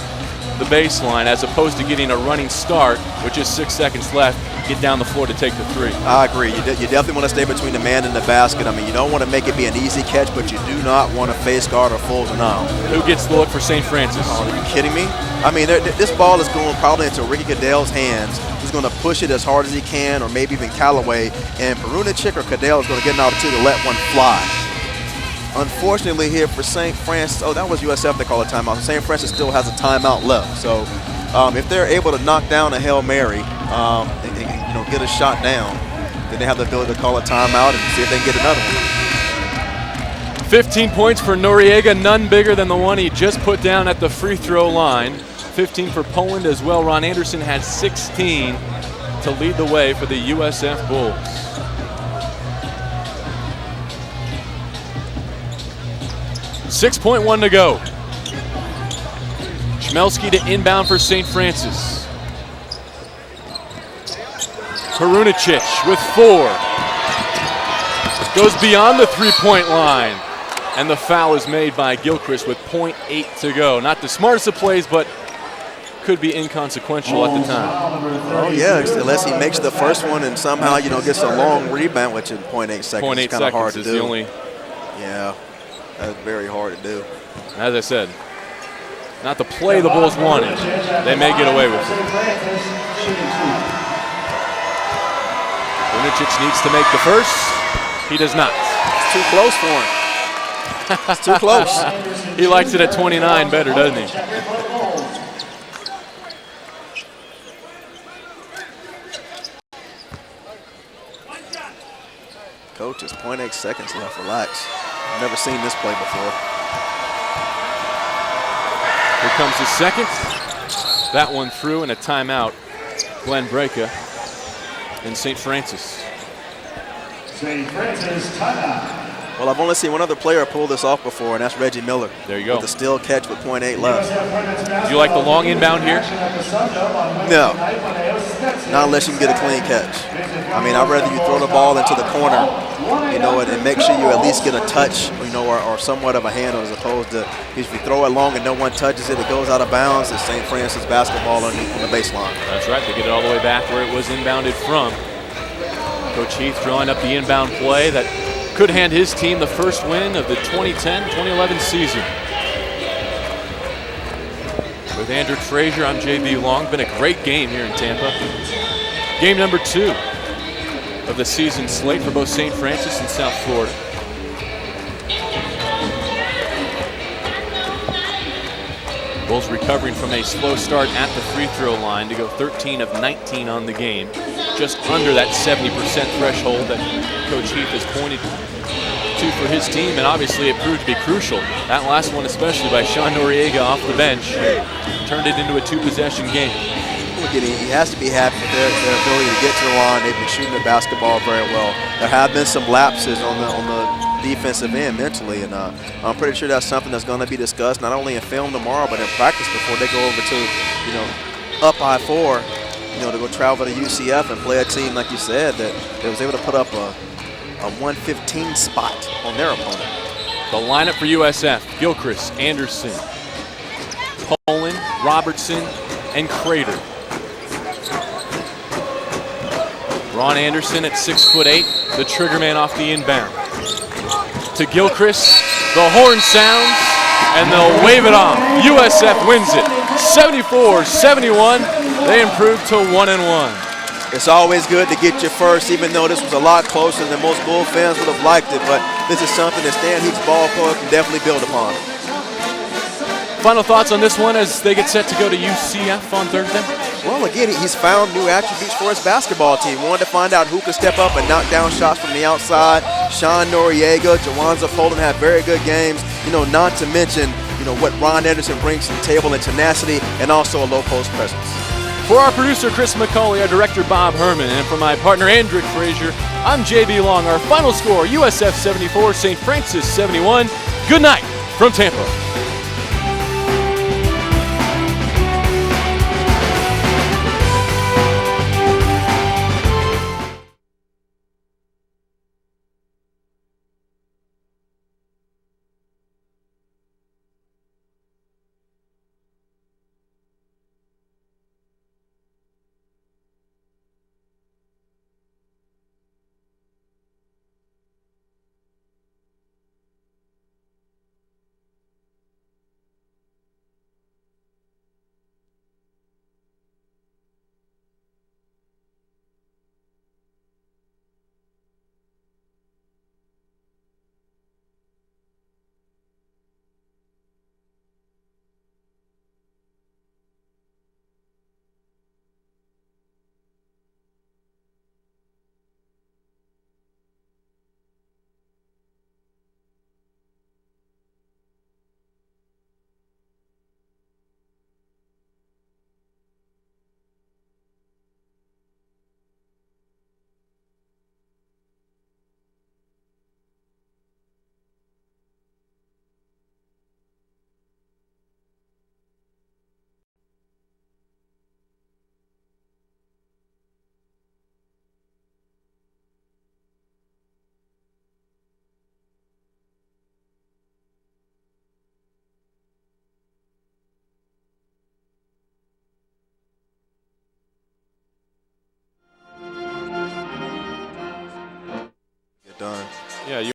the baseline as opposed to getting a running start with just 6 seconds left, get down the floor to take the 3. I agree. You definitely want to stay between the man and the basket. I mean, you don't want to make it be an easy catch, but you do not want to face guard or full denial. Who gets the look for St. Francis? Oh, are you kidding me? I mean, this ball is going probably into Ricky Cadell's hands. He's going to push it as hard as he can, or maybe even Callaway, and Perunichik or Cadell is going to get an opportunity to let one fly. Unfortunately here for St. Francis, that was USF that called a timeout. St. Francis still has a timeout left. So if they're able to knock down a Hail Mary and get a shot down, then they have the ability to call a timeout and see if they can get another one. 15 points for Noriega, none bigger than the one he just put down at the free throw line. 15 for Poland as well. Ron Anderson had 16 to lead the way for the USF Bulls. .1 to go. Chmelski to inbound for St. Francis. Perunichik with 4. Goes beyond the three-point line. And the foul is made by Gilchrist with .8 to go. Not the smartest of plays, but could be inconsequential at the time. Oh, yeah, unless he makes the first one and somehow, gets a long rebound, which in .8 seconds is kind of hard to do. Yeah. That's very hard to do. As I said, not the play the Bulls wanted. They may get away with it. Perunichik needs to make the first. He does not. It's too close for him. It's too close. He likes it at 29 better, doesn't he? Coach, it's .8 seconds left. Relax. I've never seen this play before. Here comes the second. That one through and a timeout. Glenn Bryka and St. Francis. St. Francis timeout. Well, I've only seen one other player pull this off before, and that's Reggie Miller. There you go. With a steal catch with .8 left. Do you like the long inbound here? No. Not unless you can get a clean catch. I mean, I'd rather you throw the ball into the corner you know, and make sure you at least get a touch, you know, or somewhat of a handle, as opposed to if you throw it long and no one touches it, it goes out of bounds. It's St. Francis basketball on the baseline. That's right. They get it all the way back where it was inbounded from. Coach Heath drawing up the inbound play that could hand his team the first win of the 2010-2011 season. With Andrew Frazier, I'm JB Long. Been a great game here in Tampa. Game number 2 of the season slate for both St. Francis and South Florida. Bulls recovering from a slow start at the free throw line to go 13 of 19 on the game. Just under that 70% threshold that Coach Heath has pointed to for his team, and obviously it proved to be crucial. That last one, especially by Sean Noriega off the bench, turned it into a 2-possession game. He has to be happy with their ability to get to the line. They've been shooting the basketball very well. There have been some lapses on the defensive end mentally, and I'm pretty sure that's something that's going to be discussed not only in film tomorrow, but in practice before they go over to, you know, up I-4, you know, to go travel to UCF and play a team, like you said, that was able to put up a 115 spot on their opponent. The lineup for USF: Gilchrist, Anderson, Poland, Robertson, and Crater. Ron Anderson at 6'8", the trigger man off the inbound. To Gilchrist, the horn sounds, and they'll wave it off. USF wins it, 74-71. They improve to 1-1. It's always good to get your first, even though this was a lot closer than most Bull fans would have liked it, but this is something that Stan Heath's ball club can definitely build upon. Final thoughts on this one as they get set to go to UCF on Thursday? Well, again, he's found new attributes for his basketball team. Wanted to find out who could step up and knock down shots from the outside. Sean Noriega, Jawanza Poland had very good games. You know, not to mention, you know, what Ron Anderson brings to the table in tenacity and also a low post presence. For our producer, Chris McCauley, our director, Bob Herman, and for my partner, Andrew Frazier, I'm JB Long. Our final score, USF 74, St. Francis 71. Good night from Tampa.